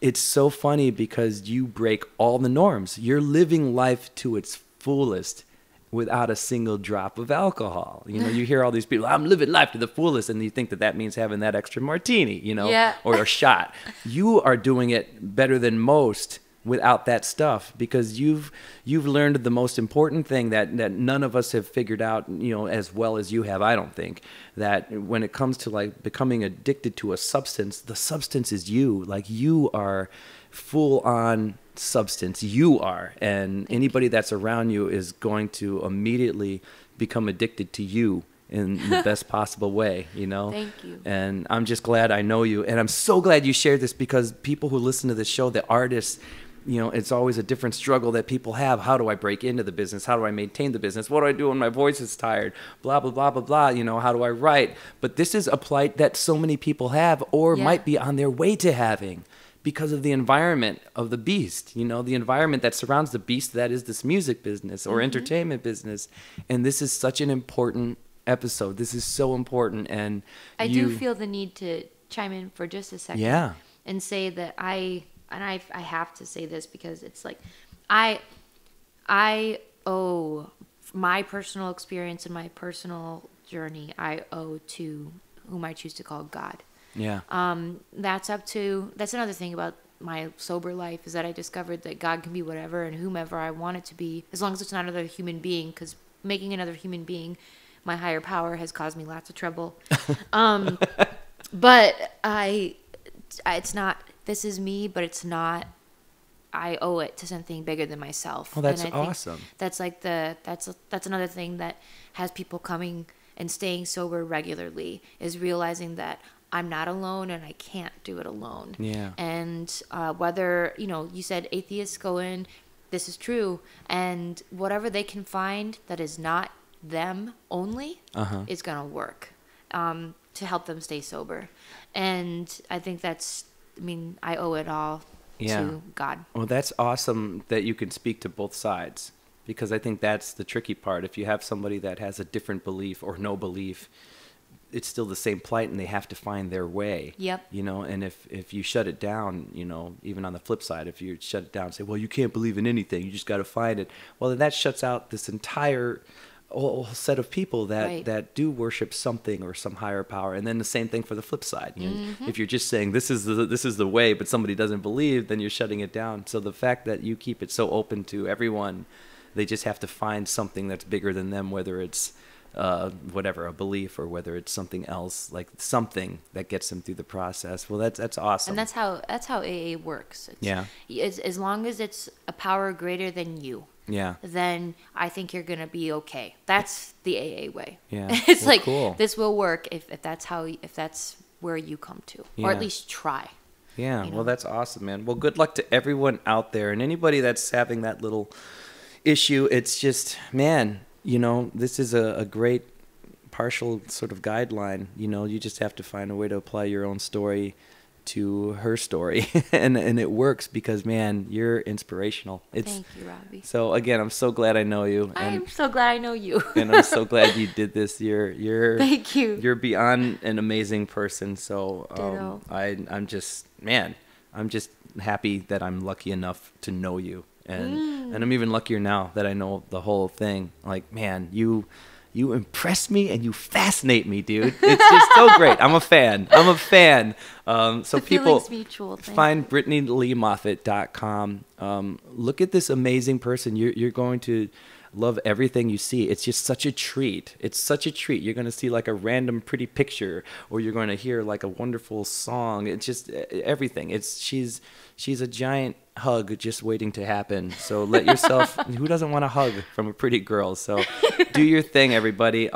it's so funny because you break all the norms. You're living life to its fullest without a single drop of alcohol. You hear all these people, I'm living life to the fullest, and you think that means having that extra martini, yeah. or a shot. You are doing it better than most without that stuff, because you've learned the most important thing that none of us have figured out, as well as you have. I don't think that when it comes to becoming addicted to a substance, the substance is you. You are full on substance. You are, and anybody that's around you is going to immediately become addicted to you in the best possible way, Thank you. And I'm just glad I know you, and I'm so glad you shared this, because people who listen to this show, the artists, it's always a different struggle that people have. How do I break into the business? How do I maintain the business? What do I do when my voice is tired? Blah, blah, blah, blah, blah. How do I write? But this is a plight that so many people have, or might be on their way to having, because of the environment of the beast, the environment that surrounds the beast that is this music business or entertainment business. And this is such an important episode. This is so important. And I do feel the need to chime in for just a second. Yeah. And say that I have to say this, because it's I owe my personal experience and my personal journey, I owe to whom I choose to call God. Yeah. That's another thing about my sober life, is that I discovered that God can be whatever and whomever I want it to be, as long as it's not another human being, because making another human being my higher power has caused me lots of trouble. But it's not, this is me, but it's not, I owe it to something bigger than myself. Oh, that's and I think awesome. That's like that's another thing that has people coming and staying sober regularly, is realizing that I'm not alone and I can't do it alone. Yeah. And whether, you said atheists go in, this is true, and whatever they can find that is not them only is going to work to help them stay sober. And I think I owe it all to God. Well, that's awesome that you can speak to both sides, because I think that's the tricky part. If you have somebody that has a different belief or no belief, it's still the same plight, and they have to find their way. Yep. And if you shut it down, even on the flip side, if you shut it down and say, well, you can't believe in anything, you just got to find it, well, then that shuts out this entire whole set of people that do worship something or some higher power. And then the same thing for the flip side. If you're just saying this is the way, but somebody doesn't believe, then you're shutting it down. So the fact that you keep it so open to everyone, they just have to find something that's bigger than them, whether it's whatever, a belief, or whether it's something else, like something that gets them through the process. Well, that's awesome. And that's how AA works. As long as it's a power greater than you, then I think you're gonna be okay. That's the AA way. It's cool. This will work if that's where you come to, or at least try. Well, that's awesome, man. Well, good luck to everyone out there, and anybody that's having that little issue. It's just, man, this is a great partial sort of guideline. You just have to find a way to apply your own story to her story, and it works, because, man, you're inspirational. Thank you, Robbie. So again, I'm so glad I know you. I'm so glad I know you. And I'm so glad you did this. You're Thank you. You're beyond an amazing person. So I'm just happy that I'm lucky enough to know you. And I'm even luckier now that I know the whole thing. Like, man, you impress me and you fascinate me, dude. It's just so great. I'm a fan. So people find BrittanyLeeMoffitt.com. Look at this amazing person. You're going to love everything you see. It's just such a treat. It's such a treat. You're going to see like a random pretty picture, or you're going to hear like a wonderful song. It's just everything. She's a giant hug just waiting to happen. So let yourself, who doesn't want a hug from a pretty girl? So do your thing, everybody.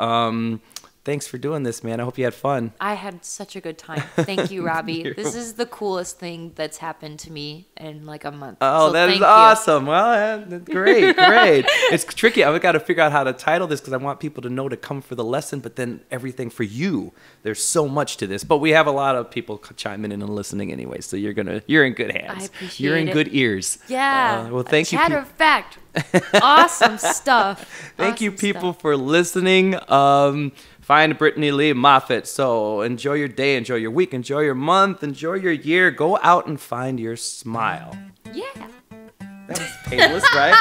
Thanks for doing this, man. I hope you had fun. I had such a good time. Thank you, Robbie. This is the coolest thing that's happened to me in like a month. Oh, so that is awesome. Well, great. It's tricky. I've got to figure out how to title this, because I want people to know to come for the lesson, but then everything for you. There's so much to this, but we have a lot of people chiming in and listening anyway, so you're in good hands. I appreciate You're in it. good ears. Yeah. Well, thank you. Matter of fact, awesome stuff. Thank you, people, for listening. Find Brittany Lee Moffitt. So enjoy your day, enjoy your week, enjoy your month, enjoy your year. Go out and find your smile. Yeah. That was painless, right?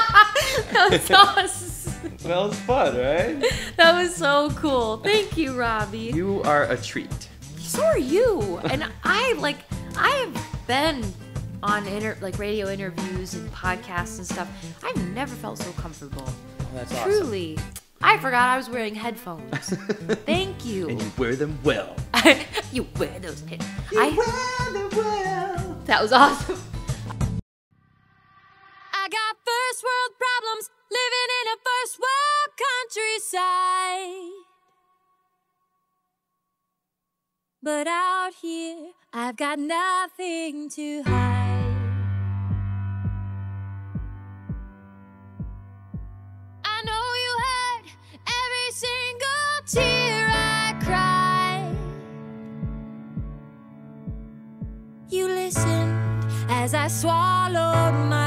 That was awesome. That was fun, right? That was so cool. Thank you, Robbie. You are a treat. So are you. And I have been on radio interviews and podcasts and stuff. I've never felt so comfortable. Oh, that's Truly. awesome. I forgot I was wearing headphones. Thank you. And you wear them well. You wear those headphones. Wear them well. That was awesome. I got first world problems, living in a first world countryside. But out here, I've got nothing to hide. I know you heard every single tear I cried. You listened as I swallowed my